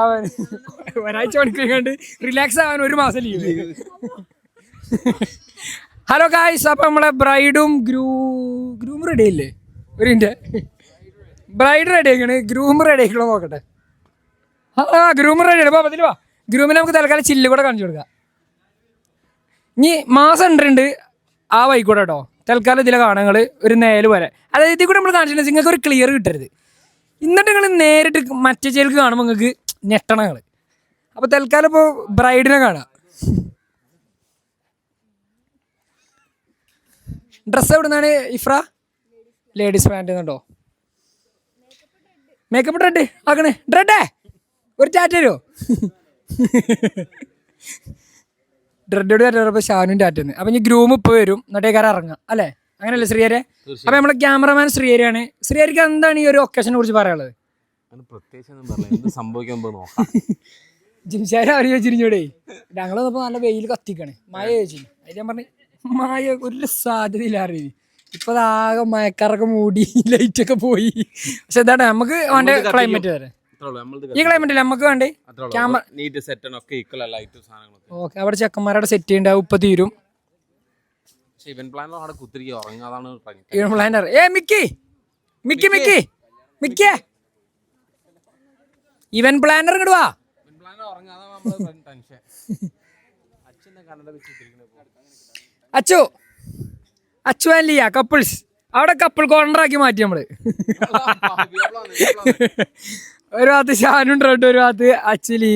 അവൻ ഒരാഴ്ച പണിക്ക് കണ്ട് റിലാക്സ് ആവാൻ 1 മാസം ലീവ്. ഹലോ ഗായ്സ്, അപ്പം നമ്മളെ ബ്രൈഡും ഗ്രൂം റെഡി ആയില്ലേ? ഒരു മിനിറ്റ്, ബ്രൈഡ് റെഡി ആയിക്കണ്, ഗ്രൂം റെഡി ആയിക്കണോ നോക്കട്ടെ. ഗ്രൂം റെഡി ആണ്. അതിൽ വാ, ഗ്രൂമിന് നമുക്ക് തൽക്കാലം ചില്ല് കൂടെ കാണിച്ചു കൊടുക്കാം. ഇനി മാസം ഉണ്ട് ആ വൈക്കൂടെ കേട്ടോ. തൽക്കാലം ഇതിലെ കാണാങ്ങൾ ഒരു നേല് പോലെ, അതായത് ഇതിൽ കൂടെ നമ്മൾ കാണിച്ചിട്ടുണ്ടെങ്കിൽ നിങ്ങൾക്ക് ഒരു ക്ലിയർ കിട്ടരുത്. എന്നിട്ട് നിങ്ങൾ നേരിട്ട് മറ്റേ ചേൽക്ക് കാണുമ്പോൾ നിങ്ങൾക്ക് ഞെട്ടണങ്ങൾ. അപ്പോൾ തൽക്കാലം ഇപ്പോൾ ബ്രൈഡിനെ കാണാം. ഡ്രസ്സ് എവിടെ നിന്നാണ് ഇഫ്ര? ലേഡീസ് പാൻറ് കേട്ടോ. മേക്കപ്പ് ഡ്രെഡ് ആക്കണേ, ഡ്രെഡേ ഒരു ടാറ്റ തരുമോ? ഡ്രെഡോട് പറഞ്ഞപ്പോൾ ഷാനും ടാറ്റന്ന്. അപ്പം ഇനി ഗ്രൂം ഇപ്പോൾ വരും, എന്നിട്ടേക്കാരം ഇറങ്ങാം അല്ലേ? അങ്ങനെയല്ലേ ശ്രീഹരി? അപ്പം നമ്മളെ ക്യാമറമാൻ ശ്രീഹരിയാണ്. ശ്രീഹരിക്ക് എന്താണ് ഈ ഒരു ഒക്കേഷനെ കുറിച്ച് പറയാനുള്ളത്? ജിംഷാര് അവർ ചോദിച്ചിരിഞ്ഞൂടെ, ഞങ്ങൾ വന്നപ്പോൾ നല്ല വെയിൽ കത്തിക്കാണ്, മഴ ചോദിച്ചു. അതിൽ ഞാൻ പറഞ്ഞു മഴ ഒരു സാധ്യതയില്ല അറിയ. ഇപ്പൊ ആകെ മഴക്കാറൊക്കെ മൂടി ലൈറ്റൊക്കെ പോയി. പക്ഷെ എന്താണ് നമുക്ക് വേണ്ട ക്ലൈമറ്റ് വരെ ഈ ക്ലൈമറ്റിൽ നമുക്ക് വേണ്ടേ ഓക്കെ. അവിടെ ചെക്കന്മാരുടെ സെറ്റ് ചെയ്യണ്ടാവും, ഇപ്പൊ തീരും. പ്ലാനർ ഇവൻ പ്ലാനർ ഇടുവാ. Achu and Liya couples. അവിടെ കപ്പിൾ കോർണർ ആക്കി മാറ്റി നമ്മള്. ഒരു ഭാഗത്ത് ഷാനും റെഡ്, ഒരു ഭാഗത്ത് അച്ചുലി.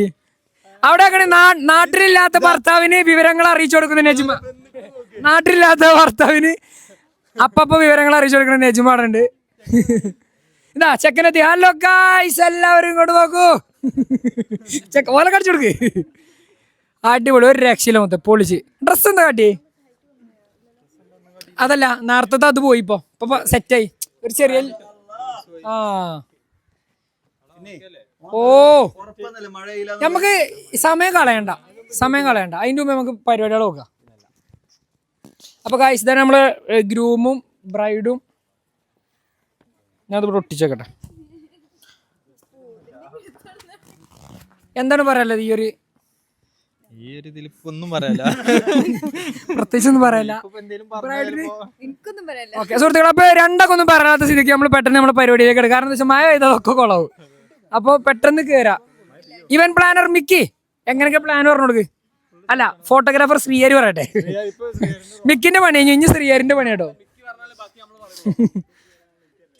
അവിടെ അങ്ങനെ നാട്ടിലില്ലാത്ത ഭർത്താവിന് വിവരങ്ങൾ അറിയിച്ചു കൊടുക്കുന്ന നെജ്മ. നാട്ടിലില്ലാത്ത ഭർത്താവിന് അപ്പപ്പോ വിവരങ്ങൾ അറിയിച്ചു കൊടുക്കുന്ന നെജ്മാടുണ്ട്. ഇതാ ചെക്കനെത്തി. ഹലോ ഗായ്സ്, എല്ലാവരും ഇങ്ങോട്ട് നോക്കൂ. ചെക്ക ഓല കടിച്ചു കൊടുക്ക്. അടിപൊളി, ഒരു രക്ഷയില്ല മൊത്തം പൊളിച്ച്. ഡ്രസ്സ് എന്താ കാട്ടി? അതല്ല നേരത്തെ അത് പോയി, ഇപ്പൊ സെറ്റായി. ഒരു ചെറിയ ഓ നമുക്ക് സമയം കളയണ്ട. അതിൻ്റെ മുമ്പ് നമുക്ക് പരിപാടികൾ നോക്കാം. അപ്പൊ ഗായ്സ്, ഇതാണ് നമ്മള് ഗ്രൂമും ബ്രൈഡും. ഞാൻ അതിവിടെ ഒട്ടിച്ചേക്കട്ടെ. എന്താണ് പറയാനുള്ളത് ഈ ഒരു ഒന്നും പറയാനില്ല, പ്രത്യേകിച്ചൊന്നും പറയാനില്ല. ഓക്കെ സുഹൃത്തുക്കളെ, അപ്പൊ രണ്ടൊക്കെ ഒന്നും പറയാത്ത സ്ഥിതിക്ക് നമ്മൾ പെട്ടെന്ന് നമ്മുടെ പരിപാടിയിലേക്ക് എടുക്കാം. കാരണം എന്താ വെച്ചാൽ മഴ പെയ്തതൊക്കെ കുളവും. അപ്പൊ പെട്ടെന്ന് കേറാം. ഇവൻ പ്ലാനർ മിക്കി എങ്ങനെയൊക്കെ പ്ലാൻ പറഞ്ഞു കൊടുക്ക്. അല്ല, ഫോട്ടോഗ്രാഫർ ശ്രീഹരി പറയട്ടെ. മിക്കിന്റെ പണി കഴിഞ്ഞ് ശ്രീഹരിന്റെ പണി കേട്ടോ.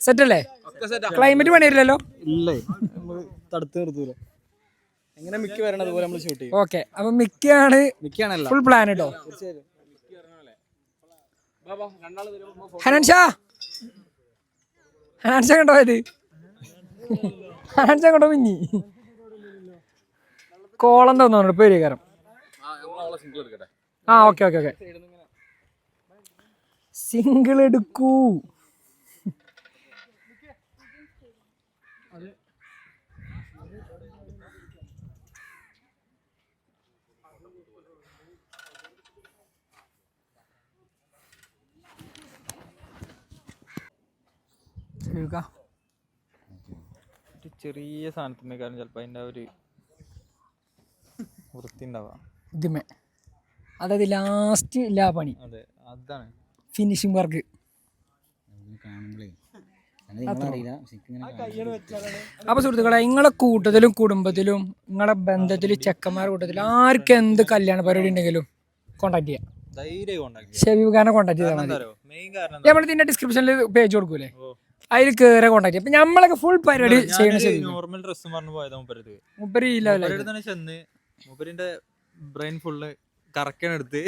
സെറ്റല്ലേ? ക്ലൈമറ്റ് പണിയില്ലല്ലോ. എങ്ങനെ മിക്കി വരണത് പോലെ നമ്മൾ ഷൂട്ട് ചെയ്യും. ഓക്കെ, അപ്പൊ മിക്കാണ് ഫുൾ പ്ലാൻ കേട്ടോ. ഹനാൻഷാ കണ്ടോ? ഇത് ഹനാൻഷാ കണ്ടോ? മിന്നി കോളം തോന്നുന്നു പേര് കാരണം. ഓക്കെ സിംഗിൾ എടുക്കൂ. ചെറിയ സാധനത്തിനേക്കാളും ചിലപ്പോ അതിന്റെ ഒരു വൃത്തി ഉണ്ടാവാം ഇതിമേ. അതായത് ലാസ്റ്റ് ഇല്ല പണി, അതാണ് ഫിനിഷിംഗ് വർക്ക്. അപ്പൊ സുഹൃത്തുക്കളെ, നിങ്ങളെ കൂട്ടത്തിലും കുടുംബത്തിലും നിങ്ങളെ ബന്ധത്തിലും ചെക്കന്മാരുടെ കൂട്ടത്തിലും ആർക്ക് എന്ത് കല്യാണ പരിപാടി ഉണ്ടെങ്കിലും കോണ്ടാക്ട് ചെയ്യാം. ഷെബീബ് കോണ്ടാക്ട് ചെയ്താൽ മതി. നമ്മൾ ഇതിന്റെ ഡിസ്ക്രിപ്ഷനിൽ പേജ് കൊടുക്കൂലേ, അതിൽ കയറി കോണ്ടാക്ട് ചെയ്യാം. അപ്പൊ നമ്മളൊക്കെ ഫുൾ പരിപാടി ചെയ്യണം. നോർമൽ ഡ്രസ്സ് പറഞ്ഞു പോയതാ മൂപ്പരിന്റെ ബ്രെയിൻ ഫുള്ള് കറക്കനെടുത്ത്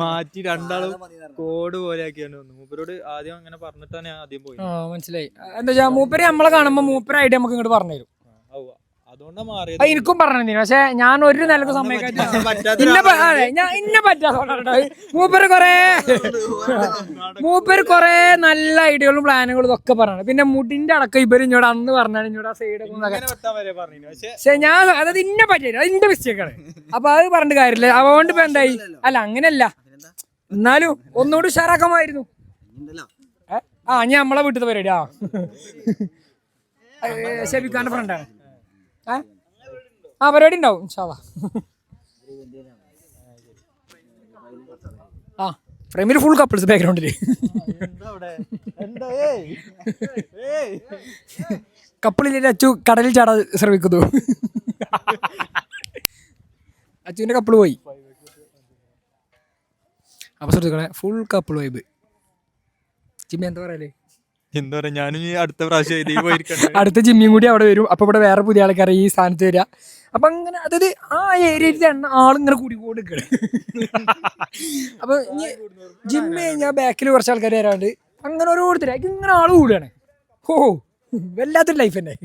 മാറ്റി രണ്ടാളും കോഡ് പോലെ ആക്കിയാണ് വന്നു. മൂപ്പരോട് ആദ്യം അങ്ങനെ പറഞ്ഞിട്ടാണ് ഞാൻ ആദ്യം പോയി. മനസ്സിലായി. എന്താ വെച്ചാ മൂപ്പര് നമ്മളെ കാണുമ്പോ മൂപ്പര് ഐഡിയ നമുക്ക് ഇങ്ങോട്ട് പറഞ്ഞു തരും. അതുകൊണ്ടാ മാറിയത്. എനിക്കും പറഞ്ഞു, പക്ഷെ ഞാൻ ഒരു നിലക്ക് സമ്മതിക്കാത്ത മൂപ്പര് കൊറേ നല്ല ഐഡിയകളും പ്ലാനുകളും ഒക്കെ പറഞ്ഞു. പിന്നെ മുടിന്റെ അടക്കം ഇവര് ഇങ്ങോട്ട് അന്ന് പറഞ്ഞാണ് ഇങ്ങോട്ട് ആ സൈഡ്. പക്ഷെ ഞാൻ അതായത് ഇന്നെ പറ്റിയത് അത് ഇന്റെ മിസ്റ്റേക്കാണ്. അപ്പൊ അത് പറഞ്ഞിട്ട് കാര്യമില്ല. അതുകൊണ്ട് ഇപ്പൊ എന്തായി? അല്ല അങ്ങനെയല്ല, എന്നാലും ഒന്നുകൂടി ഉഷാറാക്കാമായിരുന്നു. ഞാൻ നമ്മളെ വീട്ടിലത്തെ പരിപാടി ഷെബിഖാന്റെ ഫ്രണ്ടാണ്. ആ പരിപാടി ഉണ്ടാവും ഇൻഷാ അല്ലാ. ആ ഫ്രെയിമിൽ ഫുൾ കപ്പിൾസ് ബാക്ക്ഗ്രൗണ്ടിൽ കപ്പിളില്ലേ അച്ചു കടലിൽ ചാടാൻ ശ്രമിക്കുന്നു. അച്ചുവിന്റെ കപ്പിൾ പോയി. അപ്പൊ ശ്രദ്ധിക്കണേ ഫുൾ കപ്പിൾ വൈബ്. ജിമ്മി എന്താ പറയല്ലേ? എന്താ പറയാ, ഞാനും അടുത്ത പ്രാവശ്യം അടുത്ത ജിമ്മിയും കൂടി അവിടെ വരും. അപ്പൊ ഇവിടെ വേറെ പുതിയ ആൾക്കാരെ ഈ സ്ഥാനത്ത് വരിക. അപ്പൊ അങ്ങനെ അതായത് ആ ഏരിയയിൽ ആളിങ്ങനെ കൂടിക്കോണ്ടിരിക്കണേ. അപ്പൊ ജിമ്മ് കഴിഞ്ഞാൽ ബാക്കിൽ കുറച്ച് ആൾക്കാർ വരാണ്ട് അങ്ങനെ ഓരോരുത്തരാക്കി ഇങ്ങനെ ആള് കൂടുകയാണ്. ഓ വല്ലാത്തൊരു ലൈഫ് തന്നെ.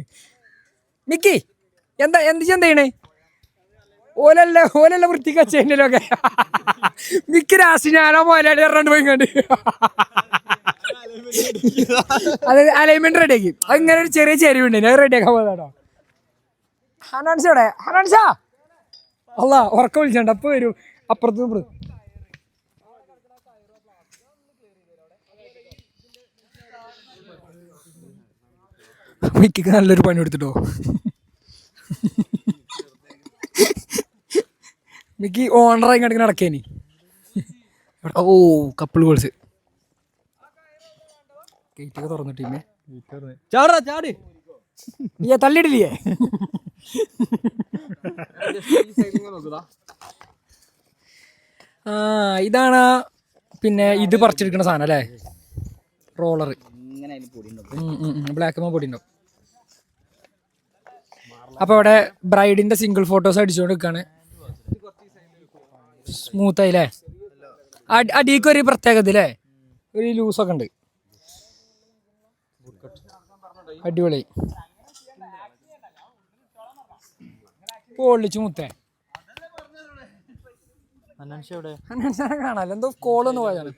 മിക്കി എന്താ ചെയ്യണേ? ഓലല്ല വൃത്തിക്കച്ചേൻ്റെലൊക്കെ മിക്ക രാശി ഞാനോ മോലാളി പറഞ്ഞിട്ട് പോയി കണ്ട് അത് അലൈൻമെന്റ് റെഡിയാക്കി. അങ്ങനെ ഒരു ചെറിയ ചെരുവുണ്ട്, അത് റെഡിയാക്കാൻ പോയതാണോ. ഹനാൻസോടെ ഹനാൻസാ അല്ല ഉറക്കം വിളിച്ചോണ്ട് അപ്പൊ വരും അപ്പുറത്ത്. മിക്കിക്ക് നല്ലൊരു പണി എടുത്തിട്ടോ. മിക്കി ഓണറായി കണ്ടിങ്ങനെ നടക്കേനി. ഓ കപ്പിൾ ഗോൾസ് ഗേറ്റൊക്കെ തുറന്നു ടീമേ. ചാടി നീ തള്ളിയിടില്ലേ? ആ ഇതാണ് പിന്നെ ഇത് പറിച്ചെടുക്കുന്ന സാധനം അല്ലേ, റോളർ. ബ്ലാക്ക് പൊടി ഉണ്ടാവും. അപ്പൊ അവിടെ ബ്രൈഡിന്റെ സിംഗിൾ ഫോട്ടോസ് അടിച്ചുകൊണ്ട് നിൽക്കാണ്. സ്മൂത്തായില്ലേ? അടിക്ക് ഒരു പ്രത്യേകത അല്ലേ, ഒരു ലൂസൊക്കെ ഉണ്ട്. അടിപൊളി പൊള്ളിച്ചു മുത്തേ. കാണാല്ലോ എന്തോ കോളൊന്ന് പോയതാണ്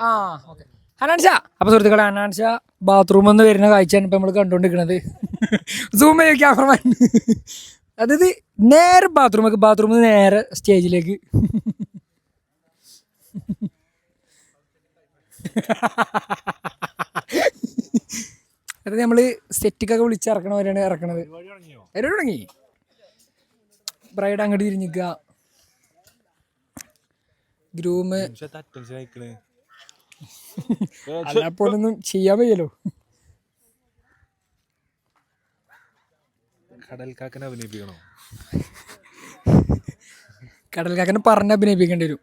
ആ ഓക്കെ. ഹനാൻഷ അപ്പൊ സുഹൃത്തുക്കളെ ഹനാൻഷ ബാത്റൂമിൽ നിന്ന് വരുന്ന കാഴ്ചയാണ് ഇപ്പൊ നമ്മൾ കണ്ടോണ്ടിരിക്കണത്. സൂം ചെയ്യും ക്യാമറമാൻ. അതായത് നേരെ ബാത്റൂമിൽ നിന്ന് നേരെ സ്റ്റേജിലേക്ക്. അതായത് നമ്മള് സെറ്റിക്കൊക്കെ വിളിച്ചിറക്കണവരാണ് ഇറക്കണത്. പരിപാടി തുടങ്ങി. ബ്രൈഡ് അങ്ങോട്ട് തിരിഞ്ഞിക്കുക, ഗ്രൂമ് അപ്പോഴൊന്നും ചെയ്യാൻ വയ്യല്ലോ. കടൽക്കാക്കനെ പറഞ്ഞ് അഭിനയിപ്പിക്കേണ്ടി വരും.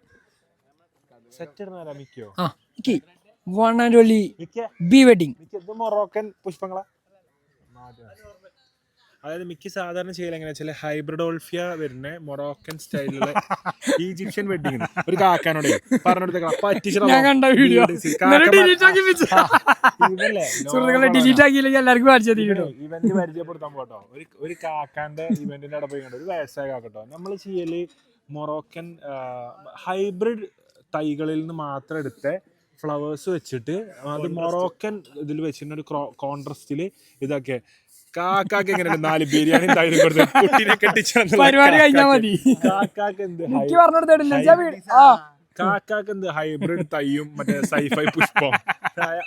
ആ one and only B wedding. Moroccan പുഷ്പങ്ങളാ. അതായത് മിക്ക സാധാരണ ചെയ്യൽ എങ്ങനെയാ വെച്ചാൽ ഹൈബ്രിഡ് ഓൾഫിയ വരുന്ന മൊറോക്കൻ സ്റ്റൈലിലുള്ള ഈജിപ്ഷ്യൻ വെഡിങ് ഒരു കാക്കാനോട് പറഞ്ഞെടുത്തേക്കാം. ഇവന്റ് പരിചയപ്പെടുത്താൻ പോട്ടോ. ഒരു കാക്കാന്റെ ഇവന്റിന്റെ അവിടെ പോയി കണ്ടു. ഒരു വയസ്സായ കാക്കട്ടോ. നമ്മൾ ചെയ്യല് മൊറോക്കൻ ഹൈബ്രിഡ് തൈകളിൽ നിന്ന് മാത്രം എടുത്ത ഫ്ലവേഴ്സ് വെച്ചിട്ട് അത് മൊറോക്കൻ ഇതിൽ വെച്ചിട്ട് ഒരു കോൺട്രസ്റ്റില് ഇതൊക്കെ കാക്കാക്ക് എങ്ങനെയാണ് 4 ബിരിയാണി തൈരും കൊടുത്ത് കുട്ടീനെ കെട്ടിച്ചു പരിപാടി കഴിഞ്ഞാൽ മതി. കാക്കാക്ക് എന്ത് ഹൈബ്രിഡ് തൈയും മറ്റേ സൈഫൈ പുഷ്പം.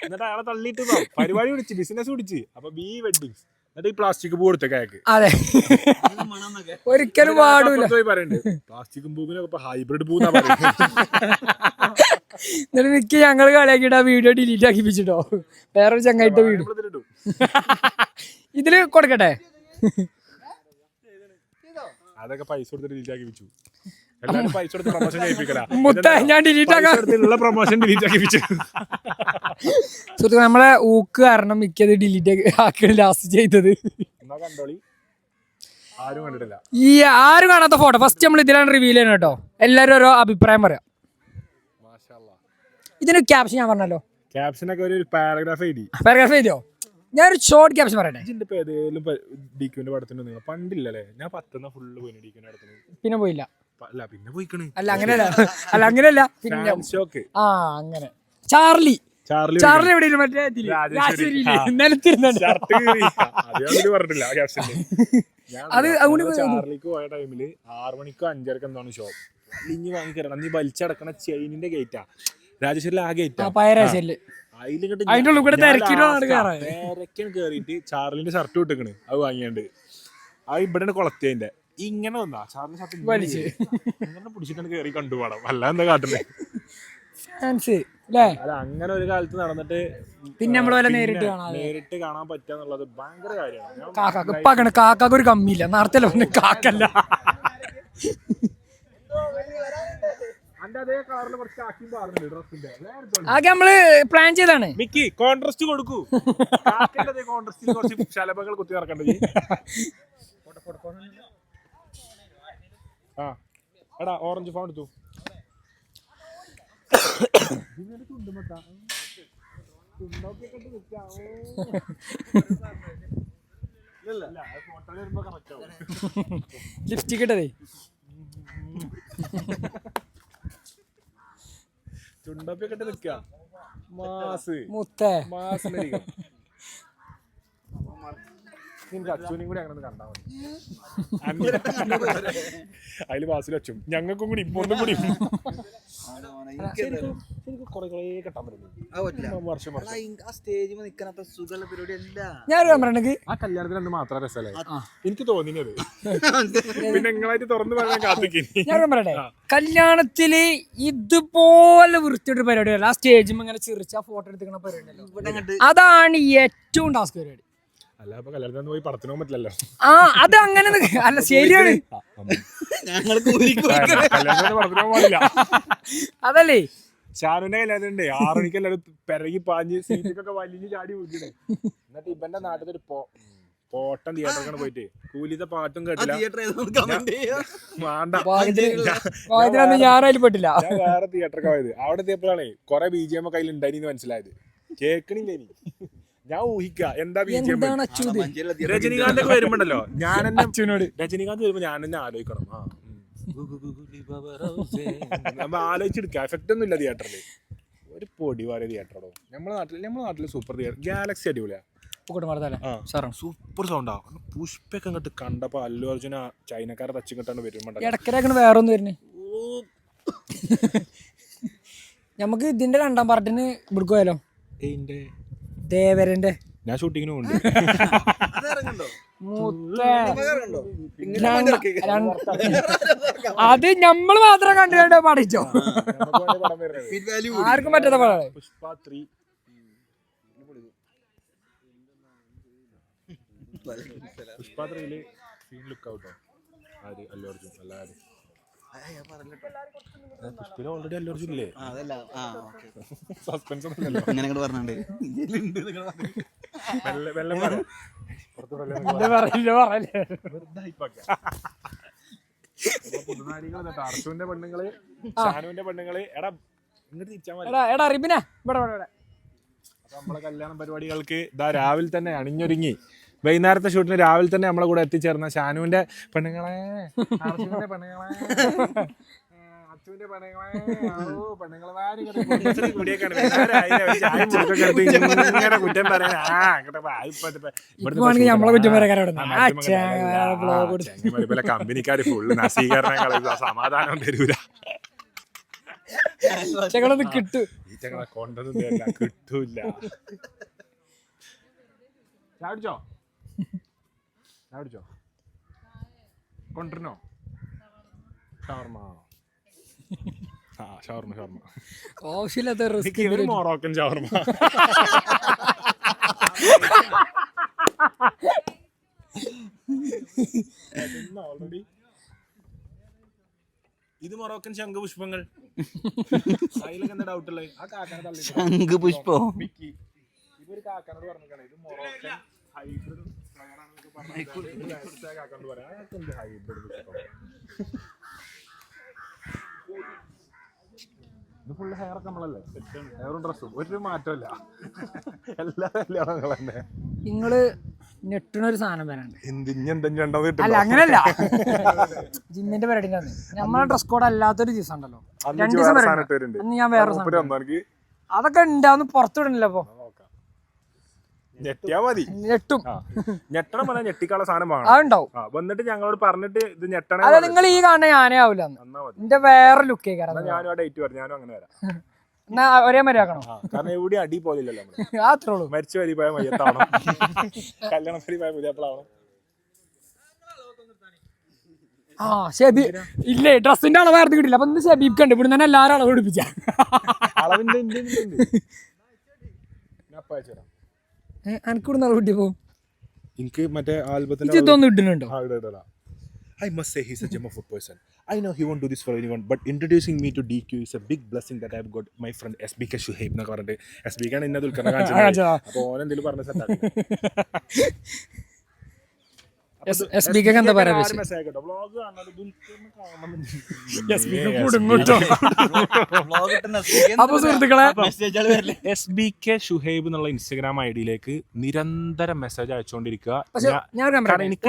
എന്നിട്ട് അയാളെ തള്ളിയിട്ട് പരിപാടി പിടിച്ച് ബിസിനസ് പിടിച്ച്. അപ്പൊ ബി വെഡിങ്സ് എന്നിട്ട് ഈ പ്ലാസ്റ്റിക് പൂ കൊടുത്ത കാക്ക്. അതെ ഒരിക്കലും പാടൂല. പറയുന്നുണ്ട് പ്ലാസ്റ്റിക് പൂവിനൊക്കെ ഹൈബ്രിഡ് പൂന്നാ പറയുന്നത്. എന്നിട്ട് മിക്ക ഞങ്ങള് കളിയാക്കിയിട്ട് ആ വീഡിയോ ഡിലീറ്റ് ആക്കിപ്പിച്ചിട്ടോ. വേറൊരു ചങ്ങായിട്ട് വീഡിയോ ഇതില് കൊടുക്കട്ടെ. അതൊക്കെ പൈസ കൊടുത്ത് ഡിലീറ്റ് ആക്കി വെച്ചു. പൈസ കൊടുത്ത് പ്രൊമോഷൻ ഞാൻ ഡിലീറ്റ് പ്രൊമോഷൻ ഡിലീറ്റ് ആക്കി വെച്ചു. സുഹൃത്തുക്കളെ നമ്മളെ ഊക്ക് കാരണം മിക്കത് ഡിലീറ്റ് ആക്കി ലാസ്റ്റ് ചെയ്തത്. ഈ ആരും കാണാത്ത ഫോട്ടോ ഫസ്റ്റ് നമ്മൾ ഇതിലാണ് റിവീൽ ചെയ്യണം കേട്ടോ. എല്ലാരും ഓരോ അഭിപ്രായം പറയാം. ഇതിന് ക്യാപ്ഷൻ ഞാൻ പറഞ്ഞല്ലോ. ക്യാപ്ഷനൊക്കെ ഒരു പാരഗ്രാഫ് എഴുതിയോ? ഞാനൊരു ഷോർട്ട് ക്യാപ്ഷൻ പറയട്ടെ. പണ്ടില്ലല്ലേ ഞാൻ 10 ഫുള്ള് പോയി ഡിക്യൂന്റെ അടുത്ത്. പിന്നെ പോയില്ല. പിന്നെ പോയിക്കണ്. അല്ല അങ്ങനെയല്ല പിന്നെ ആ അങ്ങനെ ചാർലി എവിടെയും മറ്റേ അത് ചാർലിക്ക് പോയ ടൈമില് 6 മണിക്കോ 5:30 എന്താണ് ഷോ. ഇനി വാങ്ങിക്കരണം. നീ വലിച്ചടക്കണ ചെയിനിന്റെ ഗേറ്റാ രാജേശ്വരിലെ ആ ഗേറ്റാ. അതിലിങ്ങോട്ട് കേറിയിട്ട് ചാർലിന്റെ ഷർട്ട് വിട്ടിക്കണ്. അത് വാങ്ങിയാണ്ട് ആ ഇവിടെയാണ് കൊളത്തിയതിന്റെ ഇങ്ങനെ വന്നാ സാറിന് ഷർട്ട് വലിച്ച് ഇങ്ങനെ പിടിച്ചിട്ടാണ് കയറി കണ്ടുപോകണം അല്ല എന്താ കാട്ടുന്നത് ഫാൻസ് അല്ലേ? അല്ല അങ്ങനെ ഒരു കാലത്ത് നടന്നിട്ട് പിന്നെ നമ്മൾ വല്ല പിന്നെ നേരിട്ട് കാണാതെ നേരിട്ട് കാണാൻ പറ്റുക ഭയങ്കര കാര്യമാണ്. കാക്കാക്ക് ഇപ്പാക്കണ കാക്കാക്ക് ഒരു കമ്മിയില്ല നേരത്തെ ഒന്നും കാക്കല്ല. അതേ കളറിൽ കുറച്ച് ആക്കിയും പറഞ്ഞിട്ടുണ്ട് ഡ്രസ്സിന്റെ ആകെ നമ്മള് പ്ലാൻ ചെയ്താണ്. മിക്കി കോൺട്രസ്റ്റ് കൊടുക്കൂ. കോൺട്രസ്റ്റിൽ കുറച്ച് ശലഭങ്ങൾ കുത്തി ഇറക്കണ്ടത്. ആ എടാ ഓറഞ്ച് ഫോൺ എടുത്തു. ലിപ്സ്റ്റിക് ഇട്ടതേ ചുണ്ടൊക്കെ ഇട്ട് നിക്ക മാസ് മുത്തേ മാസിലിരിക്കും. നിനക്ക് അച്ഛനും കൂടി അങ്ങനെ കണ്ടാ മതി. അതില് വാസിൽ വെച്ചും ഞങ്ങൾക്കും കൂടി ഇപ്പൊ ഒന്നും കൂടി ഞാനൊരു കമ്പറണ്ടെങ്കിൽ ആ കല്യാണത്തിന് അന്ന് മാത്രം രസമല്ലേ എനിക്ക് തോന്നിയത്. പിന്നെ നിങ്ങളായിട്ട് തുറന്നു പറയാൻ കാത്തിക്കിനി. ഞാൻ പറയട്ടെ, കല്യാണത്തില് ഇതുപോലെ വൃത്തിയുടെ പരിപാടിയല്ല. ആ സ്റ്റേജിൽ ഇങ്ങനെ ചിരിച്ച ഫോട്ടോ എടുത്തിക്കുന്ന പരിപാടി അതാണ് ഏറ്റവും ടാസ്ക് പരിപാടി. അല്ല അപ്പൊ കല്യാണത്തിന് പോയി പടത്തിന് പോകാൻ പറ്റില്ലല്ലോ. ആ അത് അങ്ങനെ അല്ല ശരിയാണ്. കല്യാണത്തിന് പടത്തിന് പോകാൻ പാടില്ല. അതല്ലേ ഷാനുവിന്റെ കല്യാണത്തിന്റെ 6 മണിക്ക് എല്ലാവരും പെരകി പാഞ്ഞ് സീറ്റൊക്കെ വലിഞ്ഞ് ചാടി വീട്ടില്. എന്നിട്ട് ഇവന്റെ നാട്ടിൽ ഒരു പോട്ടം തിയേറ്ററിലാണ് പോയിട്ട് കൂലിത്തെ പാട്ടും കേട്ടില്ല. ഞാനതിൽ പെട്ടില്ല. ഞാൻ വേറെ തിയേറ്ററൊക്കെ പോയത്. അവിടെ എത്തിയപ്പോഴാണ് കൊറേ BGM കയ്യിൽ ഉണ്ടായിന്ന് മനസ്സിലായത്. കേക്കണില്ല ഇനി. ഞാൻ ഊഹിക്ക എന്താ BGM. രജനീകാന്ത് ഒക്കെ വരുമ്പോണ്ടല്ലോ ഞാൻ രജനീകാന്ത് വരുമ്പോ ഞാൻ തന്നെ ആലോചിക്കണം. നമ്മ ആലോചിച്ചെടുക്കുക. എഫക്റ്റ് ഒന്നും ഇല്ല തിയേറ്ററില്. ഒരു പൊടി വാറിയ തിയേറ്ററോ. നമ്മുടെ നാട്ടില് സൂപ്പർ തിയേറ്റർ ഗാലക്സി അടിപൊളിയാ. സൂപ്പർ സൗണ്ടാ. പുഷ്പൊക്കെ അങ്ങോട്ട് കണ്ടപ്പോ അല്ലു അർജുന ചൈനക്കാരെ തച്ചു കിട്ടാണ് വരുമ്പോണ്ടല്ലോ. ഇടക്കരൊക്കെ വേറെ ഒന്നും വരുന്നേ. നമുക്ക് ഇതിന്റെ 2ാം പാർട്ടിന് ഇവിടെ പോയാലോ? ദേവരന്റെ ഞാൻ ഷൂട്ടിങ്ങിന് പോകുന്നുണ്ട്. അത് നമ്മള് മാത്രം കണ്ടു പഠിച്ചോ. ആർക്കും പറ്റാത്ത പടമാണ് പുഷ്പ 3. പുഷ്പ 3 സീൻ ലുക്ക് ഔട്ടോ. ആര് അല്ലു അർജുൻ എല്ലാരും പുഷ്പയിൽ ഓൾറെഡി അല്ലു അർജുൻ ഇല്ലേ? സസ്പെൻസ് ഒന്നുമില്ലല്ലോ. അർജുന്റെ പെണ്ണുങ്ങള് ഷാനുവിന്റെ പെണ്ണുങ്ങള് എടാ ഇങ്ങോട്ട് തിരിച്ചാൽ മതി. അപ്പൊ നമ്മളെ കല്യാണ പരിപാടികൾക്ക് ഇതാ രാവിലെ തന്നെ അണിഞ്ഞൊരുങ്ങി വൈകുന്നേരത്തെ ഷൂട്ടിന് രാവിലെ തന്നെ നമ്മളെ കൂടെ എത്തിച്ചേർന്ന ഷാനുവിന്റെ പെണ്ണുങ്ങളെ, അർജുന്റെ പെണ്ണുങ്ങളെ, അച്ഛന്റെ പെണ്ണുങ്ങളെ, പെണ്ണുങ്ങളെ കൂടിയൊക്കെയാണ് കുറ്റം പറയാൻ. കമ്പനിക്കാര് ഫുള്ള് നസീകരണങ്ങൾ സമാധാനം തരൂല. കിട്ടു ഈറ്റങ്ങളെ കൊണ്ടൊന്നും തരില്ല, കിട്ടൂല. ചാടിച്ചോ ചാടിച്ചോ കൊണ്ടിരുന്നോ? ഷവർമ. ആ ഷവർമ ഷവർമ ആവശ്യമില്ലാത്ത റിസ്ക്. മൊറോക്കൻ ഷവർമ. ഓൾറെഡി ഇത് മൊറോക്കൻ ശംഖുപുഷ്പങ്ങൾ. അതിലൊക്കെ എന്താ ഡൗട്ട് ഉള്ളത്? ആ കാക്കാനെ ശംഖുപുഷ്പോ ഇവര് കാക്കാനോട് പറഞ്ഞാണ് ഇത് മൊറോക്കൻ ഹൈബ്രിഡ് ഫ്ലവറാണെന്നൊക്കെ പറഞ്ഞ കാക്കാനോട് പറയാം. അതൊക്കെ ഹൈബ്രിഡ് പുഷ്പം. ഇത് ഫുള്ള് ഹെയറൊക്കെ നമ്മളല്ലേ, ഹെയറും ഡ്രസ്സും ഒരു മാറ്റമില്ല. എല്ലാ കല്യാണങ്ങൾ തന്നെ നിങ്ങള് ഞെട്ടണൊരു സാധനം വരാണ്ട്. അല്ല അങ്ങനല്ല, ജിമ്മിന്റെ പരിപാടി നമ്മളെ ഡ്രസ് കോഡ് അല്ലാത്തൊരു ദിവസം ഉണ്ടല്ലോ, 2 ദിവസം ഞാൻ വേറെ അതൊക്കെ ഉണ്ടാവുന്ന പുറത്തു വിടണില്ല. അപ്പൊ ഞെട്ടിയാ മതി. ഞെട്ടും. ഞെട്ടണം പറഞ്ഞാൽ ഞെട്ടിക്കാനുള്ള സാധനം അതുണ്ടാവും. വന്നിട്ട് ഞങ്ങളോട് പറഞ്ഞിട്ട് ഇത് ഞെട്ടണേ. അതെ, നിങ്ങൾ ഈ കാണുന്ന ഞാനേ ആവില്ല. എന്റെ വേറെ ലുക്കേ കാരണം. ഞാനും ആ ഡേറ്റ് പറഞ്ഞു, ഞാനും അങ്ങനെ വരാം. എന്നാ ഒരേ മരി ആക്കണം. കാരണം എവിടെ അടി പോലില്ലല്ലോ. അത്രേ ഉള്ളൂ. മരിച്ച വരി പോയ മയ്യത്താവണം, കല്യാണം വരി പോയ പുതിയപ്പോഴാവണം. ആ ഷെബി ഇല്ലേ ഡ്രസ്സിന്റെ അളവായിരുന്നു കിട്ടില്ല അപ്പൊ ഇന്ന് ഷെബീബ് കണ്ടു ഇവിടെ തന്നെ എല്ലാവരും അളവ് പിടിപ്പിച്ച എനിക്കിവിടെ അളവ് കിട്ടിയപ്പോ എനിക്ക് മറ്റേ ഇതൊന്നും ഇടുന്നുണ്ടോ I must say he's a gem of a person. I know he won't do this for anyone, but introducing me to DQ is a big blessing that I've got my friend SBK Shuhaib എന്നൊക്കെ പറഞ്ഞിട്ട് SBK ആണ് ഇന്നത് ഉൾക്കണ കാണിച്ചത്. അപ്പോൾ ഓൻ എന്തെങ്കിലും പറഞ്ഞ സെറ്റാക്കി. SBK എന്താ പറയാ മെസ്സേജ് കേട്ടോ വ്ളോഗ് കാണാതെ ദുൽഖറിനെ കാണണം. അപ്പൊ സുഹൃത്തുക്കളെ SBK Shuhaib എന്നുള്ള ഇൻസ്റ്റാഗ്രാം ഐഡിയിലേക്ക് നിരന്തരം മെസ്സേജ് അയച്ചുകൊണ്ടിരിക്കുക.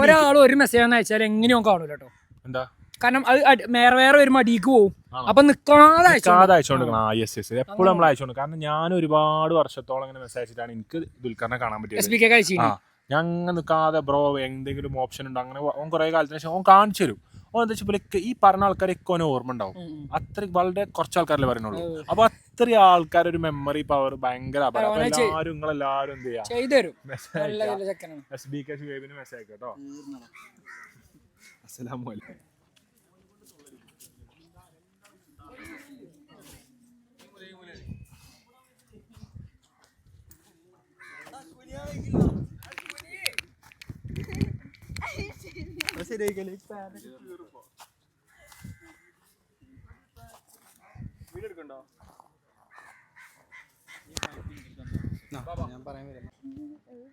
ഒരാൾ ഒരു മെസ്സേജ് അയച്ചാൽ എങ്ങനെയോ കാണൂല കേട്ടോ. എന്താ കാരണം അത് വേറെ ഒരു മടിക്ക് പോകും. അപ്പൊ നിക്കാതെ അയച്ചോണ്ടിരിക്കണം. എപ്പോഴും നമ്മൾ അയച്ചോണ്ട് കാരണം ഞാൻ ഒരുപാട് വർഷത്തോളം ഇങ്ങനെ മെസ്സേജ് അയച്ചിട്ടാണ് എനിക്ക് ദുൽഖറിനെ കാണാൻ പറ്റിയത്. ഞാൻ അങ്ങനെ നിൽക്കാതെ ബ്രോ എന്തെങ്കിലും ഓപ്ഷൻ ഉണ്ടോ അങ്ങനെ ഓൻ കുറെ കാലത്തിന് ശേഷം ഓൻ കാണിച്ചു തരും. ഓൻ എന്താ വെച്ചാൽ ഈ പറഞ്ഞ ആൾക്കാരൊക്കെ ഓനെ ഓർമ്മ ഉണ്ടാവും. അത്ര വളരെ കുറച്ച് ആൾക്കാരല്ലേ പറയുന്നുള്ളൂ. അപ്പൊ അത്രയും ആൾക്കാരൊരു മെമ്മറി പവർ ഭയങ്കര അപകടം. എല്ലാവരും നിങ്ങളെല്ലാവരും എന്ത് ചെയ്യാം SBK Shuhaibന് മെസ്സേജ് കേട്ടോ. അസ്സലാമു അലൈക്കും.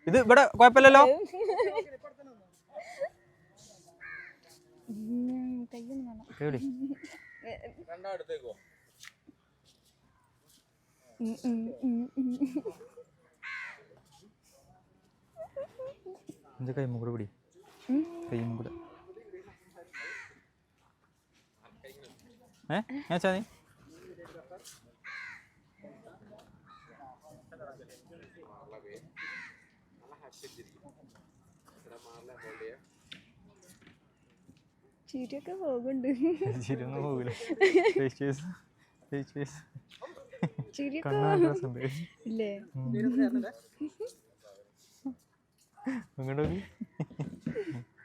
ഇത് ഇവിടെ കുഴപ്പമില്ലല്ലോ. കൈമുകൂടെ പിടി കൈമുകൂടെ ഞാൻ ചാ നീ ചിരിയൊക്കെ പോകുന്നുണ്ട്. ചിരിയൊന്നും പോകില്ല. ഇല്ലേ അങ്ങോട്ട്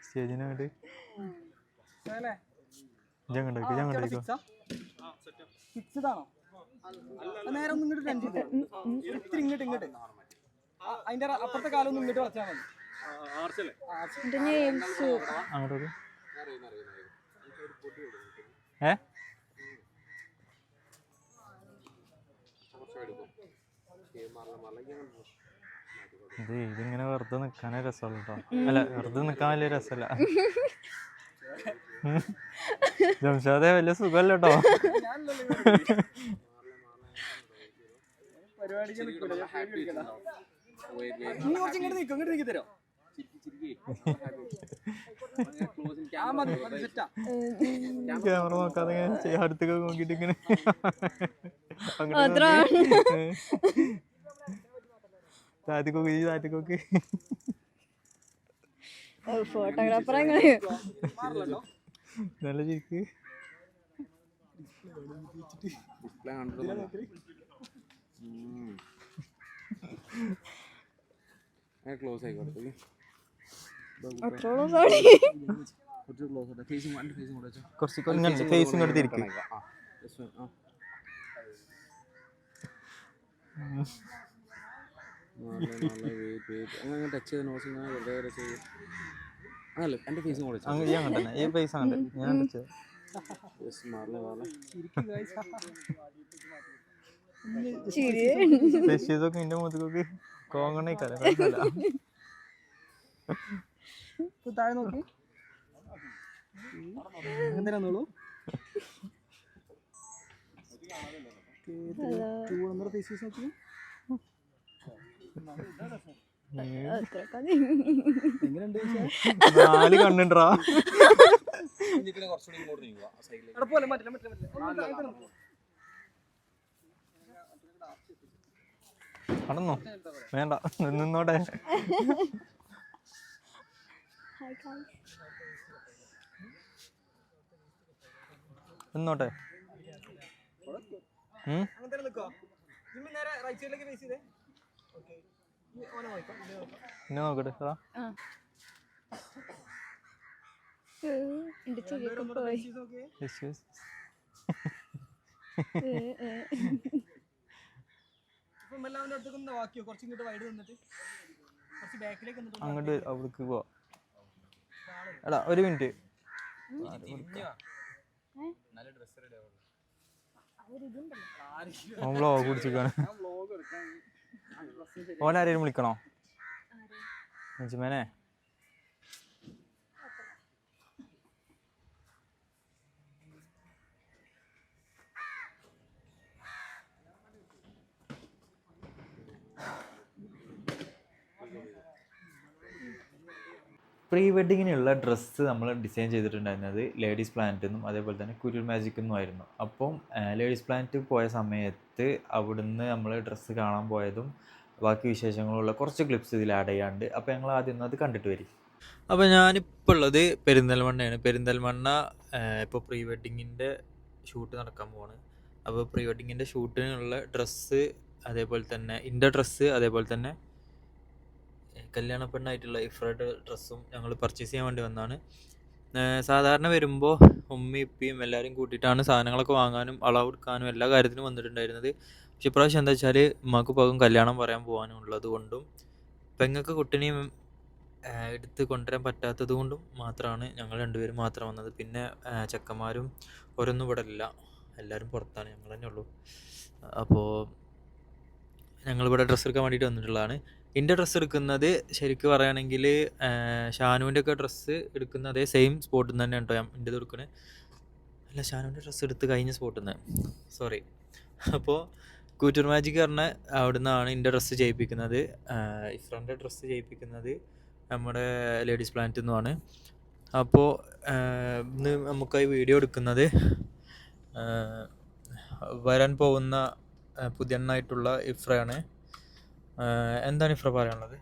സ്റ്റേജിനോട്ട് അതിന്റെ അപ്പുറത്തെ കാലം ഒന്നും ഇങ്ങോട്ട് വളച്ചാൽ മതി. അങ്ങോട്ട് ഇതിങ്ങനെ വെറുതെ നിക്കാനേ രസമുള്ളൂ കേട്ടോ. അല്ല വെറുതെ നിക്കാൻ വലിയ രസമല്ല. ജംഷാദെ വലിയ സുഖമല്ല കേട്ടോ. ക്യാമറ നോക്കാതെ അടുത്തൊക്കെ നോക്കിട്ട് ഇങ്ങനെ താത്തിക്കൊക്കെ ഫോട്ടോഗ്രാഫർ നല്ല ചിരിക്ക്. ക്ലോസ് ആയിക്കോട്ടെ. കുറച്ച് ഫേസ് ഇങ്ങോട്ട് തിരിക്കും. ടച്ച് ചെയ്ത് നോസ് അതല്ല എൻ്റെ ഫേസും കൂടെ അങ്ങനെ തന്നെ ഈ ഫേസ് ആണ് ഞാൻ ടച്ച് ഫേസൊക്കെ എൻ്റെ മുഖത്തൊക്കെ കോങ്ങണേക്കാല താഴെ നോക്കി എന്തിനാന്നോളൂ. നാല് കണ്ണുണ്ടാ കടന്നോ വേണ്ട നിന്നോടെ. നിന്നോട്ടെ. പിന്നെ നോക്കട്ടെ എന്റെ ചെവിയൊക്കെ പോയി. അങ്ങോട്ട് അവിടേക്ക് പോവാ. എടാ ഒരു മിനിറ്റ്, വ്ളോഗ് പിടിച്ചിരിക്കാണ്. ഓനാരെയും വിളിക്കണോ? നജ്മേനെ പ്രീ വെഡിങ്ങിനുള്ള ഡ്രസ്സ് നമ്മൾ ഡിസൈൻ ചെയ്തിട്ടുണ്ടായിരുന്നത് ലേഡീസ് പ്ലാനറ്റിൽ നിന്നും അതേപോലെ തന്നെ കുരുൾ മാജിക്കിൽ നിന്നും ആയിരുന്നു. അപ്പം ലേഡീസ് പ്ലാനറ്റ് പോയ സമയത്ത് അവിടുന്ന് നമ്മൾ ഡ്രസ്സ് കാണാൻ പോയതും ബാക്കി വിശേഷങ്ങളുള്ള കുറച്ച് ക്ലിപ്സ് ഇതിൽ ആഡ് ചെയ്യാണ്ട്. അപ്പോൾ ഞങ്ങൾ ആദ്യം അത് കണ്ടിട്ട് വരും. അപ്പോൾ ഞാനിപ്പോൾ ഉള്ളത് പെരിന്തൽമണ്ണയാണ്. പെരിന്തൽമണ്ണ ഇപ്പോൾ പ്രീ വെഡിങ്ങിൻ്റെ ഷൂട്ട് നടക്കാൻ പോവാണ്. അപ്പോൾ പ്രീ വെഡിങ്ങിൻ്റെ ഷൂട്ടിനുള്ള ഡ്രസ്സ് അതേപോലെ തന്നെ ഇൻ്റെ ഡ്രസ്സ് അതേപോലെ തന്നെ കല്യാണ പെണ്ണായിട്ടുള്ള ഇഫ്രയുടെ ഡ്രസ്സും ഞങ്ങൾ പർച്ചേസ് ചെയ്യാൻ വേണ്ടി വന്നതാണ്. സാധാരണ വരുമ്പോൾ ഉമ്മയും ഇപ്പയും എല്ലാവരും കൂട്ടിയിട്ടാണ് സാധനങ്ങളൊക്കെ വാങ്ങാനും അളവെടുക്കാനും എല്ലാ കാര്യത്തിനും വന്നിട്ടുണ്ടായിരുന്നത്. പക്ഷെ ഇപ്രാവശ്യം എന്താ വെച്ചാൽ ഉമ്മാക്ക് പകും കല്യാണം പറയാൻ പോകാനും ഉള്ളത് കൊണ്ടും പെങ്ങൾക്ക് കുട്ടിനെയും എടുത്ത് കൊണ്ടുവരാൻ പറ്റാത്തത് കൊണ്ടും മാത്രമാണ് ഞങ്ങൾ രണ്ടുപേരും മാത്രം വന്നത്. പിന്നെ ചെക്കന്മാരും ഓരോന്നും ഇവിടെ ഇല്ല, എല്ലാവരും പുറത്താണ്, ഞങ്ങൾ തന്നെ ഉള്ളൂ. അപ്പോൾ ഞങ്ങളിവിടെ ഡ്രസ്സ് എടുക്കാൻ വേണ്ടിയിട്ട് വന്നിട്ടുള്ളതാണ്. എൻ്റെ ഡ്രസ്സ് എടുക്കുന്നത് ശരിക്കും പറയുകയാണെങ്കിൽ ഷാനുവിൻ്റെ ഒക്കെ ഡ്രസ്സ് എടുക്കുന്ന അതേ സെയിം സ്പോട്ടിൽ നിന്ന് തന്നെയാണ് കേട്ടോ ഞാൻ എൻ്റെ എടുക്കുന്നത്. അല്ല, ഷാനുവിൻ്റെ ഡ്രസ്സ് എടുത്ത് കഴിഞ്ഞ സ്പോട്ടിൽ നിന്ന്, സോറി. അപ്പോൾ കൂറ്റൂർ മാജിക് പറഞ്ഞ അവിടെ നിന്നാണ് എൻ്റെ ഡ്രസ്സ് ചെയ്യിപ്പിക്കുന്നത്. ഇഫ്രൻ്റെ ഡ്രസ്സ് ചെയ്യിപ്പിക്കുന്നത് നമ്മുടെ ലേഡീസ് പ്ലാനറ്റിൽ നിന്നുമാണ്. അപ്പോൾ ഇന്ന് നമുക്കായി വീഡിയോ എടുക്കുന്നത് വരാൻ പോകുന്ന പുതിയണ്ണായിട്ടുള്ള ഇഫ്രയാണ്. എന്താണ് ഇഫ്ര പറയാനുള്ളത്?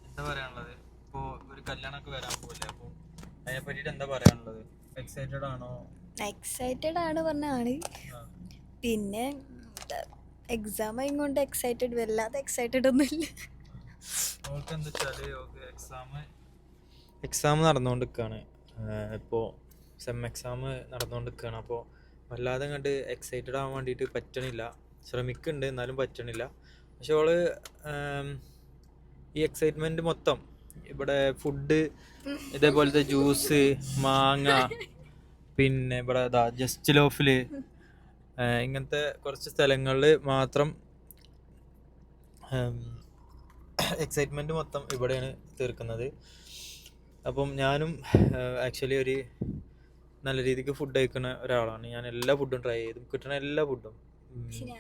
എന്താ പറയാനുള്ളത്? ഇപ്പോൾ ഒരു കല്യാണമൊക്കെ വരാൻ പോകില്ലേ, അപ്പോൾ അതിനെ പറ്റിയിട്ട് എന്താ പറയാനുള്ളത്? എക്സൈറ്റഡ് ആണോ? എക്സൈറ്റഡ് ആണ് പറഞ്ഞാണ്. പിന്നെ എക്സാം ആയതുകൊണ്ട് എക്സൈറ്റഡ്, വല്ലാതെ എക്സൈറ്റഡ് ഒന്നുമില്ല. അവൾക്ക് എന്താ വെച്ചാൽ എക്സാം നടന്നുകൊണ്ടിരിക്കുകയാണ്. ഇപ്പോൾ സെം എക്സാം നടന്നുകൊണ്ടിരിക്കുകയാണ്. അപ്പോൾ വല്ലാതെ കണ്ട് എക്സൈറ്റഡ് ആവാൻ വേണ്ടിയിട്ട് പറ്റണില്ല. ശ്രമിക്കുന്നുണ്ട്, എന്നാലും പറ്റണില്ല. പക്ഷെ അവള് ഈ എക്സൈറ്റ്മെൻറ്റ് മൊത്തം ഇവിടെ ഫുഡ്, ഇതേപോലത്തെ ജ്യൂസ്, മാങ്ങ, പിന്നെ ഇവിടെ ജസ്റ്റ് ലോഫിൽ, ഇങ്ങനത്തെ കുറച്ച് സ്ഥലങ്ങളിൽ മാത്രം എക്സൈറ്റ്മെൻറ്റ് മൊത്തം ഇവിടെയാണ് തീർക്കുന്നത്. അപ്പം ഞാനും ആക്ച്വലി ഒരു നല്ല രീതിക്ക് ഫുഡ് കഴിക്കുന്ന ഒരാളാണ്. ഞാൻ എല്ലാ ഫുഡും ട്രൈ ചെയ്തു, കിട്ടുന്ന എല്ലാ ഫുഡും,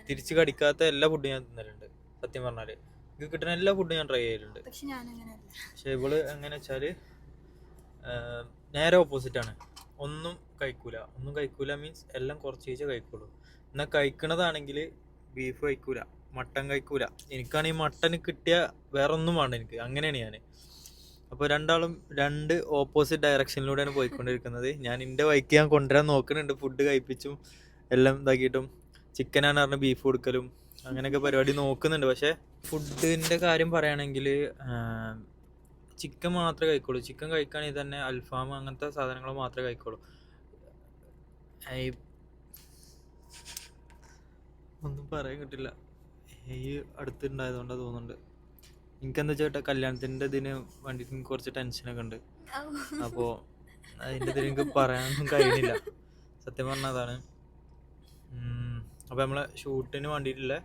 തിരിച്ച് കടിക്കാത്ത എല്ലാ ഫുഡും ഞാൻ തിന്നലുണ്ട്. സത്യം പറഞ്ഞാൽ എനിക്ക് കിട്ടുന്ന എല്ലാ ഫുഡും ഞാൻ ട്രൈ ചെയ്യലുണ്ട്. പക്ഷെ ഇവള് എങ്ങനെ വെച്ചാൽ നേരെ ഓപ്പോസിറ്റാണ്. ഒന്നും കഴിക്കൂല മീൻസ് എല്ലാം കുറച്ചേ കഴിക്കുള്ളൂ. എന്നാൽ കഴിക്കണതാണെങ്കിൽ ബീഫ് കഴിക്കൂല, മട്ടൻ കഴിക്കൂല. എനിക്കാണെങ്കിൽ മട്ടൻ കിട്ടിയ വേറെ ഒന്നും വേണ്ട എനിക്ക്, അങ്ങനെയാണ് ഞാൻ. അപ്പോൾ രണ്ടാളും രണ്ട് ഓപ്പോസിറ്റ് ഡയറക്ഷനിലൂടെയാണ് പോയിക്കൊണ്ടിരിക്കുന്നത്. ഞാൻ എൻ്റെ വഴിക്ക് ഞാൻ കൊണ്ടുവരാൻ നോക്കുന്നുണ്ട്, ഫുഡ് കഴിപ്പിച്ചും എല്ലാം ഇതാക്കിയിട്ടും. ചിക്കനാണ് പറഞ്ഞ ബീഫ് കൊടുക്കലും അങ്ങനെയൊക്കെ പരിപാടി നോക്കുന്നുണ്ട്. പക്ഷേ ഫുഡിൻ്റെ കാര്യം പറയുകയാണെങ്കിൽ ചിക്കൻ മാത്രമേ കഴിക്കുള്ളൂ. ചിക്കൻ കഴിക്കുകയാണെങ്കിൽ തന്നെ അൽഫാം അങ്ങനത്തെ സാധനങ്ങൾ മാത്രമേ കഴിക്കുള്ളൂ. ഒന്നും പറയാൻ കിട്ടില്ല, ഈ അടുത്തുണ്ടായതുകൊണ്ടാണ് തോന്നുന്നുണ്ട്. എനിക്കെന്താ ചേട്ടാ കല്യാണത്തിൻ്റെ ഇതിന് വേണ്ടിയിട്ട് എനിക്ക് കുറച്ച് ടെൻഷനൊക്കെ ഉണ്ട്. അപ്പോൾ അതിൻ്റെ ഇതിൽ എനിക്ക് പറയാനൊന്നും കഴിയുന്നില്ല, സത്യം പറഞ്ഞാൽ അതാണ്. അപ്പോൾ നമ്മളെ ഷൂട്ടിന് വേണ്ടിയിട്ടുള്ള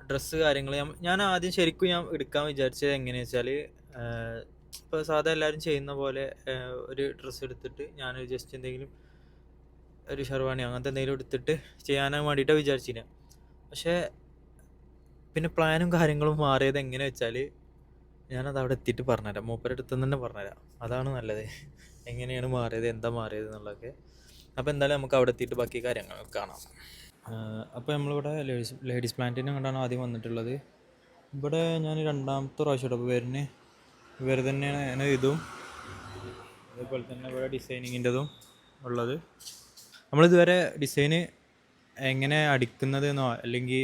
ഡ്രസ്സ് കാര്യങ്ങൾ ഞാൻ ആദ്യം ശരിക്കും ഞാൻ എടുക്കാൻ വിചാരിച്ചത് എങ്ങനെയാണെന്ന് വെച്ചാൽ, ഇപ്പോൾ സാധാ എല്ലാവരും ചെയ്യുന്ന പോലെ ഒരു ഡ്രസ്സ് എടുത്തിട്ട് ഞാൻ ജസ്റ്റ് എന്തെങ്കിലും ഒരു ഷെർവാണി അങ്ങനത്തെ എന്തെങ്കിലും എടുത്തിട്ട് ചെയ്യാനാൻ വേണ്ടിയിട്ടാണ് വിചാരിച്ചിരുന്നത്. പക്ഷേ പിന്നെ പ്ലാനും കാര്യങ്ങളും മാറിയത് എങ്ങനെ വെച്ചാൽ ഞാനത് അവിടെ എത്തിയിട്ട് പറഞ്ഞുതരാം, മൂപ്പരുടെ അടുത്ത് തന്നെ പറഞ്ഞുതരാം. അതാണ് നല്ലത്, എങ്ങനെയാണ് മാറിയത്, എന്താ മാറിയത് എന്നുള്ളതൊക്കെ. അപ്പോൾ എന്തായാലും നമുക്ക് അവിടെ എത്തിയിട്ട് ബാക്കി കാര്യങ്ങൾ കാണാം. അപ്പോൾ നമ്മളിവിടെ ലേഡീസ് പ്ലാന്റിനെ കൊണ്ടാണ് ആദ്യം വന്നിട്ടുള്ളത്. ഇവിടെ ഞാൻ രണ്ടാമത്തെ പ്രാവശ്യം അപ്പോൾ ഇവർ തന്നെയാണ് ഇതും അതേപോലെ തന്നെ ഇവിടെ ഡിസൈനിങ്ങിൻ്റെതും ഉള്ളത്. നമ്മളിതുവരെ ഡിസൈന് എങ്ങനെ അടിക്കുന്നതെന്നോ അല്ലെങ്കിൽ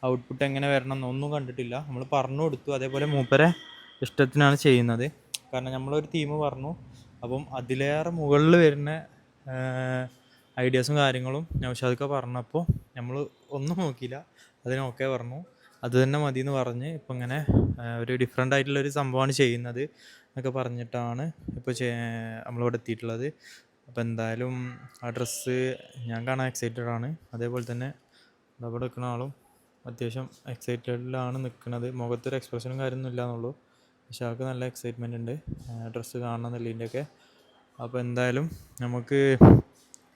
ഔട്ട്പുട്ട് എങ്ങനെ വരണം എന്നൊന്നും കണ്ടിട്ടില്ല. നമ്മൾ പറഞ്ഞു കൊടുത്തു, അതേപോലെ മൂപ്പരെ ഇഷ്ടത്തിനാണ് ചെയ്യുന്നത്. കാരണം നമ്മളൊരു തീം പറഞ്ഞു, അപ്പം അതിലേറെ മുകളിൽ വരുന്ന ഐഡിയാസും കാര്യങ്ങളും നൗഷാദൊക്കെ പറഞ്ഞപ്പോൾ നമ്മൾ ഒന്നും നോക്കിയില്ല, അതിനൊക്കെ പറഞ്ഞു, അത് തന്നെ മതി എന്ന് പറഞ്ഞ് ഇപ്പം ഇങ്ങനെ ഒരു ഡിഫറെൻ്റ് ആയിട്ടുള്ളൊരു സംഭവമാണ് ചെയ്യുന്നത് എന്നൊക്കെ പറഞ്ഞിട്ടാണ് ഇപ്പോൾ നമ്മളിവിടെ എത്തിയിട്ടുള്ളത്. അപ്പോൾ എന്തായാലും ആ ഡ്രസ്സ് ഞാൻ കാണാൻ എക്സൈറ്റഡ് ആണ്. അതേപോലെ തന്നെ അവിടെ നിൽക്കുന്ന ആളും അത്യാവശ്യം എക്സൈറ്റഡിലാണ് നിൽക്കുന്നത്. മുഖത്തൊരു എക്സ്പ്രഷനും കാര്യമൊന്നും ഇല്ല എന്നുള്ളൂ, പക്ഷെ ആൾക്ക് നല്ല എക്സൈറ്റ്മെൻ്റ് ഉണ്ട് ഡ്രസ്സ് കാണണമെന്നുള്ളതിൻ്റെയൊക്കെ. അപ്പോൾ എന്തായാലും നമുക്ക്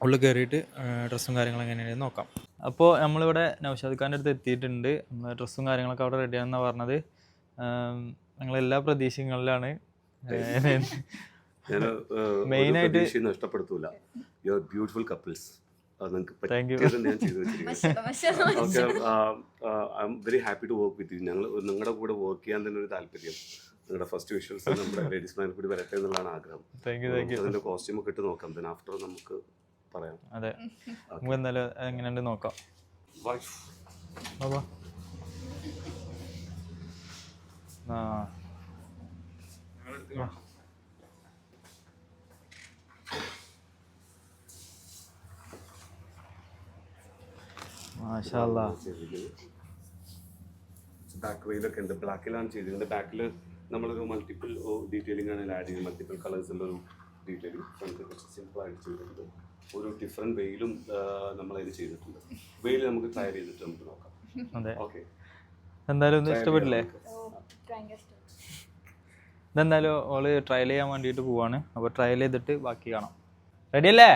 ഉള്ളിൽ കയറിയിട്ട് ഡ്രസ്സും കാര്യങ്ങളും എങ്ങനെയാണെന്ന് നോക്കാം. അപ്പോൾ നമ്മളിവിടെ നൗഷാദ് ഖാൻ്റെ അടുത്ത് എത്തിയിട്ടുണ്ട്. നമ്മൾ ഡ്രസ്സും കാര്യങ്ങളൊക്കെ അവിടെ റെഡിയാണെന്നാണ് പറഞ്ഞത്. ഞങ്ങളെല്ലാ പ്രതീക്ഷകളിലാണ്. മെയിനായിട്ട് നഷ്ടപ്പെടുത്തൂല. You are beautiful couples. Thank you. I am very happy to work with you. ഞങ്ങൾ നിങ്ങളുടെ കൂടെ വർക്ക് ചെയ്യാൻ തന്നെ ഒരു താല്പര്യം. നിങ്ങളുടെ ഫസ്റ്റ് വിഷ്വൽസ് നമ്മുടെ ലേഡീസ് പ്ലാനിൽ കൂടി വരട്ടെ എന്നുള്ളതാണ് ആഗ്രഹം. Thank you. അതിന്റെ കോസ്റ്റ്യൂം ഒക്കെ ഇട്ട് നോക്കാം, then after നമുക്ക് പറയാം. അതെ, നമുക്ക് എന്തായാലും എങ്ങനെയുണ്ട് നോക്കാം. ബാബാ മാഷാല്ലാ. ബാക്ക് വെയിലൊക്കെ ഉണ്ട്, ബ്ലാക്കിലാണ് ചെയ്തിരിക്കുന്നത്. ബാക്കിൽ നമ്മളൊരു മൾട്ടിപ്പിൾ ഡീറ്റെയിലിംഗ് ആണ് ആഡ് ചെയ്ത്, മൾട്ടിപ്പിൾ കളേഴ്സുള്ളൊരു ഡീറ്റെയിലിംഗ്. ഫ്രണ്ട് കുറച്ച് സിമ്പിളായിട്ട് ചെയ്തിട്ടുണ്ട്. ഒരു ഡിഫറെൻറ്റ് വെയിലും നമ്മളതിൽ ചെയ്തിട്ടുണ്ട്. വെയിൽ നമുക്ക് ട്രയൽ ചെയ്തിട്ട് നമുക്ക് നോക്കാം. അതെ, ഓക്കെ. എന്തായാലും ഒന്നും ഇഷ്ടപ്പെട്ടില്ലേ? ഇതെന്തായാലും ഓള് ട്രയൽ ചെയ്യാൻ വേണ്ടിയിട്ട് പോവാണ്. അപ്പോൾ ട്രയൽ ചെയ്തിട്ട് ബാക്കി കാണാം. റെഡിയല്ലേ?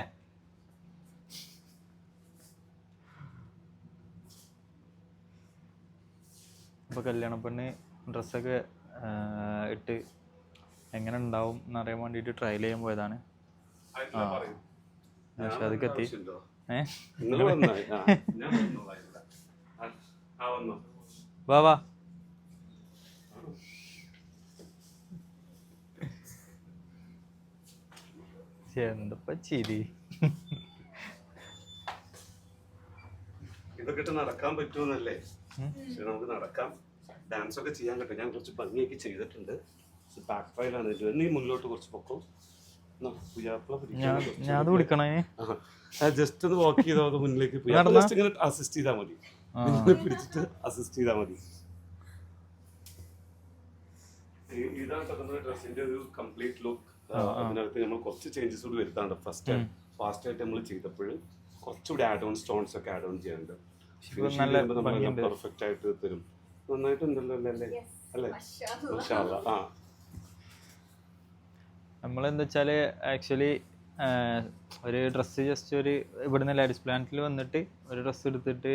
അപ്പോൾ കല്യാണ പെണ്ണ് ഡ്രസ്സൊക്കെ ഇട്ട് എങ്ങനെ ഉണ്ടാവും എന്നറിയാൻ വേണ്ടിയിട്ട് ട്രയൽ ചെയ്യാൻ പോയതാണ്. നൗഷാദൊക്കെ എത്തി. വാ വാ. എന്തപ്പ ചിരി. ഇതൊക്കെ നടക്കാൻ പറ്റുമെന്നല്ലേ? പക്ഷെ നമുക്ക് നടക്കാം, ഡാൻസ് ഒക്കെ ചെയ്യാൻ പറ്റും. ഞാൻ കുറച്ച് ഭംഗിയൊക്കെ ചെയ്തിട്ടുണ്ട്. ബാക്ക് ഫയലാണ്. നീ മുന്നോട്ട് കുറച്ച് പൊക്കോ. ഞാൻ പിടിക്കണേ. ജസ്റ്റ് ഒന്ന് വാക്ക് ചെയ്താൽ അത് മുന്നിലേക്ക് പോയി. ജസ്റ്റ് ഇങ്ങനെ അസിസ്റ്റ് ചെയ്താൽ മതി, പിടിച്ചിട്ട് അസിസ്റ്റ് ചെയ്താൽ മതി. ഇതാണ് നമ്മുടെ ഡ്രസ്സിന്റെ ഒരു കംപ്ലീറ്റ് ലുക്ക്. അതിനകത്ത് നമ്മൾ കുറച്ച് ചേഞ്ചസ് കൂടി വരുത്താണ്ട്. ഫസ്റ്റ് ആയിട്ട് നമ്മൾ ചെയ്തപ്പോൾ കുറച്ചുകൂടി ആഡ് ഓൺ സ്റ്റോൺസ് ഒക്കെ ആഡ് ഓൺ ചെയ്യാനുണ്ട്. പെർഫെക്റ്റ് ആയിട്ട് തരും. നന്നായിട്ടുണ്ടല്ലോ അല്ലേ? അല്ലേ? ആ, നമ്മളെന്താ വെച്ചാൽ ആക്ച്വലി ഒരു ഡ്രസ്സ് ജസ്റ്റ് ഒരു ഇവിടുന്ന് ലേഡീസ് പ്ലാന്റിൽ വന്നിട്ട് ഒരു ഡ്രസ്സ് എടുത്തിട്ട്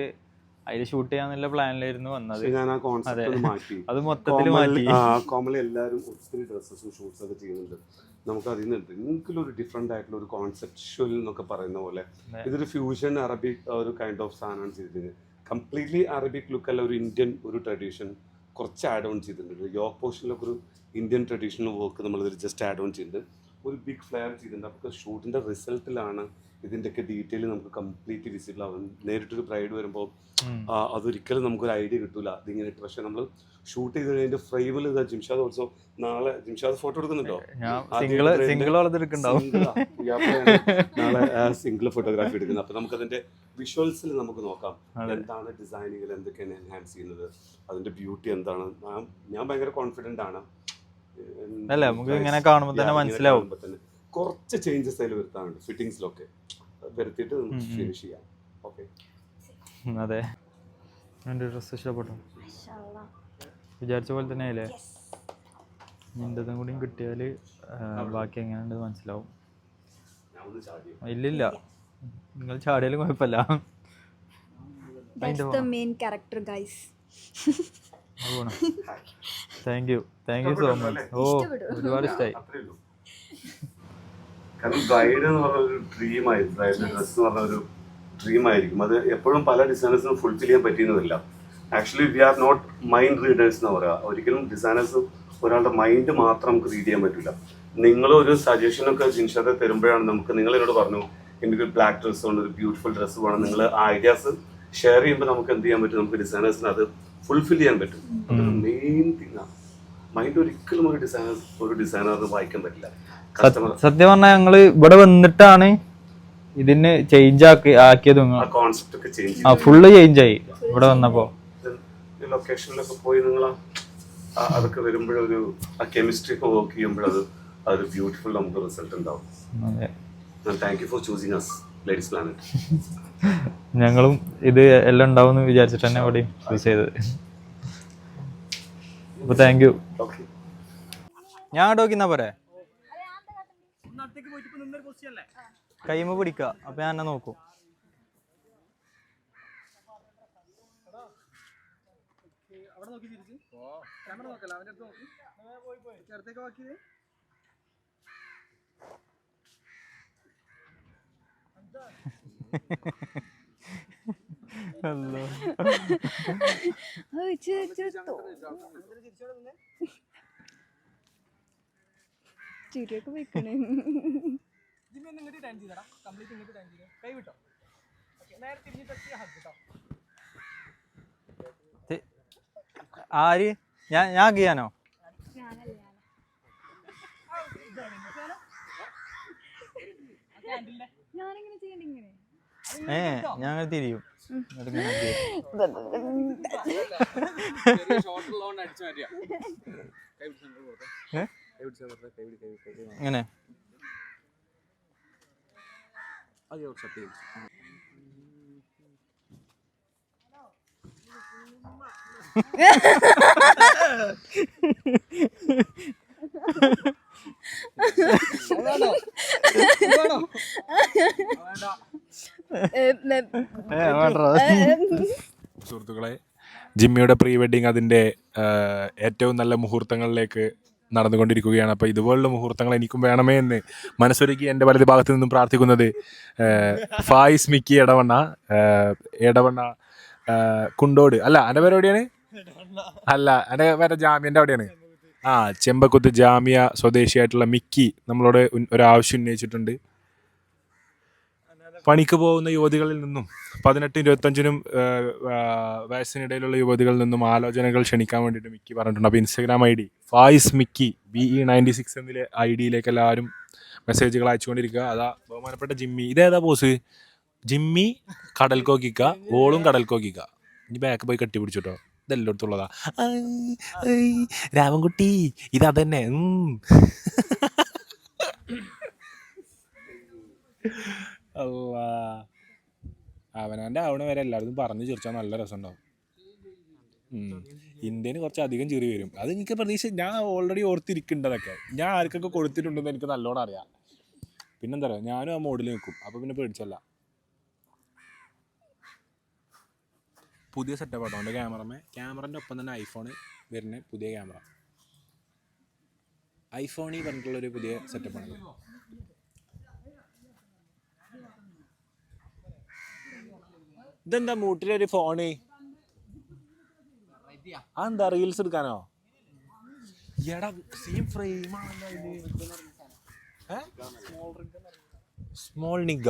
അതിൽ ഷൂട്ട് ചെയ്യാന്നുള്ള പ്ലാനിലായിരുന്നു വന്നത്. ഞാൻ ആ കോൺസെപ്റ്റ് മാറ്റി. അത് മൊത്തത്തിൽ മാറ്റി. കോമലി എല്ലാവരും ഒത്തിരി ഡ്രസ്സസും ഷൂട്ട്സ് ഒക്കെ ചെയ്യുന്നുണ്ട്. നമുക്ക് അതിൽ നിന്ന് എന്തെങ്കിലും ഒരു ഡിഫറെന്റ് ആയിട്ടുള്ള ഒരു കോൺസെപ്ച്വൽ എന്നൊക്കെ പറയുന്ന പോലെ ഇതൊരു ഫ്യൂഷൻ അറബിക് ഒരു കൈൻഡ് ഓഫ് സാധനമാണ് ചെയ്തിരുന്നത്. കംപ്ലീറ്റ്ലി അറബിക് ലുക്ക് അല്ല, ഒരു ഇന്ത്യൻ ഒരു ട്രഡീഷൻ കുറച്ച് ആഡ് ഓൺ ചെയ്തിട്ടുണ്ട്. യോക്ക് പോർഷനിലൊക്കെ ഒരു ഇന്ത്യൻ ട്രഡീഷണൽ വർക്ക് നമ്മളിതിൽ ജസ്റ്റ് ആഡ് ഓൺ ചെയ്തിട്ടുണ്ട്. ഒരു ബിഗ് ഫ്ലെയർ ചെയ്തിട്ടുണ്ട്. അപ്പോൾ ഷൂട്ടിൻ്റെ റിസൾട്ടിലാണ് ഇതിൻ്റെയൊക്കെ ഡീറ്റെയിൽ നമുക്ക് കംപ്ലീറ്റ്ലി വിസിബിൾ ആവും. നേരിട്ടൊരു ബ്രൈഡ് വരുമ്പോൾ അതൊരിക്കലും നമുക്കൊരു ഐഡിയ കിട്ടൂല ഇതിങ്ങനെ ഇട്ട്. പക്ഷെ നമ്മൾ ഷൂട്ട് ചെയ്ത് കഴിഞ്ഞ ഫ്രെയിമിൽ ഇതാ ജിംഷാദ് ഓൾസോ നാളെ ജിംഷാദ് ഫോട്ടോ എടുക്കുന്നുണ്ടോ? നാളെ സിംഗിൾ ഫോട്ടോഗ്രാഫി എടുക്കുന്നത്. അപ്പൊ നമുക്കതിന്റെ വിഷ്വൽസിൽ നമുക്ക് നോക്കാം എന്താണ് ഡിസൈനിങ്ങിൽ എന്തൊക്കെയാണ് എൻഹാൻസ് ചെയ്യുന്നത്, അതിന്റെ ബ്യൂട്ടി എന്താണ്. ഞാൻ ഭയങ്കര കോൺഫിഡന്റ് ആണ്. നമുക്ക് ഇങ്ങനെ കാണുമ്പോൾ തന്നെ മനസ്സിലാവും. കുറച്ച് ചേഞ്ചസ് അതിൽ വരുത്താനുണ്ട്, ഫിറ്റിംഗ്സിലൊക്കെ വരുത്തിയിട്ട് നമുക്ക് ഫിനിഷ് ചെയ്യാം. ഓക്കെ. അതെ, എൻ്റെ ഡ്രസ്സ് ഇഷ്ടപ്പെട്ടു. വിചാരിച്ച പോലെ തന്നെ അല്ലേ? നിൻ്റെതും കൂടിയും കിട്ടിയാൽ ബാക്കി എങ്ങനെയുണ്ട് മനസ്സിലാവും. ഇല്ലില്ല, നിങ്ങൾ ചാടിയാലും കുഴപ്പമില്ല. Thank you so much. ഓ, ഒരുപാട് ഇഷ്ടമായി. കാരണം ബ്രൈഡ് എന്ന് പറഞ്ഞൊരു ഡ്രീമായിരിക്കും, ബ്രൈഡിന്റെ ഡ്രസ്സ് എന്ന് പറഞ്ഞൊരു ഡ്രീമായിരിക്കും. അത് എപ്പോഴും പല ഡിസൈനേഴ്സിനും ഫുൾഫിൽ ചെയ്യാൻ പറ്റിയെന്നില്ല. Actually we are not mind readers എന്ന് പറയുക. ഒരിക്കലും ഡിസൈനേഴ്സ് ഒരാളുടെ മൈൻഡ് മാത്രം നമുക്ക് റീഡ് ചെയ്യാൻ പറ്റില്ല. നിങ്ങളൊരു സജഷനൊക്കെ ജിൻഷാദ് തരുമ്പോഴാണ് നമുക്ക്, നിങ്ങൾ എന്നോട് പറഞ്ഞു എനിക്കൊരു ബ്ലാക്ക് ഡ്രസ്സ് കൊണ്ട് ഒരു ബ്യൂട്ടിഫുൾ ഡ്രസ്സ് വേണം, നിങ്ങൾ ആ ഐഡിയാസ് ഷെയർ ചെയ്യുമ്പോൾ നമുക്ക് എന്ത് ചെയ്യാൻ പറ്റും, നമുക്ക് ഡിസൈനേഴ്സിന് അത് ഫുൾഫിൽ ചെയ്യാൻ പറ്റും. അതൊരു മെയിൻ തിങ് ആണ്. മൈൻഡ് ഒരിക്കലും ഒരു ഡിസൈനറിന് വായിക്കാൻ പറ്റില്ല. കസ്റ്റമർ സത്യം പറഞ്ഞാൽ ഞങ്ങള് ഇവിടെ വന്നിട്ടാണ് ഇതിന് ചേഞ്ച് ആക്കിയത്. ആ കോൺസെപ്റ്റ് ഒക്കെ ചേഞ്ച് ആ ഫുള്ള് ചേഞ്ച് ആയി ഇവിടെ വന്നപ്പോ. ലൊക്കേഷനിലൊക്കെ പോയി നിങ്ങൾ അതൊക്കെ വരുമ്പോഴൊരു ആ കെമിസ്ട്രി ഒക്കെ വർക്ക് ചെയ്യുമ്പോഴത് അതൊരു ബ്യൂട്ടിഫുൾ നമുക്ക് റിസൾട്ട് ഉണ്ടാവും. Thank you for choosing us Ladies Planet. ഞങ്ങളും ഇത് എല്ലാം ഉണ്ടാവും എന്ന് വിചാരിച്ചിട്ട് തന്നെ ഇവിടെ ചൂസ് ചെയ്തത്. അപ്പൊ താങ്ക് യു. ഞാൻ അവിടെ നോക്കിന്നാ പോരെ, കൈമ പിടിക്ക. അപ്പൊ ഞാൻ എന്നെ നോക്കും. ചിരിയൊക്കെ വെക്കണേ. ആര് ഞാൻ ചെയ്യാനോ? ഞാൻ തിരിയും. ഇങ്ങനെ സുഹൃത്തുക്കളെ, ജിമ്മിയുടെ പ്രീ വെഡിങ് അതിൻ്റെ ഏറ്റവും നല്ല മുഹൂർത്തങ്ങളിലേക്ക് നടന്നുകൊണ്ടിരിക്കുകയാണ്. അപ്പോൾ ഇതുപോലുള്ള മുഹൂർത്തങ്ങൾ എനിക്കും വേണമേ എന്ന് മനസ്സൊരുക്കി എൻ്റെ വലത് ഭാഗത്തു നിന്നും പ്രാർത്ഥിക്കുന്നത് ഫായിസ് മിക്കി എടവണ്ണ കുണ്ടോട്. അല്ല, എൻ്റെ പേര് എവിടെയാണ്? അല്ല, എൻ്റെ പേര് ജാമ്യൻ്റെ അവിടെയാണ്. ചെമ്പക്കുത്ത് ജാമ്യ സ്വദേശിയായിട്ടുള്ള മിക്കി നമ്മളോട് ഒരാവശ്യം ഉന്നയിച്ചിട്ടുണ്ട്. പണിക്ക് പോകുന്ന യുവതികളിൽ നിന്നും 18-25 വയസ്സിനിടയിലുള്ള യുവതികളിൽ നിന്നും ആലോചനകൾ ക്ഷണിക്കാൻ വേണ്ടിയിട്ട് മിക്കി പറഞ്ഞിട്ടുണ്ട്. അപ്പോൾ Instagram ID Fayis Mickey BE96 എന്നതിലെ ID-യിലേക്ക് എല്ലാവരും മെസ്സേജുകൾ അയച്ചുകൊണ്ടിരിക്കുക. അതാ ബഹുമാനപ്പെട്ട ജിമ്മി. ഇതേതാ പോസ്? ജിമ്മി കടൽക്കോക്കിക്ക, ഓളും കടൽക്കോക്കിക്ക. ഇനി ബാക്ക് പോയി കെട്ടിപ്പിടിച്ചിട്ടോ. ഇതെല്ലായിടത്തുള്ളതാ. രാമൻകുട്ടി ഇതന്നെ. അവനാൻ്റെ ആവണ വരെ എല്ലാവരും പറഞ്ഞു ചിരിച്ചാൽ നല്ല രസമുണ്ടാവും. ഇന്ത്യന് കുറച്ച് അധികം ചിരി വരും. അത് എനിക്ക് പ്രതീക്ഷ. ഞാൻ ഓൾറെഡി ഓർത്തിരിക്കേണ്ടതൊക്കെ ഞാൻ ആർക്കൊക്കെ കൊടുത്തിട്ടുണ്ടെന്ന് എനിക്ക് നല്ലോണം അറിയാം. പിന്നെന്താ പറയുക, ഞാനും ആ മോഡിൽ നിൽക്കും. അപ്പോൾ പിന്നെ പേടിച്ചല്ല. പുതിയ സെറ്റപ്പ് ആട്ടോ എൻ്റെ ക്യാമറൻ്റെ ഒപ്പം തന്നെ ഐഫോൺ വരുന്ന പുതിയ ക്യാമറ. ഐഫോണി പറഞ്ഞിട്ടുള്ളൊരു പുതിയ സെറ്റപ്പാണ്. ഇതെന്താ മൂട്ടിലൊരു ഫോണ്? അതെന്താ റീൽസ് എടുക്കാനോ? എടാ സെയിം ഫ്രെയിം ആണല്ലോ ഇത്. സ്മോൾ റിഗ്ഗ.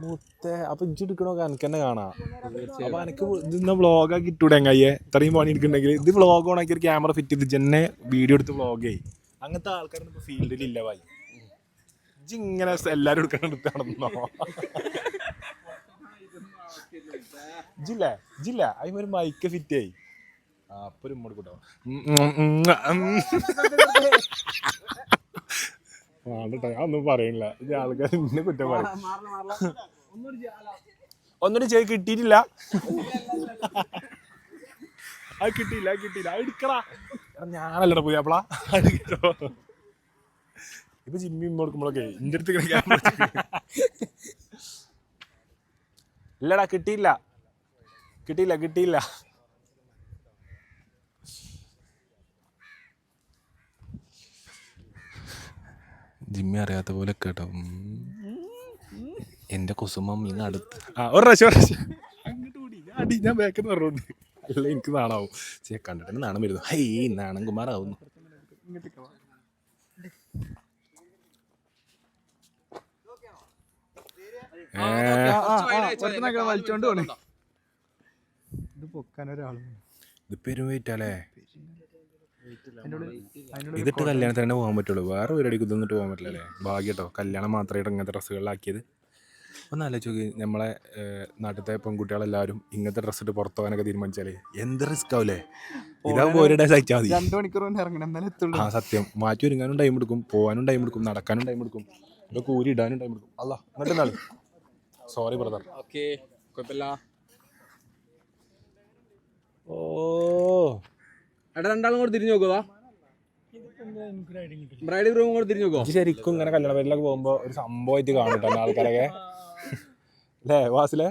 മുത്തേ, അപ്പൊ ഇജ്ജ് എടുക്കണോ? എനിക്ക് തന്നെ കാണാം. അപ്പൊ എനിക്ക് ഇന്ന് വ്ളോഗാക്കി ഇട്ടൂടെ കയ്യെ? ഇത്രയും പണി എടുക്കണ്ടെങ്കിൽ ഇത് വ്ളോഗ് ഓണാക്കി ഒരു ക്യാമറ ഫിറ്റ് ചെയ്ത് ജന്നെ വീഡിയോ എടുത്ത് വ്ളോഗ് ചെയ്യും. അങ്ങനത്തെ ആൾക്കാരൊന്നും ഇപ്പൊ ഫീൽഡിൽ ഇല്ല ഭായി. ഇജ്ജ് ഇങ്ങനെ എല്ലാരും എടുത്ത് നടന്നോ? ജില്ല അതിനൊരു മൈക്ക് ഫിറ്റ് ആയി. അപ്പൊ ഒരു ഇങ്ങോട്ട് കൂട്ടോ ആണ്ടട്ടോ. ഞാൻ ഒന്നും പറയണില്ല. ഈ ആൾക്കാർ ഇന്നെ കുറ്റം പറയും. ഒന്നും ചെയ്ത് കിട്ടിയിട്ടില്ല. അത് കിട്ടിയില്ല അത് എടുക്കടാ. ഞാനല്ലടാ പോയി അപ്പളാ. ഇപ്പൊ ജിമ്മി കൊടുക്കുമ്പോഴൊക്കെ എന്റെ അടുത്ത് ഇല്ലടാ കിട്ടിയില്ല. ജിമ്മി അറിയാത്ത പോലെ കേട്ടോ. എന്റെ കുസുമം ഇന്ന് അടുത്ത് ഒരു പ്രാവശ്യം അങ്ങോട്ട് കൂടി ഞാൻ ബാക്കെന്ന് പറഞ്ഞോണ്ട്. അല്ല എനിക്ക് നാണാവും. കണ്ടിട്ട് നാണം വരുന്നു. ഹൈ നാണം കുമാറാവുന്നു. വലിച്ചോണ്ട് പോണേ ഇത് പൊക്കാനൊരാളും ഇത് പെരുമേറ്റല്ലേ ഇതിട്ട് കല്യാണത്തിന് തന്നെ പോകാൻ പറ്റുള്ളൂ. വേറെ പരിപാടിക്ക് ഇതൊന്നിട്ട് പോകാൻ പറ്റില്ല അല്ലേ? ഭാഗ്യട്ടോ, കല്യാണം മാത്രമായിട്ട് ഇങ്ങനത്തെ ഡ്രസ്സുകളിലാക്കിയത്. ഒന്ന് ആലോചിച്ച് നോക്കി, നമ്മളെ നാട്ടിലത്തെ പെൺകുട്ടികളെല്ലാവരും ഇങ്ങനത്തെ ഡ്രസ്സ് ഇട്ട് പുറത്തു പോകാനൊക്കെ തീരുമാനിച്ചാലേ എന്ത് റിസ്ക് ആവില്ലേ? ഇതാകുമ്പോൾ ഒരു ഡേ സഹിച്ചാൽ മതി. 2 മണിക്കൂർ കൊണ്ട് ഇറങ്ങണം, എന്നാലും എത്തുള്ളൂ. ആ സത്യം, മാറ്റി ഒരുങ്ങാനും ടൈം എടുക്കും, പോകാനും ടൈം എടുക്കും, നടക്കാനും ടൈം എടുക്കും, ഇവിടെ കൂരി ഇടാനും ടൈം എടുക്കും. അല്ല എന്നിട്ട് നാളെ സോറി ബ്രദർ. ഓക്കെ, കുഴപ്പമില്ല. ഓ എടാ രണ്ടാളും കൂടെ തിരിഞ്ഞു നോക്കുക. ബ്രൈഡ് ഗ്രൂമും കൂടെ തിരിഞ്ഞു നോക്കുക. ശരിക്കും ഇങ്ങനെ കല്യാണ പേരിലൊക്കെ പോകുമ്പോൾ ഒരു സംഭവമായിട്ട് കാണുട്ടോ ആൾക്കാരൊക്കെ അല്ലേ വാസിലെ?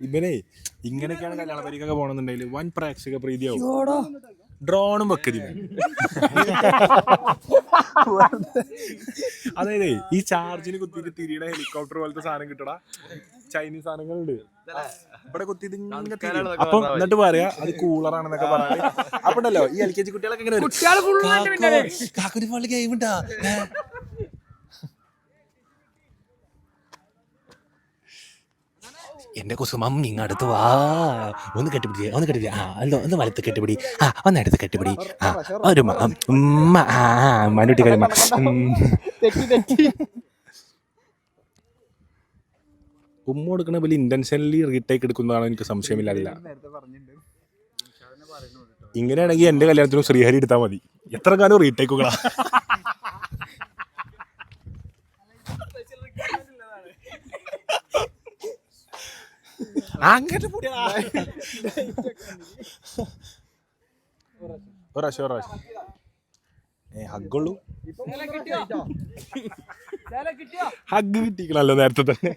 ഇവനെ ഇങ്ങനെയൊക്കെയാണ് കല്യാണ പേരിക്കൊക്കെ പോകണമെന്നുണ്ടെങ്കിൽ വൻ പ്രേക്ഷക പ്രീതിയാവും. ഡ്രോണും വെക്കതി. അതായത് ഈ ചാർജിന് കുത്തിയിട്ട് തിരിയുടെ ഹെലികോപ്റ്റർ പോലത്തെ സാധനം കിട്ടടാ, ചൈനീസ് സാധനങ്ങളുണ്ട് ഇവിടെ കുത്തിയിട്ട് ഇങ്ങനെ തിരിയും. അപ്പം എന്നിട്ട് പറയാ അത് കൂളറാണെന്നൊക്കെ പറയാ. അപ്പൊ ഉണ്ടല്ലോ ഈ LKG കുട്ടികളൊക്കെ ഇങ്ങനെ കാക്കുരി പോലെ ഗെയിം ഉണ്ടാ. എന്റെ കുസുമം ഇങ്ങടുത്ത് വാ, ഒന്ന് കെട്ടിപ്പിടി, ഒന്ന് കെട്ടിപ്പിടി, ഒന്ന് വലത്ത് കെട്ടിപ്പിടി, ഒന്ന് അടുത്ത് കെട്ടിപ്പിടി, ഒരു മനുട്ടി കഴിയുമ്പോ ഉമ്മ കൊടുക്കണ പോലെ ഇന്റൻഷനലി റീടേക്ക് എടുക്കുന്നതാണ് എനിക്ക് സംശയമില്ല. ഇങ്ങനെയാണെങ്കിൽ എന്റെ കല്യാണത്തിനും ശ്രീഹരി എടുത്താൽ മതി. എത്ര കാലം റീടേക്കുകളാ. അങ്ങനെ ഹഗ്ഗുള്ളൂ. ഹഗ് കിട്ടിക്കണല്ലോ നേരത്തെ തന്നെ.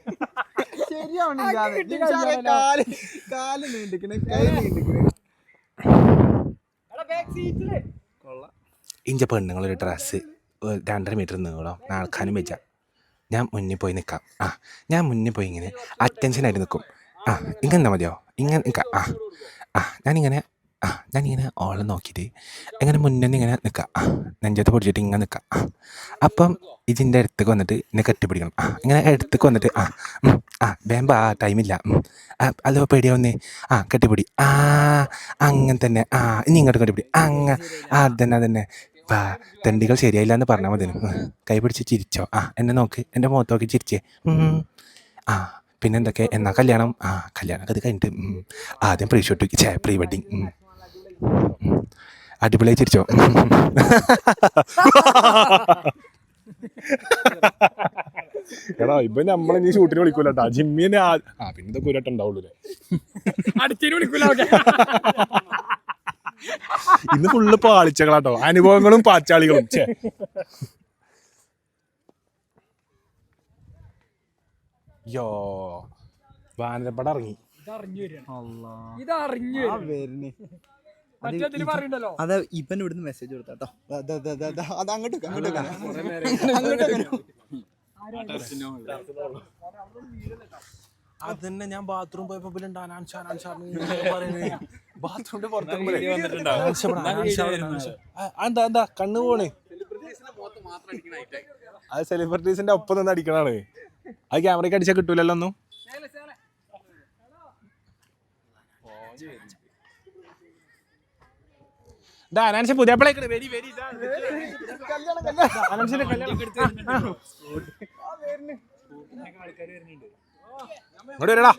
ഇഞ്ച പെണ്ണുങ്ങളൊരു ഡ്രസ്സ് 2.5 മീറ്റർ നീളം നടക്കാനും വെച്ച ഞാൻ മുന്നിൽ പോയി നിൽക്കാം. ഞാൻ മുന്നിൽ പോയി ഇങ്ങനെ അറ്റൻഷനായിട്ട് നിൽക്കും. ഇങ്ങനെ മതിയോ? ഇങ്ങനെ നിൽക്കാം. ഞാനിങ്ങനെ ഓളെ നോക്കിയിട്ട് ഇങ്ങനെ മുന്നിൽ ഇങ്ങനെ നിൽക്കാം. നെഞ്ചത്ത് പൊടിച്ചിട്ട് ഇങ്ങനെ നിൽക്കാം. അപ്പം ഇതിൻ്റെ അടുത്തേക്ക് വന്നിട്ട് എന്നെ കെട്ടിപ്പിടിക്കണം. ഇങ്ങനെ അടുത്തേക്ക് വന്നിട്ട് വേമ്പ ടൈമില്ല, അതോ പേടിയാവുന്നേ, കെട്ടിപ്പിടി, അങ്ങനെ തന്നെ, ഇനി ഇങ്ങോട്ട് കെട്ടിപ്പിടി, അതന്നെ. തെണ്ടികൾ ശരിയായില്ല എന്ന് പറഞ്ഞാൽ മതി. കൈ പിടിച്ച് ചിരിച്ചോ, എന്നെ നോക്ക്, എൻ്റെ മുഖത്ത് നോക്കി ചിരിച്ചേ. പിന്നെ എന്തൊക്കെ, എന്നാ കല്യാണം? കല്യാണമൊക്കെ അത് കഴിഞ്ഞിട്ട് ആദ്യം പ്രീ ഷൂട്ട്, പ്രീ വെഡിങ്. അടിപൊളിയായി ചിരിച്ചോ. എടാ ഇപ്പൊ നമ്മളിനി ഷൂട്ടിന് വിളിക്കൂല കേട്ടാ, ജിമ്മിനെ. പിന്നെ ഇതൊക്കെ ഒരു വട്ടം ഉണ്ടാവുള്ളൂ. ഇന്ന് ഫുള്ള് പാളിച്ചകളാട്ടോ, അനുഭവങ്ങളും പാച്ചാളികളും. യോ വാനരപ്പട ഇറങ്ങി. അതാ ഇവൻ ഇവിടുന്ന് മെസ്സേജ് കൊടുത്താട്ടോ, അത് അങ്ങോട്ട് അതന്നെ ഞാൻ ബാത്റൂം പോയപ്പോ എന്താ കണ്ണു പോണേ. അത് സെലിബ്രിറ്റീസിന്റെ ഒപ്പം നിന്ന് അടിക്കണാണ്. അത് ക്യാമറയ്ക്ക് അടിച്ചാൽ കിട്ടൂലല്ലോ ഒന്നും. അനാൻസ് പുതിയ ഇങ്ങോട്ട് വരടാ.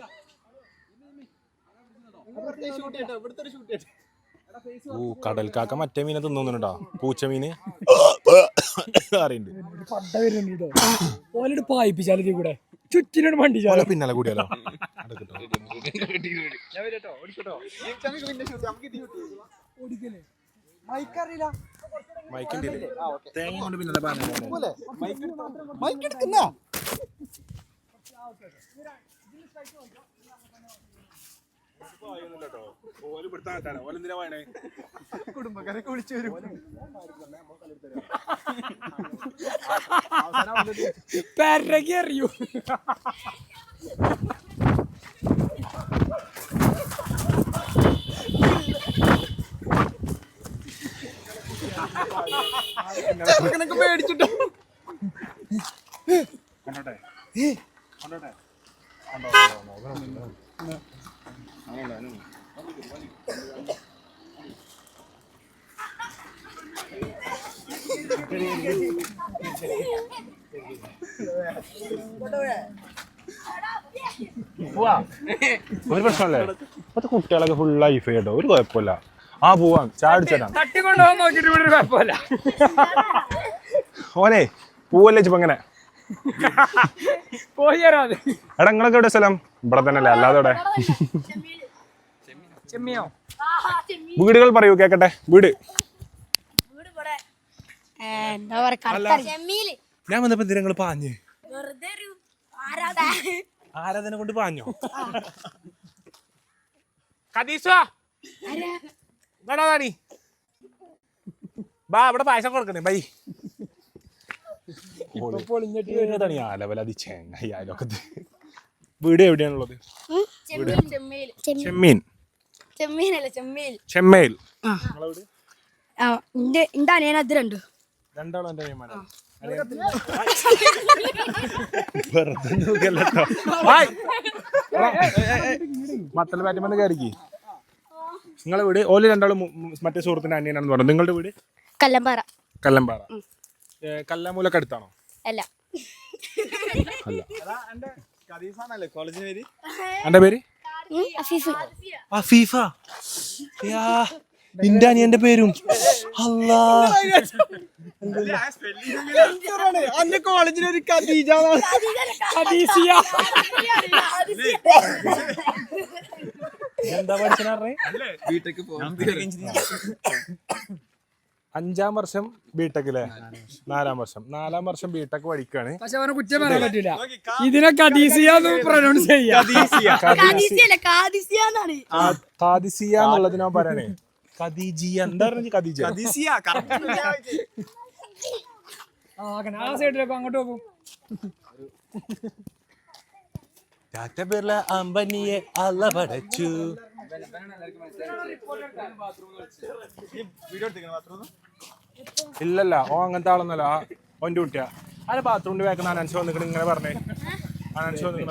കടൽക്കാക്ക മറ്റേ മീനെ തിന്നുന്നുണ്ടോ? പൂച്ചമീന് അറിയുന്നുണ്ട്. പായിപ്പിച്ചാലും കൂടെ ചുറ്റിനോട് മണ്ടിച്ചാലോ, പിന്നാലെ കൂടിയാലോ. മൈക്കിന്റെ തേങ്ങ കൊണ്ട് പിന്നാലെ കുടുംബക്കാരൊക്കെ വിളിച്ചു വരും. പേരക്ക് അറിയൂ. മേടിച്ചിട്ടോ. ഒരു പ്രശ്നമല്ലേ ഇപ്പത്തെ കുട്ടികളൊക്കെ ഫുൾ ലൈഫ് കേട്ടോ, ഒരു കുഴപ്പമില്ല. ആ പോവാം, ചാടിച്ചേരാം. തട്ടിക്കൊണ്ടുപോകാൻ നോക്കിയിട്ട് ഇവിടെ ഒരു കുഴപ്പമില്ല. ഓനെ പൂവല്ലേ ഇപ്പൊ ഇങ്ങനെ പോയി തരാതെ. എടാ നിങ്ങളൊക്കെ എവിടെ സ്ഥലം? ഇവിടെ തന്നെയല്ലേ, അല്ലാതെ ഇവിടെ ചെമ്മിയോ? വീടുകൾ പറയൂ കേക്കട്ടെ. വീട് ഞാൻ വന്നപ്പോ നിങ്ങൾ പാഞ്ഞ് ആരാധന കൊണ്ട് പാഞ്ഞോ? ബാ ഇവിടെ പായസം കൊടുക്കണേ ബൈ. ആലവല ചെങ്ങായി അയലൊക്കത്ത്. വീട് എവിടെയാണുള്ളത്? ചെമ്മീൻ. ചെമ്മേൽ. എന്റെ അനിയനത് രണ്ടു രണ്ടാളും എന്റെ അനിയന്മാരാ. മത്തല പാറ്റുമെന്ന് കയറിക്ക്. നിങ്ങളെ വീട്? ഓല് രണ്ടാളും മറ്റേ സുഹൃത്തിന്റെ അനിയനാണെന്ന് പറഞ്ഞു. നിങ്ങളുടെ വീട്? കല്ലമ്പാറ. കല്ലമ്പാറ. കല്ലാമൂലൊക്കെ അടുത്താണോ? അല്ല. എന്റെ പേര് അഫീഫ. നിന്റെ അനിയന്റെ പേരും അല്ലാ. അന്റെ കോളേജിലൊരു ഖദീജ. എന്താ പഠിച്ചാ? 5ാം വർഷം ബിടെക്കിലെ 4ാം വർഷം. 4ാം വർഷം ബിടെക് പഠിക്കാണ്. പക്ഷെ അവനെ കുറ്റം പറയാൻ പറ്റില്ല. ഇതിനെ ഖദീസിയാന്ന് പ്രൊനൗൺസ് ചെയ്യാ. ഖാദിസിയ എന്നുള്ളത് ഞാൻ പറയണേ. ഖദീജിയ എന്താ പറഞ്ഞു? ഖദീജ. ആ സൈഡിലേക്ക് അങ്ങോട്ട് പോകും. പേരിലെ അമ്പനിയെ അല്ല പഠിച്ചു. ഇല്ലല്ല, ഓ അങ്ങനത്തെ ആളൊന്നല്ല. ഓൻ്റെ കുട്ടിയാ. അല്ല ബാത്റൂമിന്റെ വേക്കുന്ന അനൻസ് വന്നിട്ട് ഇങ്ങനെ പറഞ്ഞേ. അനൻസ് വന്നിട്ട്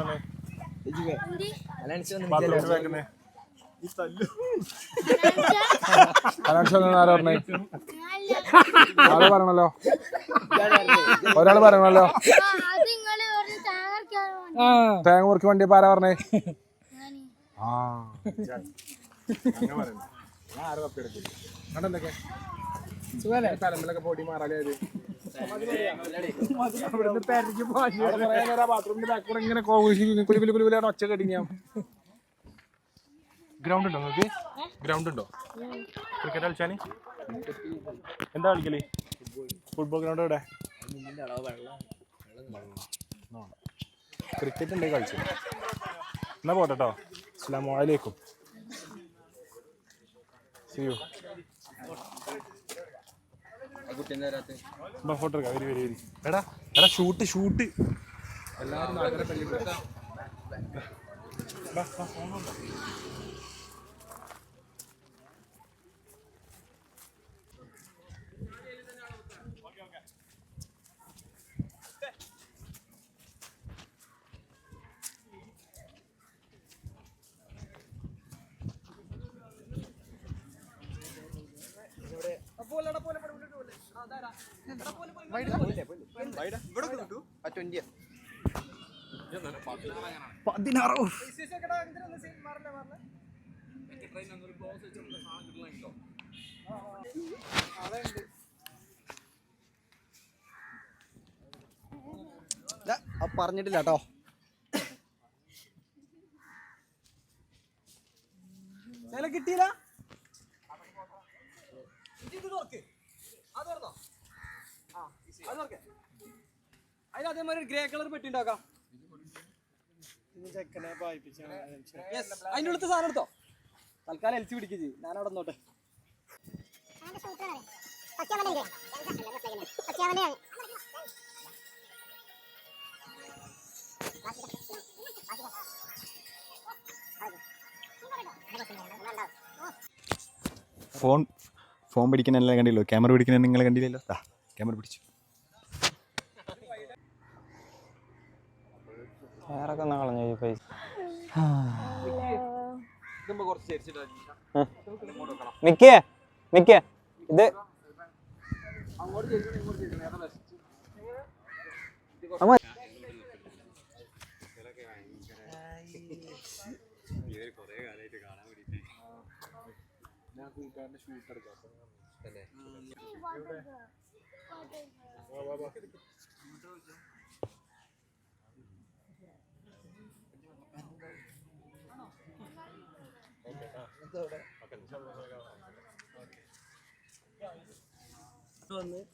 ബാത്റൂമിന്റെ വേക്കുന്നേ. അനൻസ് വന്ന ആരാ പറഞ്ഞേ? ആള് പറയണല്ലോ, ഒരാള് പറയണല്ലോ. തേങ്ങ മുറുക്കി വണ്ടി ആരാ പറഞ്ഞേ? ആ എന്തൊക്കെ തലമ്പിലൊക്കെ പൊടി മാറാലേ. ബാത്റൂമിന്റെ ബാക്കൂടെ ഇങ്ങനെ കുലുകുലുകുലുകുലാണ് ഒച്ച കടിഞ്ഞാ. ഗ്രൗണ്ട് ഉണ്ടോ നിങ്ങൾക്ക്? ഗ്രൗണ്ട് ഉണ്ടോ ക്രിക്കറ്റ് കളിച്ചാന്? എന്താ കളിക്കല്? ഫുട്ബോൾ ഗ്രൗണ്ട് എവിടെ? ക്രിക്കറ്റ് ഉണ്ടെങ്കിൽ കളിച്ചു. എന്നാ പോട്ടെ കേട്ടോ. അസ്സലാമു അലൈക്കും. ഫോട്ടോ എടുക്കാം. വരി. എടാ ഷൂട്ട് എല്ലാവരും നാട്ടിലെ പള്ളി. പറഞ്ഞിട്ടില്ല കേട്ടോ. കിട്ടിയില്ല. അതിനതേമാതിരി ഗ്രേ കളർ പെട്ടി ഉണ്ടാക്കാം. അതിൻ്റെ അടുത്ത് സാധനം എടുത്തോ. തൽക്കാലം എൽസി പിടിക്കുക ചെയ്യും. ഞാനവിടെ നോട്ടെ. ഫോൺ പിടിക്കുന്നല്ലേ കണ്ടില്ലോ, ക്യാമറ പിടിക്കുന്ന നിങ്ങൾ കണ്ടില്ലല്ലോ. ക്യാമറ പിടിച്ചു. പൈസ നിക്കേ ഇത്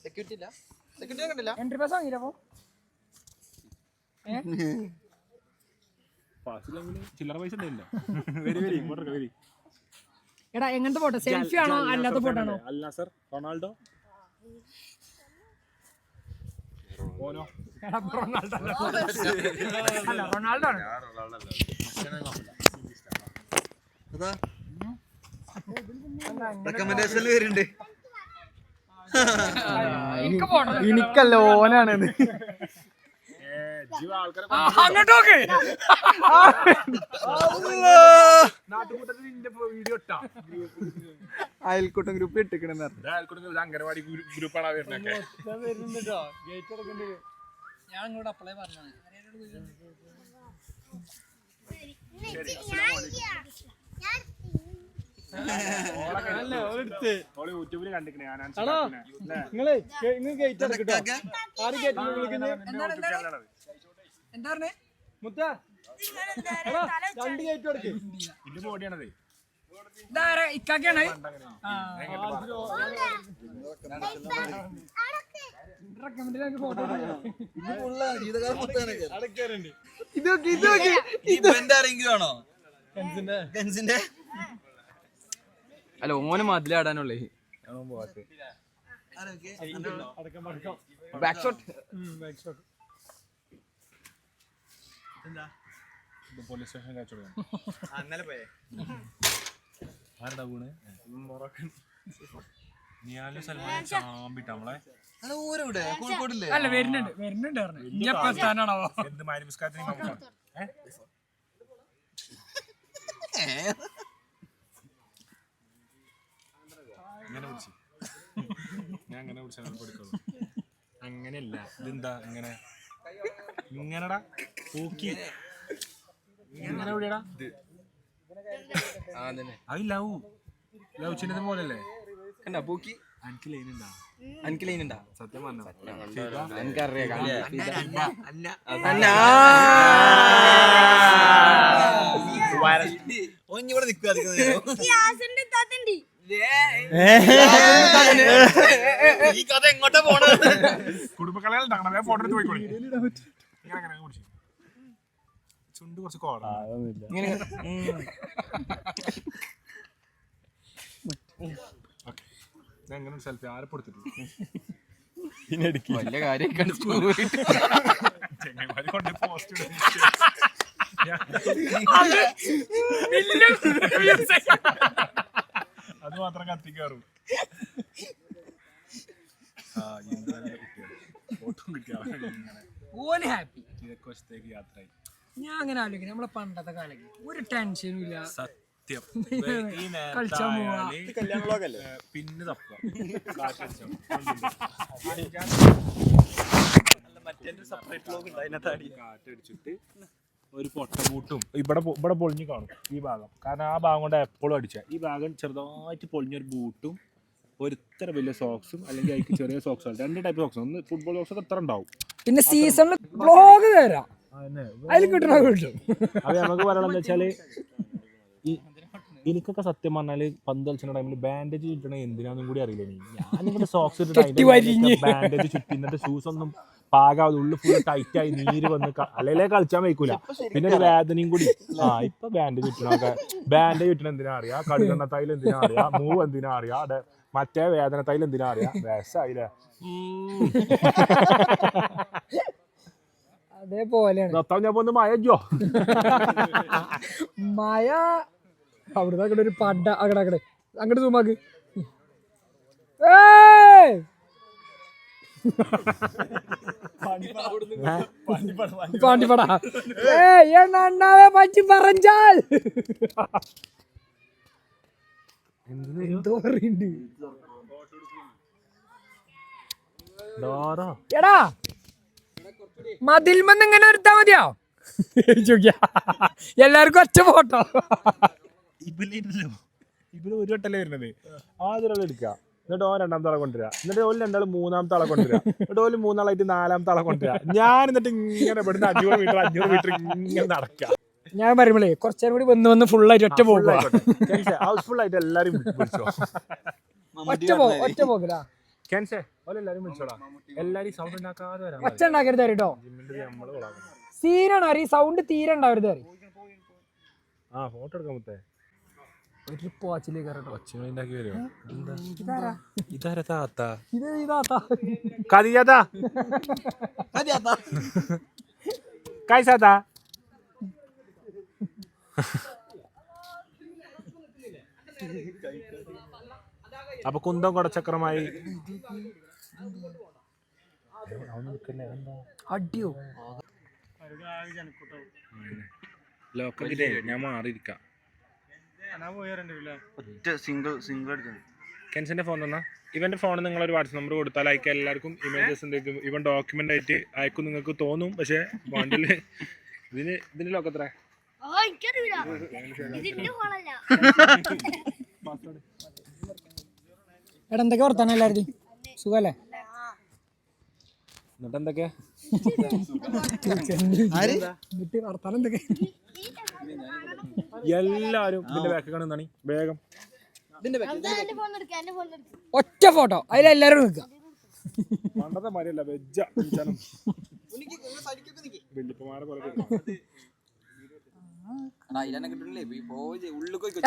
സെക്യൂരിറ്റി ഇല്ല, സെക്യൂരിറ്റി കണ്ടില്ല. എൻട്രി പാസ് വാങ്ങിയില്ല അപ്പൊ ചില്ലറ പൈസ ഉണ്ടായില്ല. വരി വരി ഇങ്ങോട്ട് വരി. എടാ എങ്ങനത്തെ ഫോട്ടോ, സെൽഫി ആണോ അല്ലാത്ത ഫോട്ടോ ആണോ? അല്ല സർ, റൊണാൾഡോ ഓനോ എടാ റൊണാൾഡോ അല്ല, റൊണാൾഡോ ആണ്. റെക്കമെൻഡേഷനിൽ വരുന്നുണ്ട്. എനിക്ക് പോണം. എനിക്കല്ല, ഓനാണ്. അങ്ങോട്ട് നോക്ക്. വീഡിയോ ഇട്ടാ അയൽക്കൂട്ടം ഗ്രൂപ്പ് ഇട്ടിക്കണെന്ന് അംഗനവാടി ഗ്രൂപ്പാണ് വരുന്നത്. ഞാൻ ഇങ്ങോട്ട് അപ്ലൈ പറഞ്ഞു. യൂട്യൂബിൽ കണ്ടിക്കണേ ഞാൻ. എന്താ പറഞ്ഞേ ഇന്ന് ബോഡിയാണത്. ഇതാരാ? ഇക്കാക്കാണ്. ആണോ ഗൻസിന്റെ? അല്ല, ഓന് മതിലാടാനുള്ളേ. Back shot. പോലീസ് സ്റ്റേഷൻ കാച്ചോളൂ. ആരുടെ വീണ്? മൊറോക്കൻ നിയാലും സൽമാനും ചാമ്പിട്ട നമ്മളെ. കോഴിക്കോടില്ലേ? അല്ല, വരുന്നുണ്ട് പറഞ്ഞു. ഇനിയപ്പോ സ്ഥാനാണോ? എന്ത് മാരിമിസ്കാത്തിന് ഇങ്ങനെ പിടിച്ചു. ഞാൻ അങ്ങനെ പിടിച്ചാൽ കൊടുക്കുള്ളൂ. അങ്ങനെയല്ല, ഇതെന്താ ഇങ്ങനെ ഇങ്ങനെടാ പൂക്കി ഇങ്ങനെ എവിടെയാടാ? അത് ലവ് ചിഹ്നത്തിന് പോലല്ലേ? പൂക്കി. എനിക്ക് ലൈൻ ഉണ്ടാ? എനിക്ക് ലൈൻ ഉണ്ടാ? സത്യം പറഞ്ഞോ? ഇവിടെ നിൽക്കുക. ഈ കഥ എങ്ങോട്ടാ പോണ? കുടുംബക്കലകൾ ഉണ്ടാക്കണം. ഫോട്ടോ എടുത്ത് പോയിക്കോളി. ഇങ്ങനെ കുടിച്ചു ചുണ്ട് കുറച്ച് കോട. എങ്ങനെ സെൽഫി ആരെ കൊടുത്തിട്ടില്ല. വലിയ കാര്യമൊക്കെയാണ്. ചെങ്ങന്മാര് കൊണ്ട് പോസ്റ്റ് അത് മാത്രം കത്തിക്കാറും. ഫോട്ടോ ഓന് ഹാപ്പി. കിഴക്കുവശത്തേക്ക് യാത്രയായി. ഞാൻ അങ്ങനെ ആലോചിക്കുന്നത് നമ്മളെ പണ്ടത്തെ കാലത്ത് ഒരു ടെൻഷനും ഇല്ല. സത്യം. ഈ കളിച്ചാൻ പോവാ. പിന്നെ തപ്പുക. കാറ്റടിച്ചിട്ട് ഒരു പൊട്ടകൂട്ടും ഇവിടെ പൊളിഞ്ഞു കാണും ഈ ഭാഗം. കാരണം ആ ഭാഗം കൊണ്ട് എപ്പോഴും അടിച്ച ഈ ഭാഗം ചെറുതായിട്ട് പൊളിഞ്ഞൊരു ബൂട്ടും ഒരിത്ര വലിയ സോക്സും അല്ലെങ്കിൽ അതിക്ക് ചെറിയ സോക്സും. 2 ടൈപ്പ് സോക്സ്. ഒന്ന് ഫുട്ബോൾ സോക്സ് ഒക്കെ എത്ര ഉണ്ടാവും. പിന്നെ സീസണിൽ ബ്ലോഗ് തരാം, അതിൽ കിട്ടണ കിട്ടും. അത് നമുക്ക് പറയണമെന്ന് വെച്ചാല് എനിക്കൊക്കെ സത്യം പറഞ്ഞാല് പന്ത് കളിക്കുന്ന ടൈമിൽ ബാൻഡേജ് ചുറ്റണ എന്തിനാന്നും കൂടി അറിയില്ല. ഞാനിങ്ങനെ സോക്സ് ഇട്ടിട്ട് ബാൻഡേജ് ചുറ്റിന്നിട്ട് ഷൂസ് ഒന്നും പാകാതെ ഉള്ളു ഫുൾ ടൈറ്റ് ആയി നീര് വന്ന് അല്ലെ കളിച്ചാൻ വയ്ക്കൂല. പിന്നെ ഒരു വേദനയും കൂടി. ഇപ്പൊ ബാൻഡേജ് ചുറ്റണൊക്കെ ബാൻഡേജ് ചുറ്റണ എന്തിനാ അറിയാ, കടുകണ്ണ തൈൽ എന്തിനാ അറിയാ, മൂവ് എന്തിനാ അറിയാ, മറ്റേ വേദന തൈൽ എന്തിനാ അറിയാ. വയസ്സായില്ലേ? അതേപോലെയാണ് ഞാൻ പോന്ന് മഴയോ മഴ അവിടുന്ന് അങ്ങോട്ട് ഒരു പട അങ്ങടെ അങ്ങോട്ട് സൂമാക്ക്. പാണ്ടിപ്പട അണ്ണാവെ പറ്റി പറഞ്ഞാൽ എന്തോ പറയുന്നുണ്ട്. എടാ മതിൽമെന്ന് ഇങ്ങനെ എടുത്താ മതിയോ ചോദിക്കാ എല്ലാവർക്കും ഒറ്റ ഫോട്ടോ. ഇവര് ഒരു വട്ടല്ലേ വരുന്നത്. ആദ്യം ഒരാൾ എടുക്കുക, എന്നിട്ട് ഓൻ രണ്ടാമത്തെ ആളെ കൊണ്ടുവരിക, എന്നിട്ട് ഓല് രണ്ടാൾ മൂന്നാമത്തെ ആളെ കൊണ്ടുവരിക, എന്നിട്ട് ഓല് മൂന്നാളായിട്ട് നാലാമത്തെ ആളെ കൊണ്ടുവരിക. ഞാൻ എന്നിട്ട് ഇങ്ങനെ ഇവിടുന്ന് 500 മീറ്റർ ഇങ്ങനെ നടക്കുക. ഞാൻ പറയുമ്പോഴേ കുറച്ചേരം കൂടി വന്ന് ഫുള്ളായിട്ട് ഒറ്റ പോകുക. ഹൗസ്ഫുൾ ആയിട്ട് എല്ലാരും വിളിച്ചോ, ഒറ്റ പോകില്ല. ക്യാൻസേ ഓലെ എല്ലാരും വിളിച്ചോടാ. എല്ലാരും സൗണ്ട് ഉണ്ടാക്കാതെ വരാം. ഒച്ച ഉണ്ടാക്കരുത് കേട്ടോ. സീനാണ് അറിയ, സൗണ്ട് തീരെ ഉണ്ടാവരുത് അറിയ. ആ ഫോട്ടോ എടുക്കാൻ മുത്തേ. ഒരു പോച്ചിലേക്ക് ഒച്ചണ്ടാക്കി വരുമോ? ഇതാരാ? ഇതാരാ താത്ത? ഇത് ഇതാത്താ കദിയാത്താ കായ്സാത്താ. അപ്പൊ കുന്തം കൊടച്ചക്രമായി അടിയോ ലോക്കിട്ടേ ഞാൻ മാറിയിരിക്കാം. കെൻസിന്റെ ഫോൺ തന്നാ. ഇവന്റെ ഫോൺ നിങ്ങൾ ഒരു വാട്സ്ആപ്പ് നമ്പർ കൊടുത്താൽ അയക്കാം. എല്ലാവർക്കും ഇമേജസ് എന്തെങ്കിലും ഇവൻ ഡോക്യുമെന്റ് ആയിട്ട് അയക്കും നിങ്ങൾക്ക് തോന്നും. പക്ഷെ ബണ്ടില് ഇതിന് ലോക്കത്ര എടാ എന്തൊക്കെ വർത്താനം എല്ലാവരും സുഖല്ലേ? എന്നിട്ട് എന്തൊക്കെയാ വർത്താനം എന്തൊക്കെ? എല്ലാരും ഇതിന്റെ ബാക്ക് കാണുന്നതാണ് വേഗം. ഒറ്റ ഫോട്ടോ അതിലെല്ലാരും നിൽക്കുക. പണ്ടത്തെ മാതിരിയല്ല വെജ വല്യപ്പമാരെ പോലെ.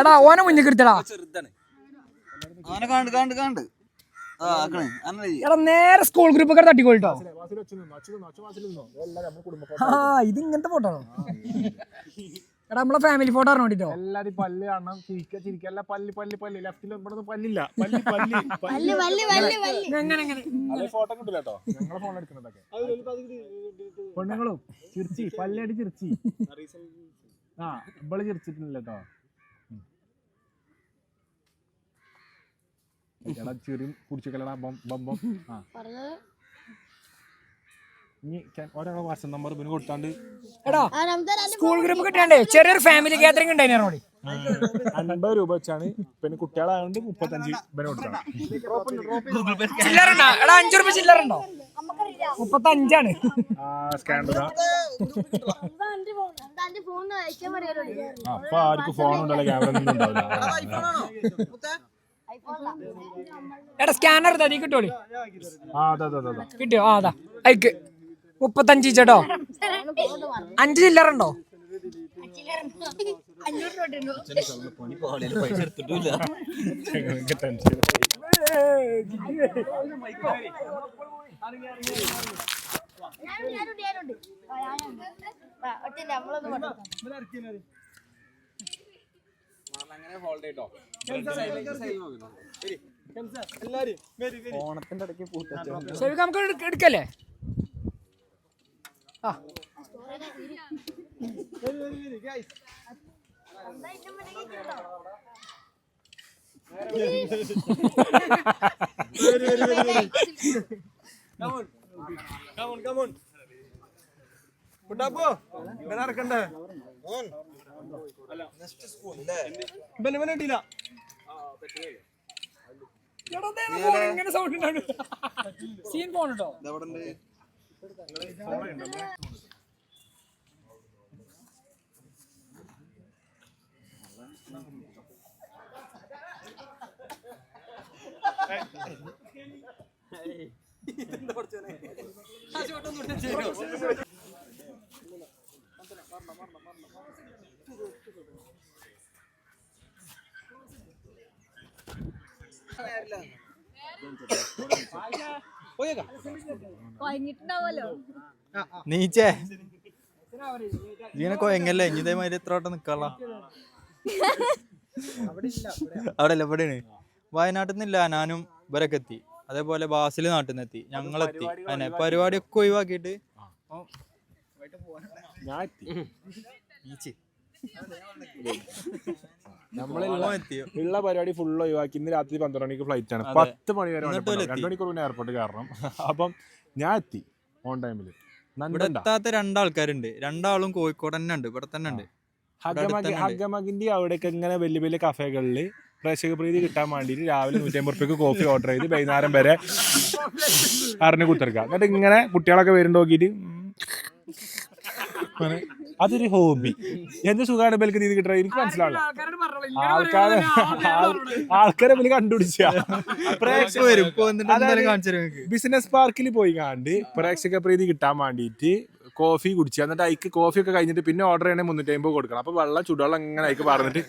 എടാ ഓനെ മുന്നിൽ എടുത്തടാ. എടാ നേരെ സ്കൂൾ ഗ്രൂപ്പൊക്കെ തട്ടിക്കോട്ടോ. ആ ഇത് ഇങ്ങനത്തെ ഫോട്ടോ ആണോ? എടാ നമ്മളെ ഫാമിലി ഫോട്ടോ അറിയാൻ വേണ്ടിട്ടോ. എല്ലാരും പല്ല് കാണണം, ചിരിക്കല്ല. പല്ല് ലെഫ്റ്റിൽ ഇവിടെ പല്ലില്ല. അല്ലെ ഫോട്ടോ കിട്ടില്ല കേട്ടോ. ഞങ്ങളെ ഫോൺ എടുക്കുന്നതൊക്കെ പെണ്ണുങ്ങളും ചിരിച്ചി പല്ലടി ചിരിച്ചി. ആ ഇവള് ചിരിച്ചിട്ടില്ല കേട്ടോ. എടാ ചെറിയ കുടിച്ചേക്കല്ലടാ ബമ്പം. ആ ഇനി ഒരാളെ വാട്സ്ആപ്പ് നമ്പർ പിന്നെ കൊടുത്താണ്ട് എടാ സ്കൂൾ ഗ്രൂപ്പ് കിട്ടാണ്ടേ ചെറിയൊരു ഫാമിലി ഗാദറിംഗ് ഉണ്ടായിരുന്നു. 50 രൂപ വെച്ചാണ്. പിന്നെ കുട്ടികളായതുകൊണ്ട് 35 പിന്നെ കൊടുത്താണ്. ചില്ലറുണ്ടോ? എടാ 5 രൂപ ചില്ലറുണ്ടോ? 35 സ്കാനർ. അപ്പൊ ആർക്കും ഫോൺ ഉണ്ടല്ലോ, ക്യാമറ ഒന്നും ഉണ്ടാവില്ല. എടാ സ്കാനർ തടി കിട്ടോളി. ആ അതെ കിട്ടിയോ? ആ അതാ അയക്ക് 35 ചേട്ടോ. 5 ചില്ലറുണ്ടോ? ഓണത്തിന്റെ ഇടയ്ക്ക് പൂത്ത ശരി നമുക്ക് എടുക്കല്ലേ? ആ ഇങ്ങനെ സൗണ്ട് ഉണ്ടാവും. സീൻ പോണോ? നീച്ചേ ഇതിനെ കൊയങ്ങല്ലേ ഇനി ഇതേമാതിരി എത്ര വട്ടം നിക്കാള. അവിടെ അല്ല ഇവിടെയാണ്. വയനാട്ടിൽ നിന്നില്ല ഞാനും ഇവരൊക്കെ എത്തി. അതേപോലെ ബാസിൽ നാട്ടിൽ നിന്ന് എത്തി. ഞങ്ങളെത്തി. അങ്ങനെ പരിപാടിയൊക്കെ ഒഴിവാക്കിയിട്ട് ഉള്ള പരിപാടി ഫുള്ള് ഒഴിവാക്കി. ഇന്ന് രാത്രി 12 മണിക്ക് ഫ്ലൈറ്റ് ആണ്. 10 മണി വരെ 2 മണിക്കൂർ പിന്നെ എയർപോർട്ട് കാരണം. അപ്പം ഞാൻ എത്തി ഓൺ ടൈമിൽ. ഇവിടെ എത്താത്ത രണ്ടാൾക്കാരുണ്ട്, രണ്ടാളും കോഴിക്കോട് തന്നെ ഉണ്ട്, ഇവിടെ തന്നെ ഉണ്ട്. ഹഗമഗിന്റെ അവിടെയൊക്കെ ഇങ്ങനെ വലിയ വലിയ കഫേകളിൽ പ്രേക്ഷക പ്രീതി കിട്ടാൻ വേണ്ടിയിട്ട് രാവിലെ 150 രൂപയ്ക്ക് കോഫി ഓർഡർ ചെയ്ത് വൈകുന്നേരം വരെ അറിഞ്ഞ് കുത്തിറക്കുക. എന്നിട്ട് ഇങ്ങനെ കുട്ടികളൊക്കെ വരുന്നുണ്ട് നോക്കിയിട്ട് അതൊരു ഹോബി. എന്ത് സുഖമാണ് ബൽക്ക് നീതി കിട്ടുക എനിക്ക് മനസ്സിലാവില്ല. ആൾക്കാരെ ബലി കണ്ടുപിടിച്ച ബിസിനസ് പാർക്കിൽ പോയി കണ്ട് പ്രേക്ഷക പ്രീതി കിട്ടാൻ വേണ്ടിയിട്ട് കോഫി കുടിക്കുക. എന്നിട്ട് അതിക്ക് കോഫി ഒക്കെ കഴിഞ്ഞിട്ട് പിന്നെ ഓർഡർ ചെയ്യണേ 350 കൊടുക്കണം. അപ്പൊ ചൂടുവെള്ളം ഇങ്ങനെ അതിക്ക് പറഞ്ഞിട്ട്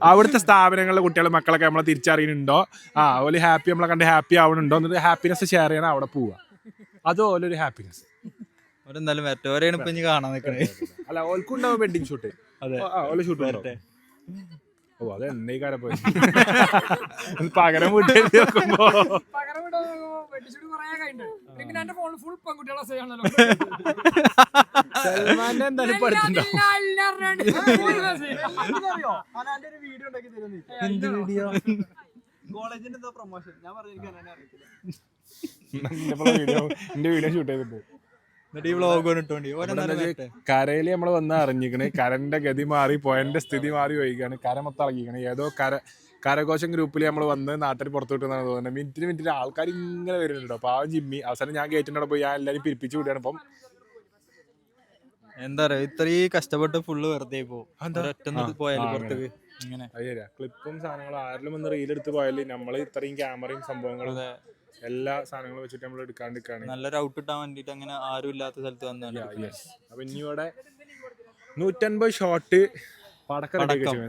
അവിടുത്തെ സ്ഥാപനങ്ങളിലെ കുട്ടികൾ മക്കളൊക്കെ നമ്മളെ തിരിച്ചറിയുന്നുണ്ടോ, ഓല് ഹാപ്പി നമ്മളെ കണ്ട് ഹാപ്പി ആവണുണ്ടോ എന്നിട്ട് ഹാപ്പിനെസ് ഷെയർ ചെയ്യണം, അവിടെ പോവുക. അതുപോലെ ഒരു ഹാപ്പിനെസ്. എന്തായാലും മറ്റവരെയാണ് ഇപ്പൊ കാണാൻ നിൽക്കണേ. അല്ല ഓൽക്കുണ്ടാവും വെഡിങ് ഷൂട്ട്. ഓലെ ഷൂട്ട് വരട്ടെ. ഓ അത് എന്നേക്കാരെ പോയി പകരം വീട്ടിൽ നോക്കുമ്പോ സൽമാന്റെ എന്തായാലും പഠിത്തണ്ടോ? എന്ത് വീഡിയോ? എന്റെ വീഡിയോ ഷൂട്ട് ചെയ്തിട്ട് കരയില് നമ്മള് വന്ന് അറിഞ്ഞിക്കണ്. കരന്റെ ഗതി മാറി, പോയന്റെ സ്ഥിതി മാറി പോയിക്കാണ്. കര മൊത്തം ഇറങ്ങിക്കണ്. ഏതോ കരഘോഷം ഗ്രൂപ്പിൽ നമ്മൾ വന്ന് നാട്ടിൽ പുറത്തു വിട്ടെന്നാണ് തോന്നുന്നത്. മിനിറ്റിന് ആൾക്കാർ ഇങ്ങനെ വരുന്നുണ്ടോ. പാവം ജിമ്മി അവസാനം ഞാൻ ഗേറ്റിന്റെ അവിടെ പോയി ഞാൻ എല്ലാരും പിരിപ്പിച്ചു വിടുകയാണ്. ഇപ്പം എന്താ പറയാ, ഇത്രയും കഷ്ടപ്പെട്ട് ഫുള്ള് വെറുതെ പോകും. ക്ലിപ്പും സാധനങ്ങളും ആരെങ്കിലും ഒന്ന് റീലെടുത്ത് പോയാല് നമ്മള് ഇത്രയും ക്യാമറയും സംഭവങ്ങളും എല്ലാ സാധനങ്ങളും വെച്ചിട്ട് നമ്മൾ എടുക്കാണ്ടിരിക്കാണ്. നല്ലൊരു ഔട്ട് ഇട്ടാൻ വേണ്ടിട്ട് അങ്ങനെ ആരും ഇല്ലാത്ത സ്ഥലത്ത് വന്നാണ്. അപ്പൊ ഇനി ഇവിടെ 150 ഷോട്ട് പടക്കം.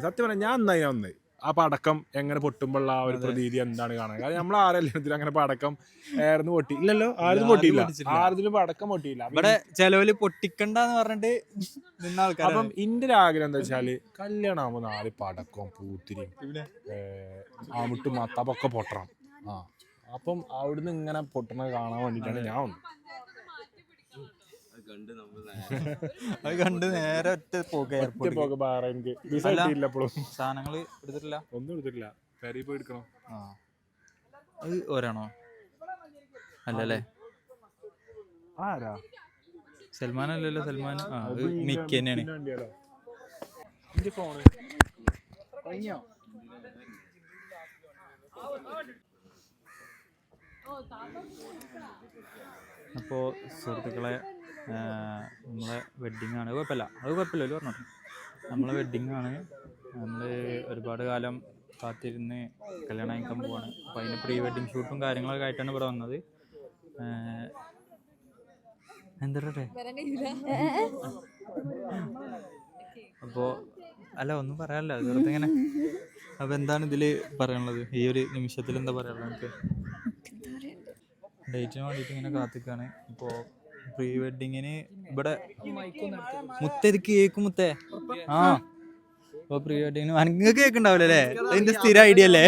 സത്യം പറഞ്ഞാൽ ഞാൻ നന്നായി ആ പടക്കം എങ്ങനെ പൊട്ടുമ്പോഴുള്ള ആ ഒരു പ്രതീതി എന്താണ് കാണാൻ. കാരണം നമ്മൾ ആരെല്ലാം അങ്ങനെ പടക്കം ഏർന്ന് പൊട്ടി ഇല്ലല്ലോ, ആരും പൊട്ടിയില്ല, ആരും പടക്കം പൊട്ടിയില്ല. ഇവിടെ ചെലവില് പൊട്ടിക്കണ്ടെന്ന് പറഞ്ഞിട്ട് നിന്ന ആൾക്കാർ. അപ്പം ഇന്റെ ഒരു ആഗ്രഹം എന്താ വെച്ചാല് കല്യാണം ആകുമ്പോ 4 പടക്കവും പൂത്തിരിയും ആമുട്ടും മത്താപ്പൊക്കെ പൊട്ടണം. അപ്പം അവിടുന്ന് ഇങ്ങനെ പൊട്ടണ കാണാൻ വേണ്ടിട്ടാണ് ഞാൻ വന്നത്. അത് കണ്ട് നേരെ ഒറ്റ പോക്ക് ബഹ്റൈൻക്ക്. വിസ കിട്ടിയില്ല, എപ്പോഴും സാധനങ്ങൾ എടുത്തിട്ടില്ല, ഒന്നും എടുത്തിട്ടില്ല. പെരി പോയി എടുക്കണം. അത് ഒരാണോ അല്ലല്ലേ? ആരാ? സൽമാൻ അല്ലല്ലോ. സൽമാൻ മിക്ക തന്നെയാണ്. ഫോണ് അപ്പോൾ സുഹൃത്തുക്കളെ, നമ്മളെ വെഡ്ഡിങ് ആണ്. കുഴപ്പമില്ല ഒരു പറഞ്ഞു. നമ്മളെ വെഡ്ഡിങ് ആണ്. നമ്മൾ ഒരുപാട് കാലം കാത്തിരുന്ന് കല്യാണം കഴിക്കാൻ പോവാണ്. അപ്പോൾ അതിന് പ്രീ വെഡ്ഡിങ് ഷൂട്ടും കാര്യങ്ങളൊക്കെ ആയിട്ടാണ് ഇവിടെ വന്നത്. എന്താ അപ്പോൾ അല്ല ഒന്നും പറയാനല്ല, വെറുതെ ഇങ്ങനെ. അപ്പോൾ എന്താണ് ഇതിൽ പറയാനുള്ളത്? ഈ ഒരു നിമിഷത്തിൽ എന്താ പറയാനുള്ളത്? നമുക്ക് ഡേറ്റിന് വേണ്ടിയിട്ട് ഇങ്ങനെ കാത്തിക്കാണ്. ഇപ്പോൾ പ്രീ വെഡിങ്ങിന് ഇവിടെ മുത്തേക്ക് കേക്കും മുത്തേ. അപ്പോൾ പ്രീ വെഡിങ്ങിന് നിങ്ങൾക്ക് കേൾക്കുണ്ടാവില്ല അല്ലേ? അതിൻ്റെ സ്ഥിര ഐഡിയ അല്ലേ?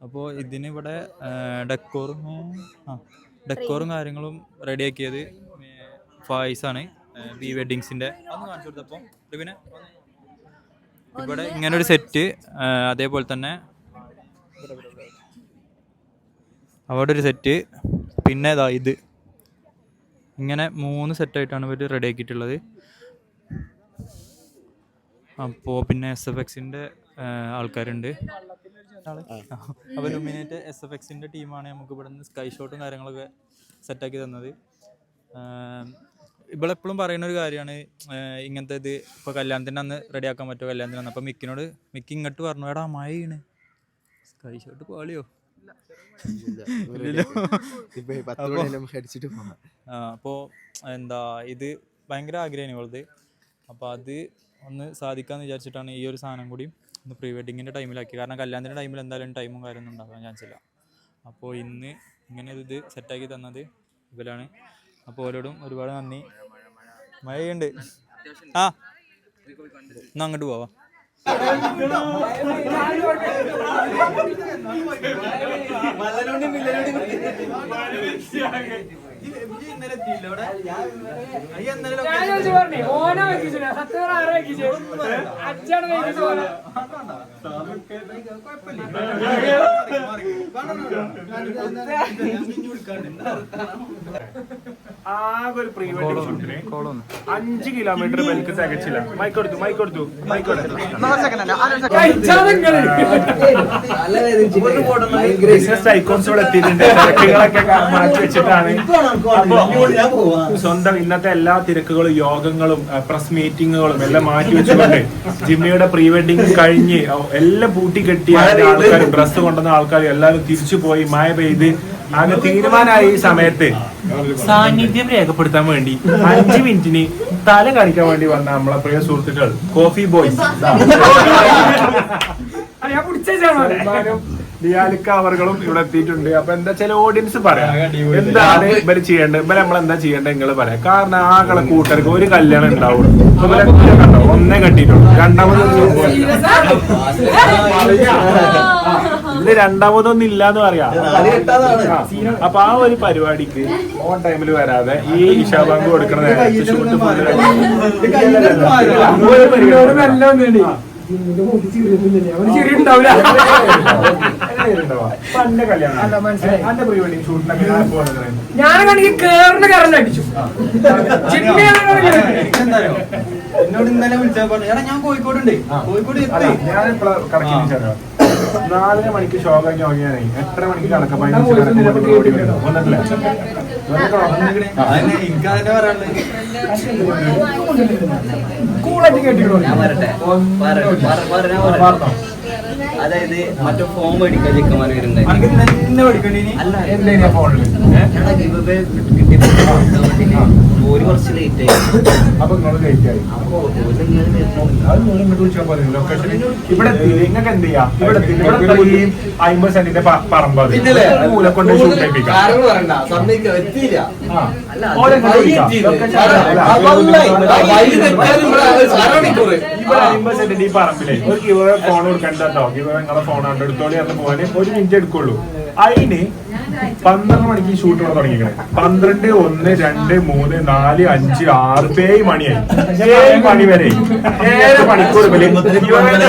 അപ്പോൾ ഇതിന് ഇവിടെ ഡെക്കോറും കാര്യങ്ങളും റെഡിയാക്കിയത് ഫായിസാണ്, പ്രീ വെഡിങ്സിൻ്റെ. അതൊന്ന് കാണിച്ചു കൊടുത്തപ്പോൾ പിന്നെ ഇവിടെ ഇങ്ങനൊരു സെറ്റ്, അതേപോലെ തന്നെ അവിടെ ഒരു സെറ്റ്, പിന്നെ ഇതാ ഇത്, ഇങ്ങനെ 3 സെറ്റായിട്ടാണ് ഇവർ റെഡി ആക്കിയിട്ടുള്ളത്. അപ്പോൾ പിന്നെ SFXൻ്റെ ആൾക്കാരുണ്ട്. അപ്പോൾ ലുമിനേറ്റ് SFXൻ്റെ ടീമാണ് നമുക്ക് ഇവിടെ നിന്ന് സ്കൈ ഷോട്ടും കാര്യങ്ങളൊക്കെ സെറ്റാക്കി തന്നത്. ഇവിടെ എപ്പോഴും പറയുന്ന ഒരു കാര്യമാണ് ഇങ്ങനത്തെ ഇത്. ഇപ്പോൾ കല്യാണത്തിൻ്റെ അന്ന് റെഡിയാക്കാൻ പറ്റുമോ? കല്യാണത്തിന് അന്ന് അപ്പോൾ മിക്കി ഇങ്ങോട്ട് പറഞ്ഞു, എടാ മഴയാണ്, സ്കൈ ഷോട്ട് പാളിയോ? അപ്പോൾ എന്താ ഇത് ഭയങ്കര ആഗ്രഹമാണ് ഇവളത്. അപ്പോൾ അത് ഒന്ന് സാധിക്കാമെന്ന് വിചാരിച്ചിട്ടാണ് ഈ ഒരു സാധനം കൂടി ഒന്ന് പ്രീ വെഡിങ്ങിൻ്റെ ടൈമിലാക്കി. കാരണം കല്യാണത്തിൻ്റെ ടൈമിൽ എന്തായാലും ടൈമും കാര്യമൊന്നും ഉണ്ടാകാൻ ചാൻസ് ഇല്ല. അപ്പോൾ ഇന്ന് ഇങ്ങനെ ഇത് സെറ്റാക്കി തന്നത് ഇവരാണ്. അപ്പോൾ ഓരോടും ഒരുപാട് നന്ദി. മഴയുണ്ട്. എന്നാ അങ്ങോട്ട് പോവാം. ഞാൻ ചോദിച്ചു പറഞ്ഞേ ഓനെ വെക്കിച്ചില്ല സത്യം ആരെ വെക്കിച്ചു അച്ഛാണ് വെക്കിച്ചു ഓനെ ആകെ ഒരു പ്രീ വെഡിങ് ഷൂട്ടിന് 5 കിലോമീറ്റർ ബെൽക്ക് തികച്ചില്ല. മൈക്കൊടുത്തു ബിസിനസ് ഐക്കോൺസ് ഇവിടെ എത്തിയിട്ടുണ്ട്. തിരക്കുകളൊക്കെ മാറ്റി വെച്ചിട്ടാണ്. അപ്പൊ സ്വന്തം ഇന്നത്തെ എല്ലാ തിരക്കുകളും യോഗങ്ങളും പ്രസ് മീറ്റിങ്ങുകളും എല്ലാം മാറ്റി വെച്ചുകൊണ്ട് ജിമ്മിയുടെ പ്രീ വെഡിങ് കഴിഞ്ഞ് എല്ലാം പൂട്ടി കെട്ടിയ ആൾക്കാരും ഡ്രസ്സ് കൊണ്ടുവന്ന ആൾക്കാരും എല്ലാവരും തിരിച്ചു പോയി മഴ പെയ്ത് ആകെ തീരുമാനമായ ഈ സമയത്ത് സാന്നിധ്യം രേഖപ്പെടുത്താൻ വേണ്ടി 5 മിനിറ്റിന് തല കാണിക്കാൻ വേണ്ടി വന്ന നമ്മളെ പ്രിയ സുഹൃത്തുക്കൾ കോഫി ബോയ്സ് ലിയാലിക്ക അവർകളും ഇവിടെ എത്തിയിട്ടുണ്ട്. അപ്പൊ എന്താ ചില ഓഡിയൻസ് പറയാം എന്താണ് ഇവര് ചെയ്യേണ്ടത്, ഇവര് നമ്മളെന്താ ചെയ്യേണ്ടത് നിങ്ങൾ പറയാം. കാരണം ആകളെ കൂട്ടർക്ക് ഒരു കല്യാണം ഉണ്ടാവും. ഒന്നേ കെട്ടിയിട്ടുള്ളൂ, ഇതില് രണ്ടാമതൊന്നും ഇല്ലാന്ന് പറയാം. അപ്പൊ ആ ഒരു പരിപാടിക്ക് ഓൺ ടൈമിൽ വരാതെ ഈ ഇഷാബാങ്ക് കൊടുക്കുന്ന നേരത്തെ ഷൂട്ട് ഞാനാണെങ്കിൽ കേറിന് കറണ്ട് അടിച്ചു. എന്നോട് ഇന്നലെ വിളിച്ചാൽ പറഞ്ഞു ഞാൻ കോഴിക്കോടുണ്ട്. കോഴിക്കോട് ഞാനിപ്പോ കറക്റ്റ് 4 മണിക്ക് ഷോ കഴിഞ്ഞ് നോക്കിയാണേ 8:30 മണിക്ക് കണക്കാം. 15 വന്നിട്ടില്ല. എനിക്കതിനെ പറയാനുള്ളത് അതായത് മറ്റേ ഫോം മേടിക്കാൻ ചെക്കന്മാര് വരുന്നുണ്ട്. ഒരു കുറച്ച് ലേറ്റ് ആയി. അപ്പൊ നിങ്ങൾ ലേറ്റ് ആയി. ഇവിടെ നിങ്ങൾക്ക് എന്ത് ചെയ്യാം, ഇവിടെ 50 സെന്റിന്റെ പറമ്പ് മൂല കൊണ്ട് ഷൂട്ട് ചെയ്യിപ്പിക്കാം. 50 സെന്റിന്റെ ഈ പറമ്പിലെ ഒരു ഗിവ് ഫോൺ കൊടുക്കണ്ടോ, ഗിവ് നിങ്ങളെ ഫോൺ കണ്ട് എടുത്തോളി എന്ന് പോകാൻ 1 മിനിറ്റ് എടുക്കുള്ളൂ. അതിന് 12 മണിക്ക് ഷൂട്ട് ഇവിടെ തുടങ്ങിക്കണേ. 12, 1, 2, 3, 4, 5, 6, 7 മണിയായി. 7 മണി വരെ 7 മണിക്കൂർ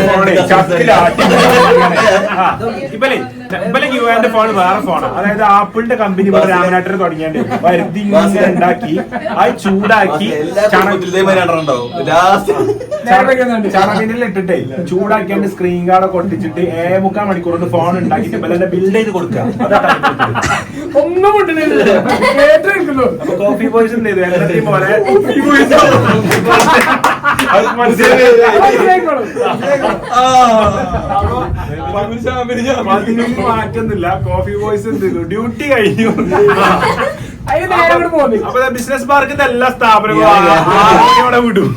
ഫോണ് ചത്തിലാട്ടി. ഇപ്പലെ യുവാന്റെ ഫോൺ വേറെ ഫോണാണ്. അതായത് ആപ്പിളിന്റെ കമ്പനി പോലെ രാമനാട്ടർ തുടങ്ങിയാണ്ട് വരുത്തി ഇങ്ങനെ ഉണ്ടാക്കി അത് ചൂടാക്കി ചണക്കിനിൽ ഇട്ടിട്ടേ ചൂടാക്കിയാണ്ട് സ്ക്രീൻ കാർഡൊക്കെ ഒട്ടിച്ചിട്ട് 7.25 മണിക്കൂർ കൊണ്ട് ഫോൺ ഉണ്ടാക്കിയിട്ട് ഇപ്പലെ ബിൽഡ് ചെയ്ത് കൊടുക്കുക. കോഫി ബോയ്സ് എന്ത് ചെയ്തു എല്ലാத்தைയും പോലെ മാറ്റുന്നില്ല. കോഫി ബോയ്സ് എന്ത് ചെയ്തു, ഡ്യൂട്ടി കഴിഞ്ഞു. അപ്പൊ ബിസിനസ് പാർക്കിന്റെ എല്ലാ സ്ഥാപനങ്ങളും ഇവിടെ വിടും.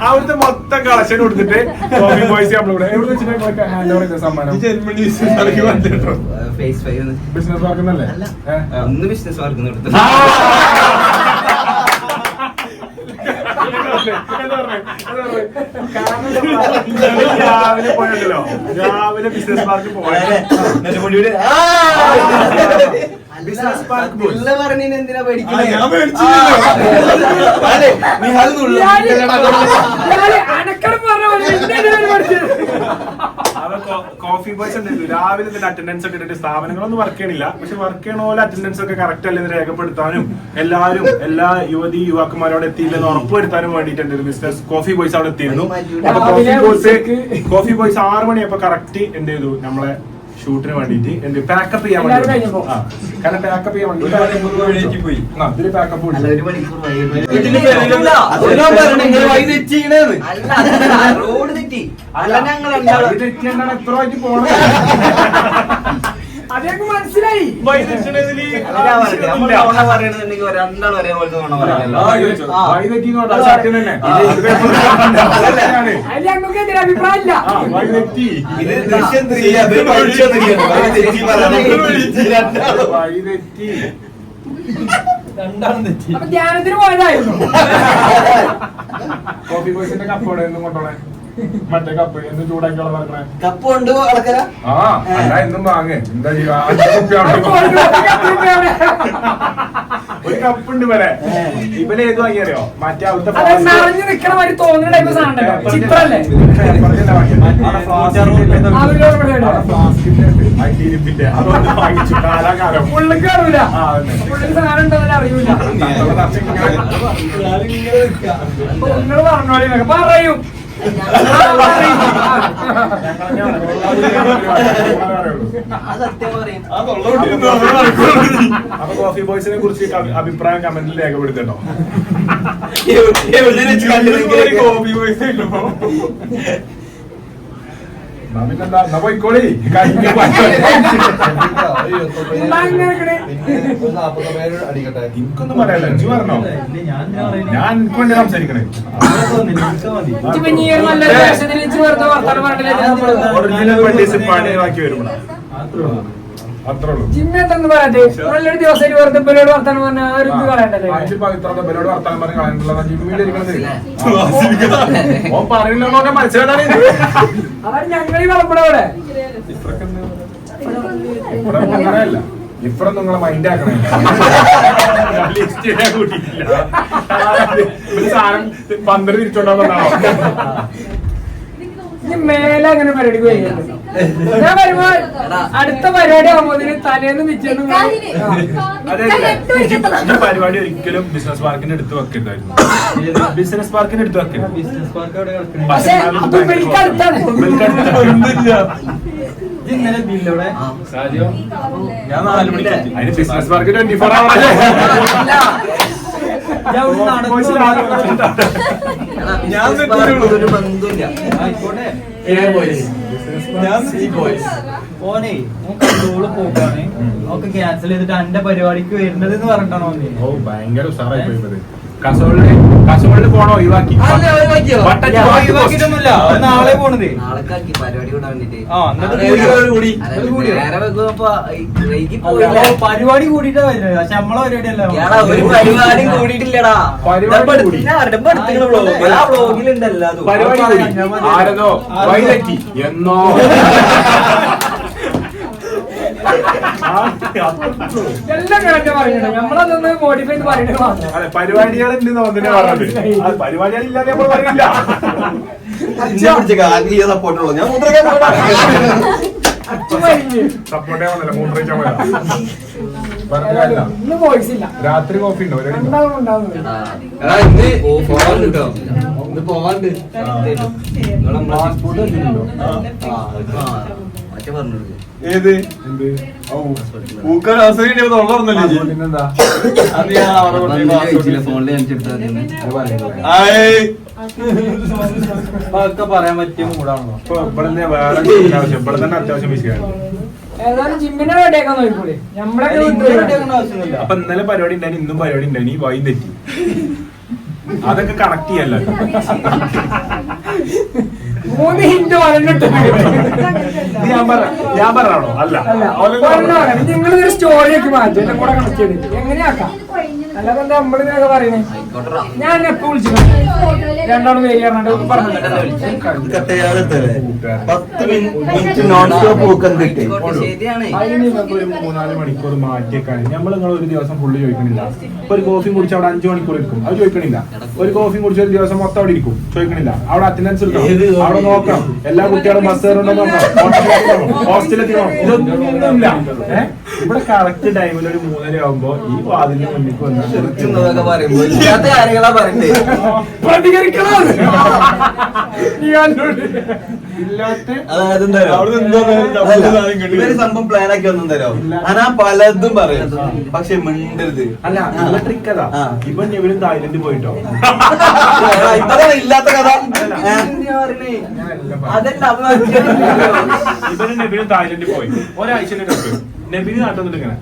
അവിടുത്തെ മൊത്തം കളക്ഷൻ കൊടുത്തിട്ട് കോഫി ബോയ്സ് നമ്മളിവിടെ എവിടെ വെച്ചിട്ട് സമ്മാനം ബിസിനസ് പാർക്കുന്നല്ലേ ബിസിനസ് പാർക്ക് രാവിലെ പോയല്ലോ, രാവിലെ ബിസിനസ് പാർക്ക് പോയത് ബിസിനസ് പാർക്ക് എന്തിനാ പേടിക്കുന്നത്? കോഫി ബോയ്സ് എന്ത് ചെയ്തു, രാവിലെ തന്നെ അറ്റൻഡൻസ് ഒക്കെ ഇട്ടിട്ട് സ്ഥാപനങ്ങളൊന്നും വർക്ക് ചെയ്യണില്ല, പക്ഷെ വർക്ക് ചെയ്യണ പോലെ അറ്റൻഡൻസ് ഒക്കെ കറക്റ്റ് അല്ലെന്ന് രേഖപ്പെടുത്താനും എല്ലാവരും എല്ലാ യുവാക്കന്മാരോട് എത്തിയില്ലെന്ന് ഉറപ്പുവരുത്താനും വേണ്ടിയിട്ടുണ്ട് ബിസിനസ് കോഫി ബോയ്സ് അവിടെ എത്തിയിരുന്നു. അപ്പൊ കോഫി ബോയ്സ് 6 മണിയപ്പോ കറക്റ്റ് എന്ത് ചെയ്തു, നമ്മളെ ഷൂട്ടിന് വേണ്ടിട്ട് എന്ത് പാക്കപ്പ് ചെയ്യാൻ വേണ്ടി. കാരണം പാക്കപ്പ് ചെയ്യാൻ വേണ്ടി ഇതില് പാക്കപ്പ് എത്ര ആയിട്ട് പോകണം അതൊക്കെ മനസ്സിലായി. അഭിപ്രായമില്ല. അപ്പൊ ധ്യാനത്തിന് പോയതായിരുന്നു. കോഫി ബോയ്സിന്റെ കപ്പോടെ എന്നും കൊണ്ടോളെ, മറ്റേ കപ്പ് എന്ത് ചൂടാക്കിയോളം നടക്കണേ കപ്പ് കൊണ്ട് വളർക്കല. ആ അല്ല എന്നും വാങ്ങേ എന്താ ചെയ്യാ. ഒരു കപ്പുണ്ട് വരെ ഇവന് ഏത് വാങ്ങിയറിയോ മറ്റേ അവിടുത്തെ അത് നിറഞ്ഞു നിക്കണ മാതിരി തോന്നുന്ന ടൈപ്പ് സാധനം ചിത്രല്ലേ ഇരുമ്പിന്റെ അതൊന്ന് വാങ്ങിച്ചു കാലാകാലം ഉള്ളിൽ കാണൂല ഉള്ളിൽ സാധനം ഉണ്ടോ അറിയൂല നിങ്ങൾ പറഞ്ഞോളി പറയും അപ്പൊ കോഫി ബോയ്സിനെ കുറിച്ച് അഭിപ്രായം കമന്റിൽ രേഖപ്പെടുത്തട്ടോ. കോഫി ബോയ്സ് പിന്നെന്താ പോയിക്കോളി എനിക്കൊന്നും പറയാല്ല. അഞ്ചു പറഞ്ഞോ ഞാൻ എനിക്ക് വേണ്ടി സംസാരിക്കണേ. ഒറിജിനൽ പാടിയാക്കി വരുമ്പോഴാ അത്രേ ഉള്ളൂ. ജിമ്മെന്ന് പറയാതെ നല്ലൊരു ദിവസം വെറുതെ ബലോട് വർത്താനം പറഞ്ഞാൽ ഒരു ഇത് കളയണ്ടല്ലേ. ബലോട് വർത്താനം പറഞ്ഞ് കളയണ്ടല്ലോ. ജിമ്മിലിരിക്കണത് ഓൻ പറയുന്നുണ്ടോ മനസ്സിലാകാൻ അതാണ് ഞങ്ങൾ ഈ വളപ്പടവിടെ അങ്ങനെയല്ല. ഇപ്പഴും നിങ്ങളെ മൈൻഡ് ആക്കണേ. സാധനം 12 തിരിച്ചോണ്ടാവുന്നതാണോ? മേലെ അങ്ങനെ പരിപാടിക്ക് പോയിട്ടുണ്ട്. ഞാൻ വരുമ്പോ അടുത്ത പരിപാടി ആകുമ്പോ തലേന്ന് മിച്ചൊന്നും പരിപാടി ഒരിക്കലും ബിസിനസ് പാർക്കിന്റെ അടുത്ത് വെക്കണ്ടായിരുന്നു. ബിസിനസ് പാർക്കിന്റെ അടുത്ത് വെക്കരുത്. പക്ഷെ അത് അടുത്താണ്. ഞാൻ 4 മണിക്ക് അതിന് ബിസിനസ് പാർക്ക് 24 hours ഓനെ പോക്കാണ് ഒക്കെ ക്യാൻസൽ ചെയ്തിട്ട് എന്റെ പരിപാടിക്ക് വരുന്നത് എന്ന് പറഞ്ഞിട്ടാണോ? ഓ ഭയങ്കര ഉഷാറായി പോയി. കസോളിൽ പോണോ ഒഴിവാക്കി നാളെ പോണത് പരിപാടി കൂടിയിട്ടാ വരുന്നത്. പക്ഷെ നമ്മളെ പരിപാടി കൂടിയിട്ടില്ലടാ. ആരതോ വൈലറ്റി എന്നോ എല്ലാം കറക്റ്റ് പറയുന്നുണ്ട്. നമ്മളതൊന്ന് മോഡിഫൈ ചെയ്ത് പറയുന്നത് മാത്രം. അതെ പരിപാടികളുണ്ട് പറഞ്ഞത്. അത് പരിപാടികളില്ലാതെ നമ്മൾ പറയില്ല. സപ്പോർട്ടുള്ളൂ ഞാൻ സപ്പോർട്ട് ചെയ്യാൻ മൂത്രയിച്ചാൽ ഇന്ന് വോയിസ് ഇല്ല. രാത്രി കോഫി ഉണ്ടോ? ഏത് പിന്നെന്താ ഒക്കെ പറയാൻ പറ്റിയ മൂടാണോ? ഇപ്പൊ ഇവിടെ വേറെ ആവശ്യം ഇവിടെ തന്നെ അത്യാവശ്യം വിഷയമാണ്. ഏതായാലും ജിമ്മിനെ റെഡിയാക്കാൻ നോക്കിക്കൂടെ നമ്മളെ. അപ്പൊ ഇന്നലെ പരിപാടി ഉണ്ടായി, ഇന്നും പരിപാടി ഉണ്ടായി, വൈ തെറ്റി. അതൊക്കെ കണക്ട് ചെയ്യല്ല. 3 ഹിന്റ് പറഞ്ഞിട്ട് ഞാൻ പറഞ്ഞാണോ? അല്ല നിങ്ങളൊരു സ്റ്റോറിയൊക്കെ മാറ്റി എന്നെ കൂടെ കണക്ട് ചെയ്തിട്ട് എങ്ങനെയാക്കാം. അല്ലാതെ എന്താ നമ്മളിതൊക്കെ പറയുന്നേ? ഞാൻ എപ്പോ വിളിച്ചു രണ്ടാളും പേര് പറഞ്ഞിട്ട് ഒരു 3-4 മണിക്കൂർ മാറ്റിയേക്കാണ്. നമ്മൾ നിങ്ങൾ ഒരു ദിവസം ഫുള്ള് ചോദിക്കണില്ല. ഒരു കോഫി കുടിച്ച് അവിടെ 5 മണിക്കൂർ ഇരിക്കും, അത് ചോദിക്കണില്ല. ഒരു കോഫി കുടിച്ച് ഒരു ദിവസം മൊത്തം അവിടെ ഇരിക്കും, ചോദിക്കണില്ല. അവിടെ അറ്റൻഡൻസ് എടുക്കണം, അവിടെ നോക്കണം, എല്ലാ കുട്ടികളും ബസ് കയറുണ്ടോ നോക്കണം, ഹോസ്റ്റലെത്തിക്കണം. ഇതൊന്നുമില്ല. ഇവിടെ കറക്റ്റ് ടൈമിൽ ഒരു 3:30 ആകുമ്പോ ഈ വാതിലിന് മുന്നിൽ വന്നാൽ പ്രതികരിക്കണം. സംഭവം പ്ലാൻ ആക്കി ഒന്നും തരാം. ഞാൻ പലതും പറയും പക്ഷെ മിണ്ടരുത്. അല്ല നല്ല ട്രിക്ക് അതാ. ഇവൻ എവിടെയും തായ്ലൻഡ് പോയിട്ടോ ഇല്ലാത്ത കഥ. ഇവന് നബിന് തായ്ലൻഡ് പോയി ഒരാഴ്ചന്റെ ട്രിപ്പ്. നബിന് നാട്ടിൽ നിന്നിട്ട് ഇങ്ങനെ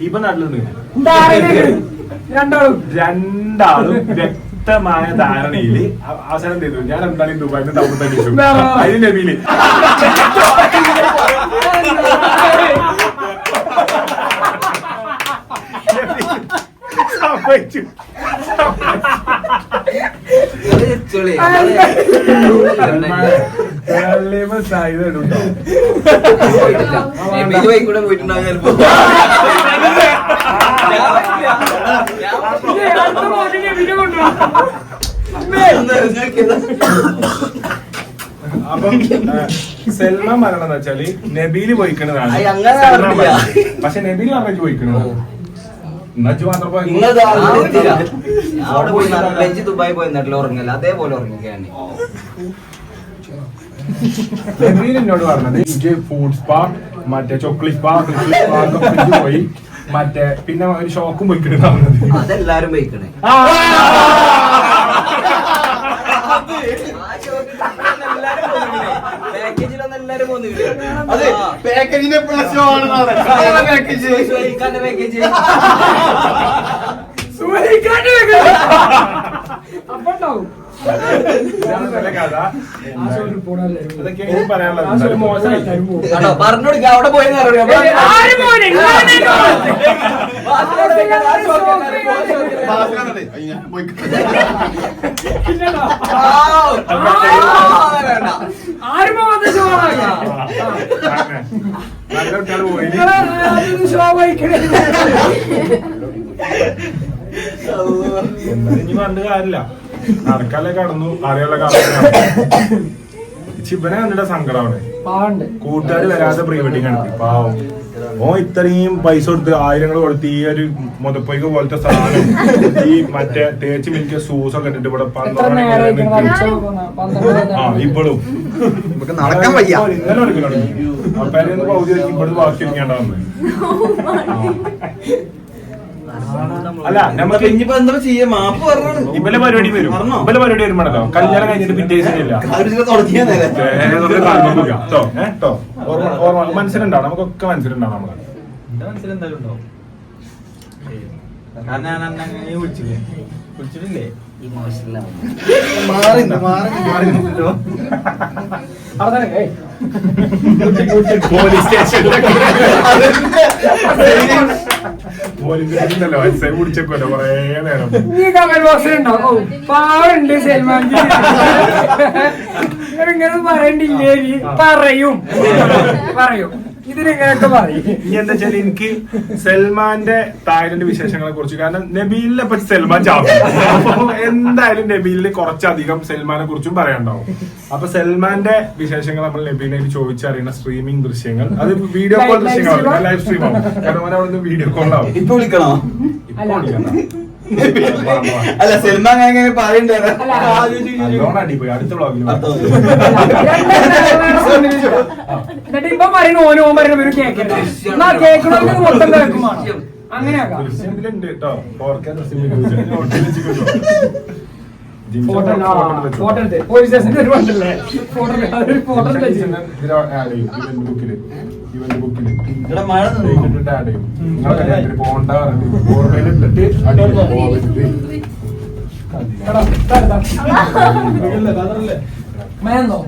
ഇപ്പൊ നാട്ടിൽ രണ്ടാളും വ്യക്തമായ ധാരണയില് അവസാനം ചെയ്തു. ഞാൻ എന്തായാലും ദുബായിന്ന് ടൗൺ തന്നെ അതിന് നബിയില് സമ്മതിച്ചു. അപ്പം സെൽമ മരണം എന്ന് വെച്ചാല് നബീല് പോയിക്കണതാണ്, പക്ഷെ നബീല് പറഞ്ഞു പോയിക്കണത്. ദുബായി പോയി ഉറങ്ങല്ല, അതേപോലെ ഉറങ്ങിക്കാൻ എന്നോട് പറഞ്ഞത് ഫുഡ് സ്പാ, മറ്റേ ചോക്ലേറ്റ് സ്പാ പോയി, മറ്റേ പിന്നെ ഒരു ഷോക്കും പോയിക്കിട്ടുന്നത്. അതെല്ലാരും പോയിക്കണേ. അതെ പാക്കേജിന്റെ ഷോ ആണ് പാക്കേജ്. അപ്പൊ ഉണ്ടാവും. പറഞ്ഞോടിക്ക അവിടെ പോയി ഇനി പണ്ട് കാര്യമില്ല, നടക്കാല്ലേ കടന്നു, അറിയാനുള്ള കടന്നു. ശിവനെ കണ്ടിട്ട് സങ്കടമാണ്. കൂട്ടുകാർ വരാതെ പ്രീ വെഡിങ് നടത്തി. പാവം ഓ ഇത്രയും പൈസ കൊടുത്ത് ആയിരങ്ങൾ കൊടുത്ത് ഈ ഒരു മുതപ്പൊയ്ക്ക് പോലത്തെ സാധനം, ഈ മറ്റേ തേച്ച് മിൽക്കിയ ഷൂസ് ഒക്കെ ഇട്ടിട്ട് ഇവിടെ 12 ഇപ്പോഴും നടക്കാൻ വയ്യ. ഇന്നലെ എടുക്കണം. അപ്പേന്ന് പൗതി ഇവിടെ ബാക്കി ഇരിക്കേണ്ടതെന്ന്. അല്ല നമുക്ക് ഇനിയിപ്പോ എന്താ ചെയ്യാ, മാപ്പ് പറഞ്ഞു. ഇവലെ പരിപാടി വരും, ഇവലെ പരിപാടി വരുമ്പോഴല്ലോ കല്യാണം കഴിഞ്ഞിട്ട് പിറ്റേ ദിവസമില്ല മനസ്സിലുണ്ടാവും, നമുക്കൊക്കെ മനസ്സിലുണ്ടാവും. നമ്മളെ മനസ്സിലെന്തായാലും ഉണ്ടാവും. വിളിച്ചിട്ടില്ലേ പോലീസ് സ്റ്റേഷനിലൊക്കെ പോലീസിലല്ലോ എസ്ഐ പിടിച്ചേക്കുമല്ലോ കൊറേ നേരം. ഈ കമന്റ് ബോക്സിലുണ്ടാവും പാവുണ്ട് സൽമാൻ ഇങ്ങനെ പറയണ്ടില്ലേ, പറയും ഇതിനിങ്ങനെയൊക്കെ പറയും. ഇനി എന്താ വെച്ചാൽ എനിക്ക് സൽമാന്റെ തായ്ലൻഡ് വിശേഷങ്ങളെ കുറിച്ച്, കാരണം നബീലിനെ പറ്റി സൽമാൻ ചാവും, അപ്പൊ എന്തായാലും നബീലിന് കുറച്ചധികം സൽമാനെ കുറിച്ചും പറയാനുണ്ടാവും. അപ്പൊ സൽമാന്റെ വിശേഷങ്ങൾ നമ്മൾ നബീലിനെ ചോദിച്ചറിയുന്ന സ്ട്രീമിംഗ് ദൃശ്യങ്ങൾ, അത് വീഡിയോ കോൾ ദൃശ്യങ്ങളാവും, ലൈവ് സ്ട്രീം ആവും. കാരണം അവിടെ വീഡിയോ കോളാവും. ഇപ്പൊ വിളിക്കണോ? ഇപ്പൊ വിളിക്കണ്ട. അല്ല സൽമാൻ അങ്ങനെ പറയണ്ടേ, അടിപോയി അടുത്ത വ്ളോഗിൽ. എന്നിട്ട് ഇപ്പൊ പറയുന്നു ഓനോ പറയുന്ന ഒരു കേൾക്കരുത്, കേൾക്കണമെങ്കിൽ മൊത്തം കേൾക്കുമാണ്. അങ്ങനെയാക്കാം. ദൃശ്യത്തിലുണ്ട് കേട്ടോ, ഫോട്ടോ എടുത്ത് പോലീസ് സ്റ്റേഷനിൽ ഒരു വണ്ടല്ലേ ഫോട്ടോ ഇവന്റ് ബുക്കില് ഇവിടെ മഴ ആഡ് ചെയ്യും. നിങ്ങളെ പോണ്ട ഓർമ്മയിലിട്ടിട്ട് മയന്നോ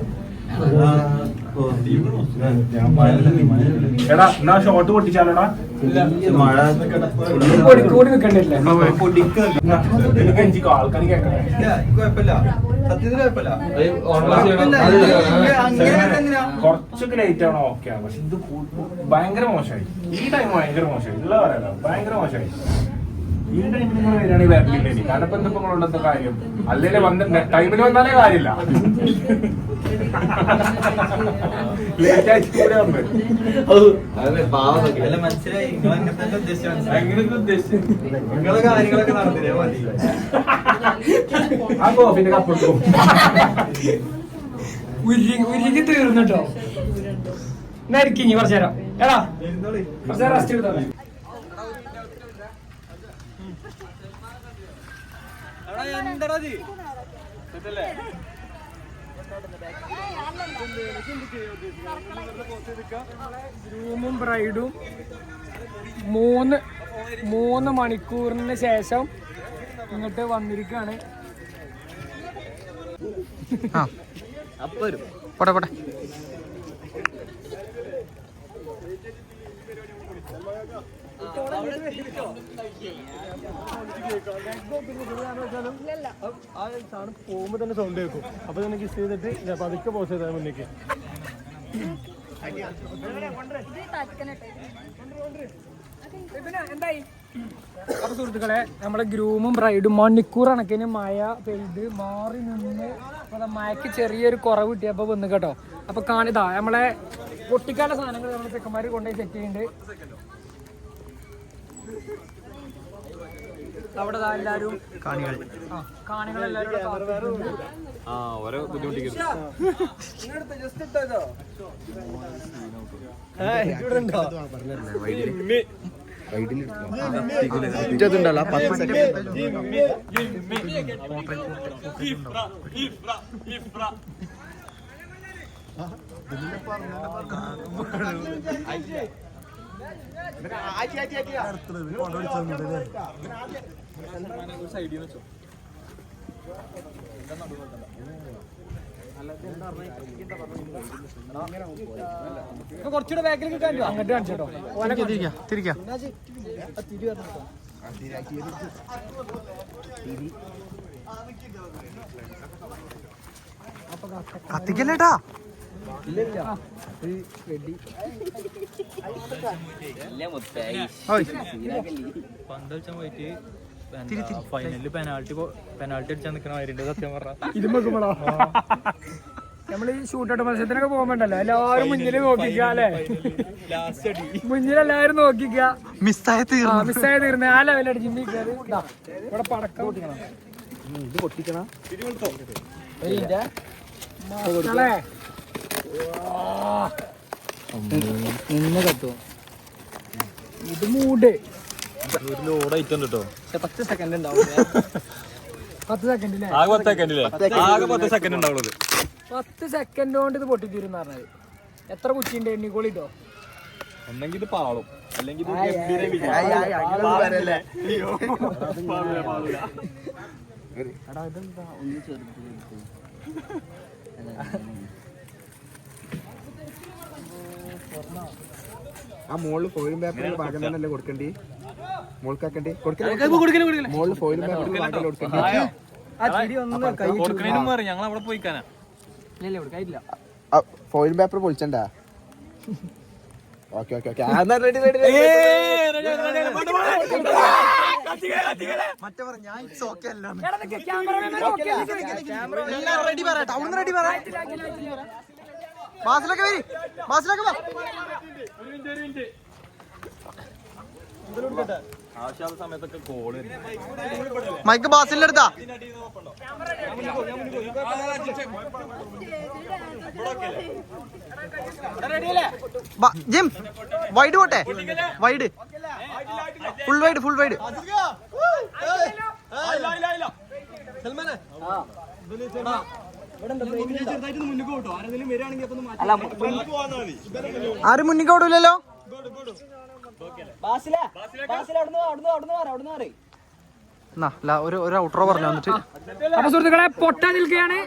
എടാ എന്നാ ഷോട്ട് പൊട്ടിച്ചാലോടാ. മഴ കൂടി നിൽക്കണ്ടില്ല. എനിക്ക് ആൾക്കാർ കേൾക്കണേ. കുഴപ്പമില്ല, സത്യത്തിൽ കുഴപ്പമില്ല. കുറച്ചൊക്കെ ലേറ്റ് ആണോ ഓക്കെ, പക്ഷെ ഇത് ഭയങ്കര മോശമായി. ഈ ടൈം ഭയങ്കര മോശമായി, ഉള്ള പറയാലോ ഭയങ്കര മോശമായി. ഈ ടൈമിൽ നിങ്ങൾ വരികയാണെങ്കിൽ വരലില്ല ഇനി, കാരണം ഇപ്പൊ എന്തൊക്കെ നിങ്ങളുണ്ടെന്ന കാര്യം. അല്ലേലെ വന്ന ടൈമിൽ വന്നാലേ കാര്യമില്ല. ലേറ്റ് ആയിട്ട് കൂടെ വന്ന് മനസ്സിലായി നിങ്ങളെ കാര്യങ്ങളൊക്കെ നടന്നില്ലേ മതി. ആ കോഫിന്റെ കപ്പിട്ടു ഉരുകി തീർന്നിട്ടോ. നരിക്കിഞ്ഞി കുറച്ചു നേരം എടാ കുറച്ചു നേരം റെസ്റ്റ് എടുത്തോ. ഗ്രൂമും ബ്രൈഡും 3 മണിക്കൂറിന് ശേഷം ഇങ്ങോട്ട് വന്നിരിക്കുകയാണ്. പോട്ടെ പോട്ടെ. ആ സാധനം പോകുമ്പോ തന്നെ സൗണ്ട് കേൾക്കും. അപ്പൊ തന്നെ കിസ് ചെയ്തിട്ട് പതുക്കെ പോസ് ചെയ്താൽ മുന്നേക്ക്. അപ്പൊ സുഹൃത്തുക്കളെ, നമ്മുടെ ഗ്രൂമും ബ്രൈഡും മണിക്കൂർ കണക്കിന് മഴ പെയ്ത് മാറി നിന്ന് മഴക്ക് ചെറിയൊരു കുറവ് കിട്ടിയപ്പോൾ വന്ന് കേട്ടോ. അപ്പൊ കാണിതാ നമ്മളെ പൊട്ടിക്കാനുള്ള സാധനങ്ങൾ നമ്മളെ ചെക്കന്മാർ കൊണ്ടുപോയി സെറ്റ് ചെയ്യുന്നുണ്ട്. അവിടെ എല്ലാവരും കാണികളെല്ലാവരും കുറച്ചുകൂടെ ബാക്കിലേക്ക് കിട്ടാൻ അങ്ങോട്ട് കാണിച്ചോ. തിരിക്കാം. കത്തിക്കല്ലേട്ടാ. പന്തളിച്ചാൻ പോയിട്ട് ഫൈനലിൽ പെനാൾട്ടി അടിച്ചാൽ നിൽക്കണമായിരുന്നു സത്യം പറഞ്ഞ. നമ്മൾ ഈ ഷൂട്ടൗട്ട് മത്സരത്തിനൊക്കെ പോകുമ്പോണ്ടല്ലോ എല്ലാവരും മുന്നിൽ നോക്കിക്ക അല്ലേ, മുന്നിലെല്ലാവരും നോക്കിക്ക. മിസ്സായ തീർന്ന ആ ലെവലടി ജിമ്മിക്കാറ്. ഇവിടെ പടക്കം പൊട്ടിക്കണം, ഇത് പൊട്ടിക്കണം. നിന്ന് കത്തും ഇത് മൂട്. ലോഡ് ഐറ്റം കേട്ടോ. 10 സെക്കൻഡ് ഉണ്ടാവും. 10 സെക്കൻഡില്ലേ? 10 സെക്കൻഡ് ഉണ്ടാവുള്ളത്. 10 സെക്കൻഡ് കൊണ്ട് ഇത് പൊട്ടിത്തീരുന്ന് പറഞ്ഞത്. എത്ര കുച്ചിണ്ട് എണ്ണിക്കോളിട്ടോ. ഒന്നെങ്കിൽ ഇത് പാളും, അല്ലെങ്കിൽ ആ മോളിൽ ഫോയിലും പേപ്പറിന്റെ ഭാഗം തന്നെയല്ലേ കൊടുക്കണ്ടി? മോൾക്കാക്കണ്ടി മോളിൽ ഫോയിലും പേപ്പറിന്റെ ഭാഗം കൊടുക്കണ്ടി. ഞങ്ങൾ അവിടെ പോയിക്കാനാ. ഫോയിൽ പേപ്പർ പൊളിച്ചണ്ടാ. Okay ready. മറ്റേ പറഞ്ഞ ഞാൻ ഇറ്റ്സ് ഓക്കെ അല്ല. റെഡി പറ, ടൗൺ റെഡി പറ. ബാസിലൊക്കെ വരി, ബാസിലൊക്കെ വാ. ആവശ്യമുള്ള സമയത്തൊക്കെ കോള് മൈക്ക് ബാസിലിന്റെ അടുത്താ. ജിം വൈഡ് പോട്ടെ, വൈഡ് ഫുൾ വൈഡ്. ആരും മുന്നിക്ക് ഓടൂലല്ലോ. ഒരു ഔട്ട്രോ പറഞ്ഞു വന്നിട്ട്. അപ്പൊ സുഹൃത്തുക്കളെ പൊട്ടാ നിൽക്കുകയാണ്.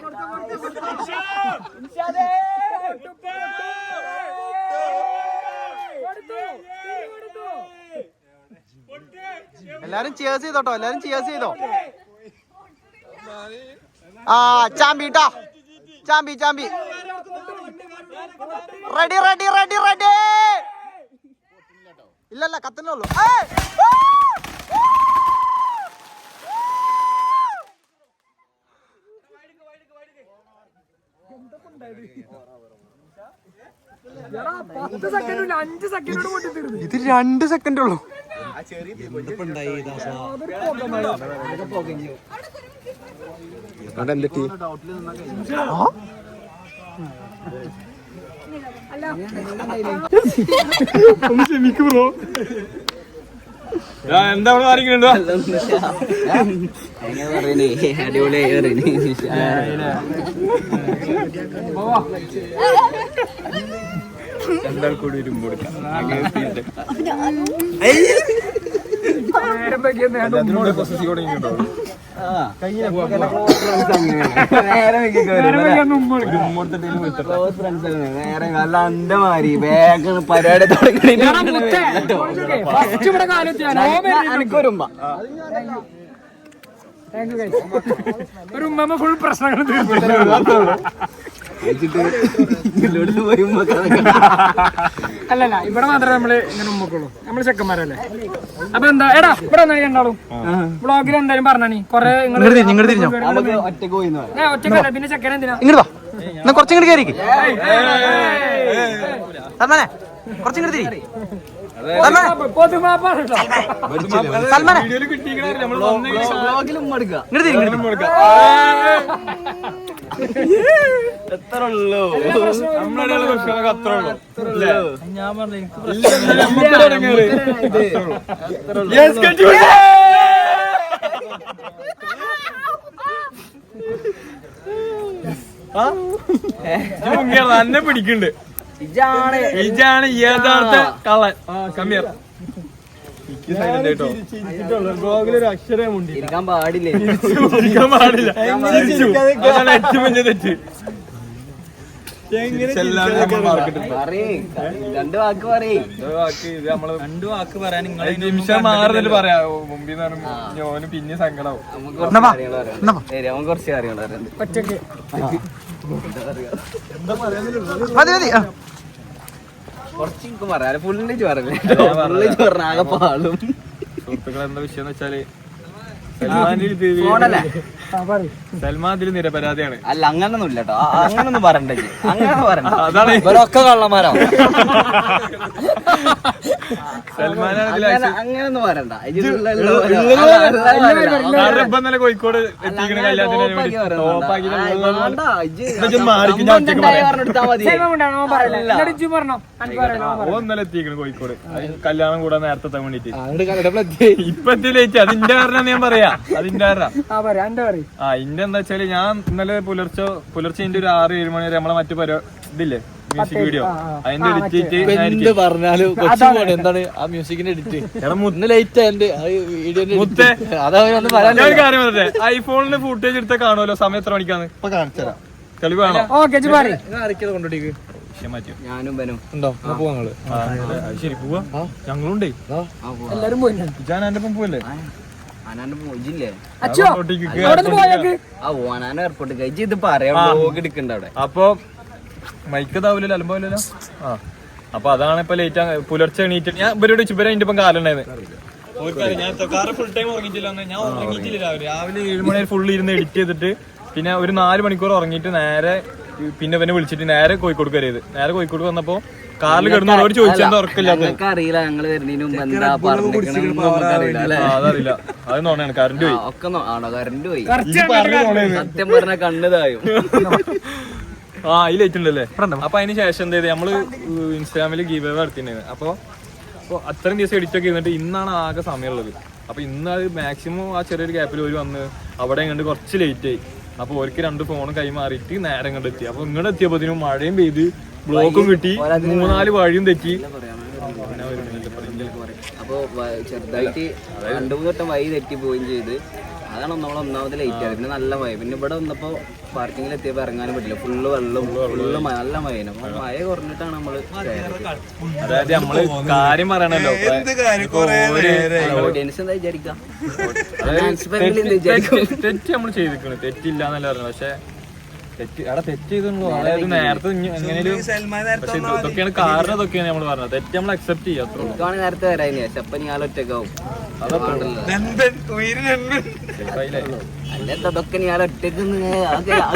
എല്ലാരും ചിയേഴ്സ് ചെയ്തോട്ടോ, എല്ലാരും ചിയേഴ്സ് ചെയ്തോ. ആ ചാമ്പിട്ടാ, ചാമ്പി. റെഡി. ഇല്ലല്ല കത്തന്നെ ഉള്ളൂ. ഇത് 2 സെക്കൻഡ് ഉള്ളൂ. ബ്രോ എന്താ ആരെങ്കിലും എന്താ കൂടി വരുമ്പോ നേരെ നല്ല അന്തമാരി വേഗം പരിപാടി തുടങ്ങി. ഒരു ഉമ്മ ഫുൾ പ്രശ്നങ്ങൾ അല്ലല്ല ഇവിടെ മാത്രമേ നമ്മള് ഇങ്ങനെ ഉമ്മക്കുള്ളൂ. നമ്മള് ചെക്കന്മാരല്ലേ. അപ്പൊ എന്താ എടാ ഇവിടെ വന്നാ രണ്ടാളും വ്ളോഗിൽ എന്തായാലും പറഞ്ഞാണി കൊറേ ഒറ്റക്കല്ല പിന്നെ ചെക്കൻ എന്തിനാ കുറച്ചിങ്ങോട്ട് കയറിക്ക് കുറച്ചിങ്ങോട്ട് തിരി പൊതുമാപ്പാണ് കേട്ടോ. ഞാൻ പറഞ്ഞു എനിക്ക് തന്നെ പിടിക്കണ്ട് ഇജാണ് യഥാർത്ഥ കള്ളൻ. കമ്മിയർ ഒരു അക്ഷരമുണ്ട് ഇരിക്കാൻ പാടില്ലേ? പാടില്ല. അതാണ് ഏറ്റവും വലിയ തെറ്റ്. രണ്ട് വാക്ക് പറയേ. രണ്ടു വാക്ക് പറയാൻ നിമിഷം മാറുന്നില്ല പറയാ മുമ്പിൽ ഞാനും പിന്നെ സങ്കടാവും. അവൻ കുറച്ച് കാര്യങ്ങളുണ്ട്. ഒറ്റക്ക് കുറച്ച് എനിക്ക് പറയാം. ഫുള്ള് ചോറല്ലേ ഫുള്ള് ചോറിന് ആകെ പാളും. സുഹൃത്തുക്കൾ എന്താ വിഷയം എന്ന് വെച്ചാല് ഫോണല്ലേ സൽമാൻ ഇതിൽ നിരപരാധിയാണ്. അല്ല അങ്ങനൊന്നും ഇല്ല കേട്ടോ. അങ്ങനൊന്നും പറയണ്ടേ അങ്ങനെ പറയണ്ട. അതാണ് ഇവരൊക്കെ കള്ളന്മാരോ. സൽമാനാണ് അങ്ങനൊന്നും പറയണ്ട. ഇപ്പൊ ഇന്നലെ കോഴിക്കോട് എത്തിക്കണ കല്യാണത്തിന് ഇന്നലെ എത്തിക്കണ കോഴിക്കോട് കല്യാണം കൂടാൻ നേരത്തെ എത്താൻ വേണ്ടിട്ട്. ഇപ്പൊ എത്തിയില്ലേറ്റ് അതിന്റെ കാരണം ഞാൻ പറയാ. അതിന്റെ കാരണം ഇന്റെ എന്താ വെച്ചാല് ഞാൻ ഇന്നലെ പുലർച്ചെ ഒരു 6-7 മണി വരെ നമ്മളെ മറ്റു ഇതില്ലേ മ്യൂസിക് വീഡിയോ അതിന്റെ എഡിറ്റ് പറഞ്ഞാലും എന്താണ് ആ മ്യൂസിക്കിന്റെ എഡിറ്റ് ലേറ്റ് കാര്യം പറഞ്ഞേ. ഐഫോണിന് ഫുട്ടേജ് എടുത്ത കാണുമല്ലോ സമയം എത്ര മണിക്കാന്ന് ഇപ്പൊ കാണിച്ചുതരാം. തെളിവ് വേണോ? കൊണ്ടോട്ടേക്ക് ഞാനും ബനും ഉണ്ടോ? പോവാ ശരി പോവാ. ഞങ്ങളുണ്ടേ. എല്ലാരും പോയി. ഞാൻ എന്റെ ഒപ്പം പോവല്ലേ? എയർപോർട്ട് കഴിച്ച് ഇത് പറയാം. എടുക്കണ്ട അവിടെ. അപ്പൊ മൈക്ക് താവില്ലല്ലോ അലമ്പാവില്ലല്ലോ. ആ അപ്പൊ അതാണ് ഇപ്പൊ ലേറ്റ് പുലർച്ചെ എണീറ്റ് ഞാൻ ഇവരോട് ഇവരെ അതിന്റെ ഒപ്പം കാലുണ്ടായിരുന്നു. ഞാൻ ഫുൾ ടൈം ഉറങ്ങിയിട്ടില്ല. ഞാൻ ഉറങ്ങിയിട്ടില്ല. രാവിലെ 7 മണി ഫുള്ള് ഇരുന്ന് എഡിറ്റ് ചെയ്തിട്ട് പിന്നെ ഒരു 4 മണിക്കൂർ ഉറങ്ങിയിട്ട് നേരെ പിന്നെ ഇവനെ വിളിച്ചിട്ട് നേരെ കോഴിക്കോട് കയറിയത്. നേരെ കോഴിക്കോട് വന്നപ്പോ കാറിൽ കിടന്നവരോട് ചോദിച്ചെന്താ ഉറക്കില്ലാത്ത. അറിയില്ല ഞങ്ങള് വരുന്നതിന് മുമ്പ് എന്താ പറഞ്ഞില്ല. അതറിയില്ല. അത് നോണാണ് കറണ്ട് പോയി. ഒക്കെ ആണോ? കറണ്ട് പോയി. സത്യം പറഞ്ഞ കണ്ണുതായും. ആ ഈ ലൈറ്റ് ഉണ്ടല്ലേ. അപ്പൊ അതിന് ശേഷം എന്ത് ചെയ്ത് നമ്മള് ഇൻസ്റ്റാഗ്രാമിൽ ഗീവ് അവേ നടത്തിണ്ടായിരുന്നു. അപ്പൊ അത്രയും ദിവസം എഡിറ്റ് ഒക്കെ ഇരുന്നിട്ട് ഇന്നാണ് ആകെ സമയമുള്ളത്. അപ്പൊ ഇന്ന് അത് മാക്സിമം ആ ചെറിയൊരു ഗ്യാപ്പിൽ ഒരു വന്ന് അവിടെ കണ്ട് കുറച്ച് ലേറ്റ് ആയി. അപ്പൊ അവർക്ക് 2 ഫോൺ കൈമാറിയിട്ട് നേരെ ഇങ്ങോട്ട് എത്തി. അപ്പൊ ഇങ്ങോട്ട് എത്തിയപ്പോഴത്തേനും മഴയും പെയ്ത് ബ്ലോക്കും കിട്ടി 3-4 വഴിയും തെറ്റി. അപ്പൊ ചെറുതായിട്ട് 2-3 വട്ടം വഴി തെറ്റി പോവുകയും ചെയ്ത്. അതാണ് ഒന്നാമത് ലേറ്റ് ആയത്. പിന്നെ നല്ല മഴ. പിന്നെ ഇവിടെ വന്നപ്പോ പാർക്കിങ്ങിൽ എത്തിയപ്പോ ഇറങ്ങാനും പറ്റില്ല. ഫുള്ള് വെള്ളം നല്ല മഴയാണ്. മഴ കുറഞ്ഞിട്ടാണ് നമ്മള്. അതായത് നമ്മള് കാര്യം പറയണല്ലോ. ഓഡിയൻസ് എന്താ വിചാരിക്കാം? തെറ്റ് നമ്മള് ചെയ്തിരിക്കണു. തെറ്റില്ല എന്നല്ല പറഞ്ഞു. പക്ഷെ തെറ്റ് ചെയ്തിട്ടുണ്ടോ? അതായത് നേരത്തെ എങ്ങനെയും പക്ഷെ ഇതൊക്കെയാണ് കാരണം. ഇതൊക്കെയാണ് നമ്മൾ പറഞ്ഞത്. തെറ്റ് നമ്മൾ അക്സെപ്റ്റ് ചെയ്യാം. അത്ര നേരത്തെ വരാൻ അപ്പൊ ഞാൻ ഒറ്റക്കാവും. അതൊക്കെ ഞാൻ ഒറ്റക്ക്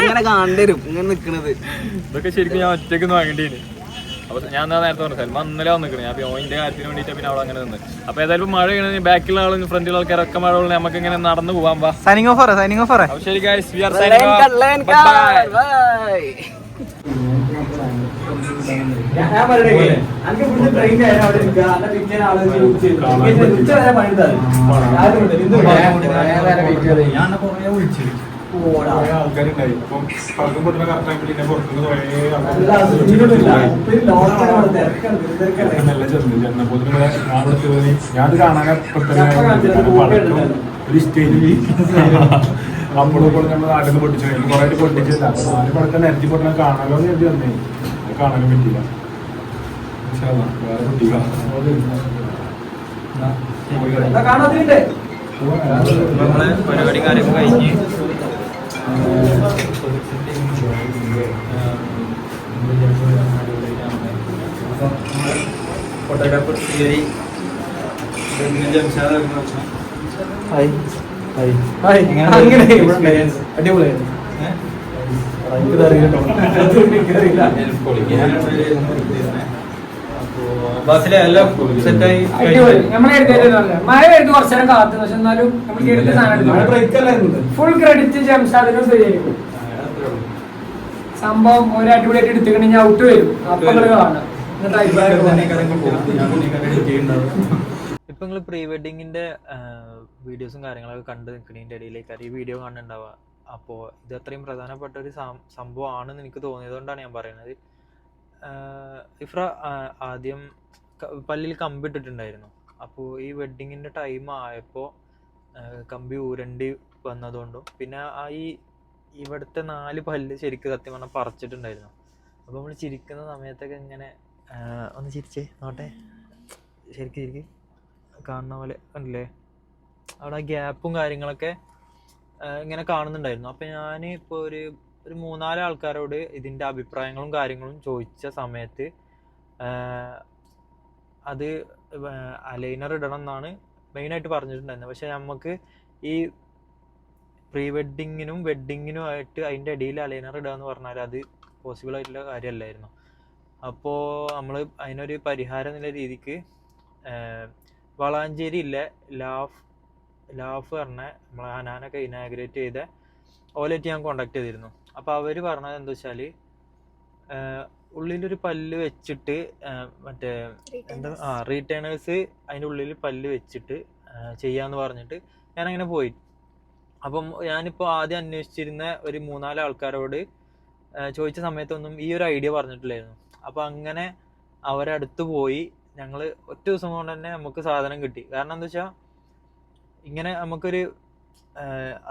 അങ്ങനെ കാണേണ്ടരും ഇങ്ങനെ നിക്കണത്. ഇതൊക്കെ ശരിക്കും ഞാൻ ഒറ്റയ്ക്ക് വാങ്ങേണ്ടി. അപ്പൊ ഞാൻ നേരത്തെ പറഞ്ഞു സൽമാൻ ഇന്നലെ വന്നിരിക്കണം. ഞാൻ ഓയിന്റെ കാര്യത്തിന് വേണ്ടിയിട്ട് പിന്നെ അവിടെ അങ്ങനെ നിന്ന്. അപ്പൊ ഏതായാലും മഴ വീണ ബാക്കിലുള്ള ആളും ഫ്രണ്ടിലുള്ള ആൾക്കാരൊക്കെ മഴ വീണ നമുക്ക് ഇങ്ങനെ നടന്നു പോവാൻ പാ. Signing off. അപ്പൊ ശരി guys, we are signing off. Bye. ആൾക്കാരുണ്ടായി. അപ്പം പലതും പൊട്ടുന്ന കറക്റ്റായിട്ട് പുറത്തുനിന്ന് ഞാൻ കാണാൻ ഒരു സ്റ്റേജിൽ അപ്പോഴും ഇപ്പോൾ നമ്മൾ നാട്ടിൽ നിന്ന് പൊട്ടിച്ചു കുറെ ആയിട്ട് പൊട്ടിച്ചില്ല. അപ്പൊ 4 പടക്കം നിരത്തി പൊട്ടണം കാണാലോ എന്ന് കരുതി വന്നേ. അത് കാണാനും പറ്റില്ല. വേറെ പൊട്ടിക്ക നമ്മളെ പരിപാടി കാര്യമൊക്കെ കഴിഞ്ഞ് ഫോട്ടോഗ്രാഫർ തിയറി ബസ്സിലെ എല്ലാം സെറ്റായി. മഴ പെയ്ത് കുറച്ചു നേരം കാത്തു, പക്ഷെ എന്നാലും നമുക്ക് എടുത്ത സാധനം ഫുൾ ക്രെഡിറ്റ് ജംഷാദിനും ശരിയായിരിക്കും. സംഭവം ഒരു അടിപൊളിയായിട്ട് എടുത്തുകഴിഞ്ഞാൽ ഔട്ട് വരും. അപ്പൊ നമ്മള് കാണാം. ഇപ്പൊ നിങ്ങൾ പ്രീ വെഡിങ്ങിന്റെ വീഡിയോസും കാര്യങ്ങളൊക്കെ കണ്ട് നിൽക്കുന്നതിന്റെ ഇടയിലേക്കാണ് ഈ വീഡിയോ കാണുന്നുണ്ടാവുക. അപ്പോൾ ഇത് അത്രയും പ്രധാനപ്പെട്ട ഒരു സംഭവമാണെന്ന് എനിക്ക് തോന്നിയതുകൊണ്ടാണ് ഞാൻ പറയുന്നത്. ഇഫ്ര ആദ്യം പല്ലിൽ കമ്പി ഇട്ടിട്ടുണ്ടായിരുന്നു. അപ്പോൾ ഈ വെഡ്ഡിങ്ങിൻ്റെ ടൈം ആയപ്പോൾ കമ്പി ഊരണ്ടി വന്നതുകൊണ്ടും പിന്നെ ഈ ഇവിടുത്തെ 4 പല്ല് ശരിക്കും സത്യം പറഞ്ഞാൽ പറിച്ചിട്ടുണ്ടായിരുന്നു. അപ്പോൾ നമ്മൾ ചിരിക്കുന്ന സമയത്തൊക്കെ ഇങ്ങനെ ഒന്ന് ചിരിച്ചേ നോട്ടെ, ശരിക്കും കാണുന്ന പോലെ കണ്ടില്ലേ അവിടെ ഗ്യാപ്പും കാര്യങ്ങളൊക്കെ ഇങ്ങനെ കാണുന്നുണ്ടായിരുന്നു. അപ്പോൾ ഞാൻ ഇപ്പോൾ ഒരു 3-4 ആൾക്കാരോട് ഇതിൻ്റെ അഭിപ്രായങ്ങളും കാര്യങ്ങളും ചോദിച്ച സമയത്ത് അത് അലൈനർ ഇടണം എന്നാണ് മെയിനായിട്ട് പറഞ്ഞിട്ടുണ്ടായിരുന്നത്. പക്ഷെ നമുക്ക് ഈ പ്രീ വെഡ്ഡിങ്ങിനും വെഡ്ഡിങ്ങിനും ആയിട്ട് അതിൻ്റെ ഇടയിൽ അലൈനർ ഇടുക എന്ന് പറഞ്ഞാൽ അത് പോസിബിൾ ആയിട്ടുള്ള കാര്യമല്ലായിരുന്നു. അപ്പോൾ നമ്മൾ അതിനൊരു പരിഹാരം എന്നുള്ള രീതിക്ക് വളാഞ്ചേരി ഇല്ല ലാഫ് പറഞ്ഞ നമ്മളെ ഹനാനൊക്കെ ഇനാഗ്രേറ്റ് ചെയ്ത ഓലായിട്ട് ഞാൻ കോണ്ടാക്ട് ചെയ്തിരുന്നു. അപ്പോൾ അവർ പറഞ്ഞത് എന്താ വെച്ചാൽ ഉള്ളിലൊരു പല്ല് വെച്ചിട്ട് മറ്റേ എന്താ റീറ്റേണേഴ്സ് അതിൻ്റെ ഉള്ളിൽ പല്ല് വെച്ചിട്ട് ചെയ്യാന്ന് പറഞ്ഞിട്ട് ഞാനങ്ങനെ പോയി. അപ്പം ഞാനിപ്പോൾ ആദ്യം അന്വേഷിച്ചിരുന്ന ഒരു 3-4 ആൾക്കാരോട് ചോദിച്ച സമയത്തൊന്നും ഈ ഒരു ഐഡിയ പറഞ്ഞിട്ടില്ലായിരുന്നു. അപ്പോൾ അങ്ങനെ അവരടുത്ത് പോയി ഞങ്ങൾ ഒറ്റ ദിവസം കൊണ്ട് തന്നെ നമുക്ക് സാധനം കിട്ടി. കാരണം എന്താ വെച്ചാൽ ഇങ്ങനെ നമുക്കൊരു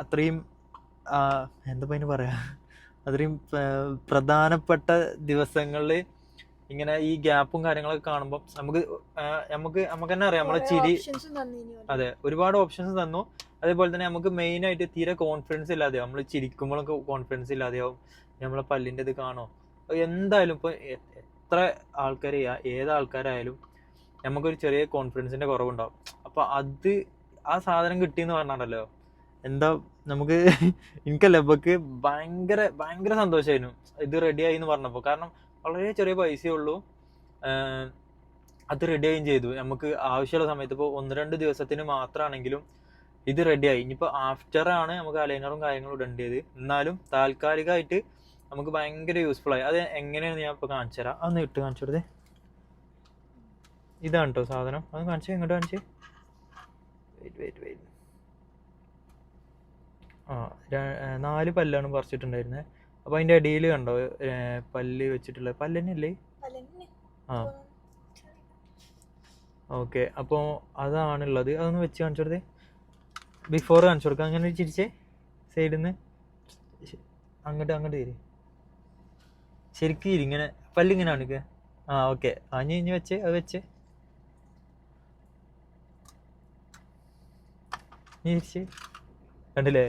അത്രയും എന്താ അതിന് പറയാ, അത്രയും പ്രധാനപ്പെട്ട ദിവസങ്ങളിൽ ഇങ്ങനെ ഈ ഗ്യാപ്പും കാര്യങ്ങളൊക്കെ കാണുമ്പോൾ നമുക്ക് തന്നെ അറിയാം നമ്മളെ ചിരി. അതെ, ഒരുപാട് ഓപ്ഷൻസ് തന്നു. അതേപോലെ തന്നെ നമുക്ക് മെയിനായിട്ട് തീരെ കോൺഫിഡൻസ് ഇല്ലാതെയാവും. നമ്മൾ ചിരിക്കുമ്പോഴൊക്കെ കോൺഫിഡൻസ് ഇല്ലാതെയാവും. നമ്മളെ പല്ലിൻ്റെ ഇത് കാണോ എന്തായാലും ഇപ്പോൾ എത്ര ആൾക്കാർ ഏത് ആൾക്കാരായാലും നമുക്കൊരു ചെറിയ കോൺഫിഡൻസിൻ്റെ കുറവുണ്ടാവും. അപ്പോൾ അത് ആ സാധനം കിട്ടിയെന്ന് പറഞ്ഞാണല്ലോ എന്താ നമുക്ക് എനിക്കല്ല ഇപ്പൊക്ക് ഭയങ്കര സന്തോഷമായിരുന്നു ഇത് റെഡിയായി എന്ന് പറഞ്ഞപ്പോൾ. കാരണം വളരെ ചെറിയ പൈസയേ ഉള്ളൂ, അത് റെഡിയായും ചെയ്തു. നമുക്ക് ആവശ്യമുള്ള സമയത്ത് ഇപ്പോൾ 1-2 ദിവസത്തിന് മാത്രമാണെങ്കിലും ഇത് റെഡിയായി. ഇനിയിപ്പോൾ ആഫ്റ്ററാണ് നമുക്ക് അലൈനറും കാര്യങ്ങളും ഇടേണ്ടത്, എന്നാലും താൽക്കാലികമായിട്ട് നമുക്ക് ഭയങ്കര യൂസ്ഫുൾ ആയി. അത് എങ്ങനെയാണ് ഞാൻ ഇപ്പോൾ കാണിച്ചു തരാം. അതൊന്ന് ഇട്ട് കാണിച്ചു കൊടുത്തേ. ഇതാണ് കേട്ടോ സാധനം. അത് കാണിച്ചേ, ഇങ്ങോട്ട് കാണിച്ചേ. വെയിറ്റ് 4 പല്ലാണ് പറിച്ചിട്ടുണ്ടായിരുന്നത്. അപ്പോൾ അതിൻ്റെ അടിയിൽ കണ്ടോ പല്ല് വെച്ചിട്ടുള്ള പല്ല് തന്നെയല്ലേ? ആ ഓക്കെ. അപ്പോൾ അതാണുള്ളത്. അതൊന്ന് വെച്ച് കാണിച്ചു കൊടുത്തേ. ബിഫോർ കാണിച്ചു കൊടുക്കാം. അങ്ങനെ ചിരിച്ചേ സൈഡിൽ നിന്ന് അങ്ങോട്ട് തരി. ശരിക്കും ഇങ്ങനെ പല്ലിങ്ങനെ കാണിക്കുക. ആ ഓക്കെ. ഇനി വെച്ചേ, അത് വെച്ചേ. ചിരിച്ചേ, കണ്ടില്ലേ?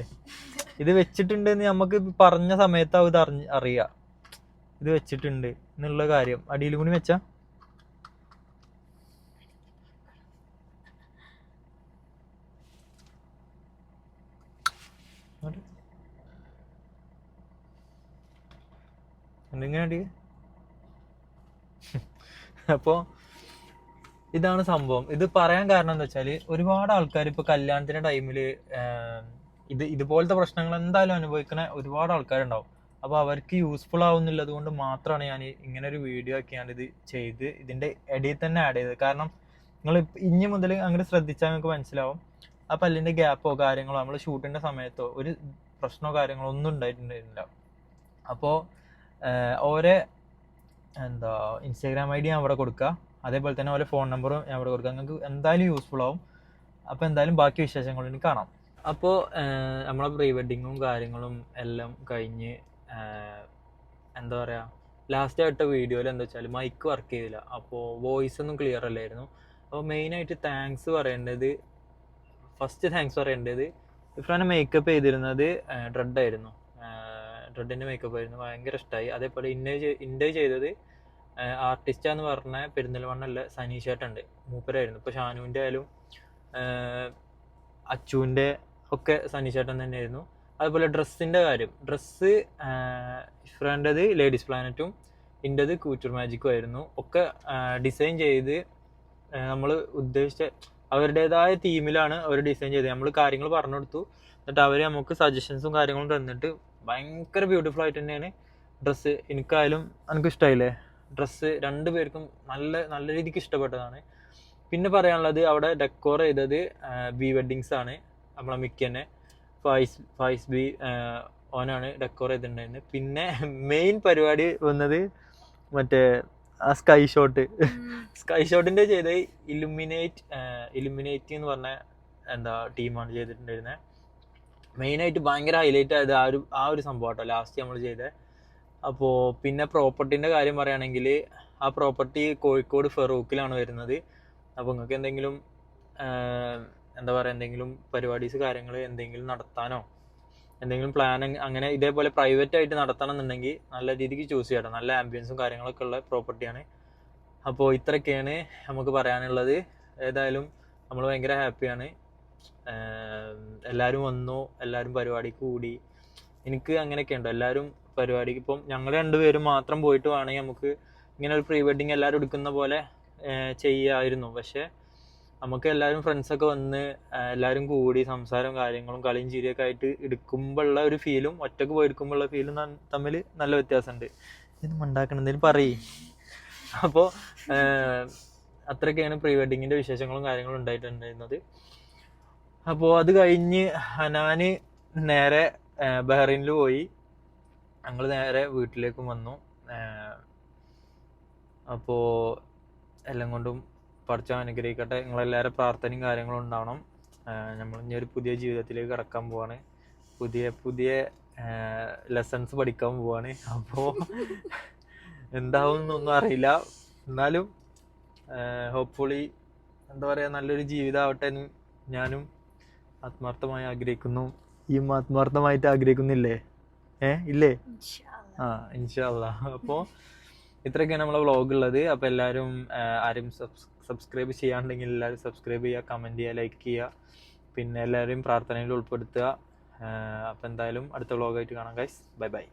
ഇത് വെച്ചിട്ടുണ്ടെന്ന് നമുക്ക് പറഞ്ഞ സമയത്ത് അത് അറിയാം ഇത് വെച്ചിട്ടുണ്ട് എന്നുള്ള കാര്യം. അടിയിലും കൂടി വെച്ചാ ഇങ്ങനെ അടി. അപ്പോൾ ഇതാണ് സംഭവം. ഇത് പറയാൻ കാരണം എന്താ വെച്ചാൽ ഒരുപാട് ആൾക്കാർ ഇപ്പോൾ കല്യാണത്തിൻ്റെ ടൈമിൽ ഇതുപോലത്തെ പ്രശ്നങ്ങൾ എന്തായാലും അനുഭവിക്കുന്ന ഒരുപാട് ആൾക്കാരുണ്ടാവും. അപ്പോൾ അവർക്ക് യൂസ്ഫുൾ ആവുന്നില്ലത് കൊണ്ട് മാത്രമാണ് ഞാൻ ഇങ്ങനെ ഒരു വീഡിയോ ആക്കിയാണ് ഇത് ചെയ്ത് ഇതിൻ്റെ ഇടയിൽ തന്നെ ആഡ് ചെയ്തത്. കാരണം നിങ്ങൾ ഇനി മുതൽ അങ്ങനെ ശ്രദ്ധിച്ചാൽ നിങ്ങൾക്ക് മനസ്സിലാവും ആ പല്ലിൻ്റെ ഗ്യാപ്പോ കാര്യങ്ങളോ നമ്മൾ ഷൂട്ടിൻ്റെ സമയത്തോ ഒരു പ്രശ്നമോ കാര്യങ്ങളോ ഒന്നും ഉണ്ടായിട്ടുണ്ടായിരുന്നില്ല. അപ്പോൾ ഓരോ ഇൻസ്റ്റാഗ്രാം ID ഞാൻ അവിടെ കൊടുക്കുക, അതേപോലെ തന്നെ ഓരോ ഫോൺ നമ്പറും ഞാൻ അവിടെ കൊടുക്കുക. നിങ്ങൾക്ക് എന്തായാലും യൂസ്ഫുൾ ആവും. അപ്പോൾ എന്തായാലും ബാക്കി വിശേഷങ്ങൾ കാണാം. അപ്പോൾ നമ്മളെ പ്രീ വെഡിങ്ങും കാര്യങ്ങളും എല്ലാം കഴിഞ്ഞ് എന്താ പറയുക, ലാസ്റ്റ് ആയിട്ട വീഡിയോയിൽ എന്താ വെച്ചാൽ മൈക്ക് വർക്ക് ചെയ്തില്ല, അപ്പോൾ വോയിസ് ഒന്നും ക്ലിയർ അല്ലായിരുന്നു. അപ്പോൾ മെയിനായിട്ട് ഫസ്റ്റ് താങ്ക്സ് പറയേണ്ടത് ഇഫ്രാനെ മേക്കപ്പ് ചെയ്തിരുന്നത് ഡ്രെഡായിരുന്നു. ഡ്രെഡിൻ്റെ മേക്കപ്പ് ആയിരുന്നു, ഭയങ്കര ഇഷ്ടമായി. അതേപോലെ ഇൻഡേ ചെയ്തത് ആർട്ടിസ്റ്റാന്ന് പറഞ്ഞ പെരിന്തൽമണ്ണല്ല സനീഷേട്ടുണ്ട്, മൂപ്പരായിരുന്നു. ഇപ്പോൾ ഷാനുവിൻ്റെ ആയാലും അച്ചുവിൻ്റെ ഒക്കെ സനീഷേട്ടൻ തന്നെയായിരുന്നു. അതുപോലെ ഡ്രസ്സിൻ്റെ കാര്യം, ഡ്രസ്സ് ഇഫ്രാൻ്റെത് ലേഡീസ് പ്ലാനറ്റും എൻ്റെത് കൂച്ചൂർ മാജിക്കും ആയിരുന്നു. ഒക്കെ ഡിസൈൻ ചെയ്ത് നമ്മൾ ഉദ്ദേശിച്ച അവരുടേതായ തീമിലാണ് അവർ ഡിസൈൻ ചെയ്തത്. നമ്മൾ കാര്യങ്ങൾ പറഞ്ഞു കൊടുത്തു, എന്നിട്ട് അവർ നമുക്ക് സജഷൻസും കാര്യങ്ങളും തന്നിട്ട് ഭയങ്കര ബ്യൂട്ടിഫുൾ ആയിട്ട് തന്നെയാണ് ഡ്രസ്സ്. എനിക്കായാലും എനിക്ക് ഇഷ്ടമായില്ലേ ഡ്രസ്സ്, രണ്ടുപേർക്കും നല്ല രീതിക്ക് ഇഷ്ടപ്പെട്ടതാണ്. പിന്നെ പറയാനുള്ളത് അവിടെ ഡെക്കോർ ചെയ്തത് ബി വെഡ്ഡിങ്സ് ആണ്, നമ്മളെ മിക്കന്നെ ഫായിസ് ബി ഓനാണ് ഡെക്കോർ ചെയ്തിട്ടുണ്ടായിരുന്നത്. പിന്നെ മെയിൻ പരിപാടി വന്നത് മറ്റേ ആ സ്കൈ ഷോട്ടിൻ്റെ ചെയ്ത് ഇലുമിനേറ്റ് എന്ന് പറഞ്ഞ ടീമാണ് ചെയ്തിട്ടുണ്ടായിരുന്നത്. മെയിനായിട്ട് ഭയങ്കര ഹൈലൈറ്റ് ആയത് ആ ഒരു സംഭവം കേട്ടോ ലാസ്റ്റ് നമ്മൾ ചെയ്തത്. അപ്പോൾ പിന്നെ പ്രോപ്പർട്ടീൻ്റെ കാര്യം പറയുകയാണെങ്കിൽ ആ പ്രോപ്പർട്ടി കോഴിക്കോട് ഫെറൂക്കിലാണ് വരുന്നത്. അപ്പോൾ നിങ്ങൾക്ക് എന്തെങ്കിലും എന്തെങ്കിലും പരിപാടീസ് കാര്യങ്ങൾ എന്തെങ്കിലും നടത്താനോ എന്തെങ്കിലും പ്ലാൻ അങ്ങനെ ഇതേപോലെ പ്രൈവറ്റ് ആയിട്ട് നടത്തണം എന്നുണ്ടെങ്കിൽ നല്ല രീതിക്ക് ചൂസ് ചെയ്യണം. നല്ല ആംബിയൻസും കാര്യങ്ങളൊക്കെ ഉള്ള പ്രോപ്പർട്ടിയാണ്. അപ്പോൾ ഇത്രയൊക്കെയാണ് നമുക്ക് പറയാനുള്ളത്. ഏതായാലും നമ്മൾ ഭയങ്കര ഹാപ്പിയാണ്. എല്ലാവരും വന്നു, എല്ലാവരും പരിപാടിക്ക് കൂടി. എനിക്ക് അങ്ങനെയൊക്കെ ഉണ്ടോ, എല്ലാവരും പരിപാടിക്ക് ഇപ്പം ഞങ്ങൾ രണ്ടുപേരും മാത്രം പോയിട്ട് വേണമെങ്കിൽ നമുക്ക് ഇങ്ങനെ ഒരു പ്രീ വെഡിങ് എല്ലാവരും എടുക്കുന്ന പോലെ ചെയ്യാമായിരുന്നു. പക്ഷേ നമുക്ക് എല്ലാവരും ഫ്രണ്ട്സൊക്കെ വന്ന് എല്ലാവരും കൂടി സംസാരവും കാര്യങ്ങളും കളിയും ചിരിയൊക്കെ ആയിട്ട് എടുക്കുമ്പോഴുള്ള ഒരു ഫീലും ഒറ്റക്ക് പോയി എടുക്കുമ്പോഴുള്ള ഫീലും തമ്മിൽ നല്ല വ്യത്യാസമുണ്ട്. ഇതൊന്നും ഉണ്ടാക്കണം എന്തെങ്കിലും പറയും. അപ്പോൾ അത്രയൊക്കെയാണ് പ്രീ വെഡിങ്ങിൻ്റെ വിശേഷങ്ങളും കാര്യങ്ങളും ഉണ്ടായിട്ടുണ്ടായിരുന്നത്. അപ്പോൾ അത് കഴിഞ്ഞ് ഹനാന് നേരെ ബഹ്റൈനിൽ പോയി, ഞങ്ങൾ നേരെ വീട്ടിലേക്കും വന്നു. അപ്പോൾ എല്ലാം കൊണ്ടും പടച്ചവൻ അനുഗ്രഹിക്കട്ടെ. നിങ്ങളെല്ലാവരും പ്രാർത്ഥനയും കാര്യങ്ങളും ഉണ്ടാവണം. നമ്മൾ ഇനി ഒരു പുതിയ ജീവിതത്തിലേക്ക് കടക്കാൻ പോവാണ്, പുതിയ ലെസൺസ് പഠിക്കാൻ പോവാണ്. അപ്പോൾ എന്താവും എന്നൊന്നും അറിയില്ല, എന്നാലും ഹോപ്പ്ഫുള്ളി എന്താ പറയുക നല്ലൊരു ജീവിതമാവട്ടെ എന്ന് ഞാനും ആത്മാർത്ഥമായി ആഗ്രഹിക്കുന്നു. ഈ ആത്മാർത്ഥമായിട്ട് ആഗ്രഹിക്കുന്നില്ലേ? ഇല്ലേ? ഇൻഷാ അല്ലാഹ്. അപ്പോൾ ഇത്രയൊക്കെയാണ് നമ്മളെ വ്ളോഗ് ഉള്ളത്. അപ്പോൾ എല്ലാവരും ആരും സബ്സ്ക്രൈബ് ചെയ്യാണ്ടെങ്കിൽ എല്ലാവരും സബ്സ്ക്രൈബ് ചെയ്യുക, കമൻറ്റ് ചെയ്യുക, ലൈക്ക് ചെയ്യുക, പിന്നെ എല്ലാവരെയും പ്രാർത്ഥനയിൽ ഉൾപ്പെടുത്തുക. അപ്പോൾ എന്തായാലും അടുത്ത വ്ളോഗായിട്ട് കാണാം ഗൈസ്. Bye bye.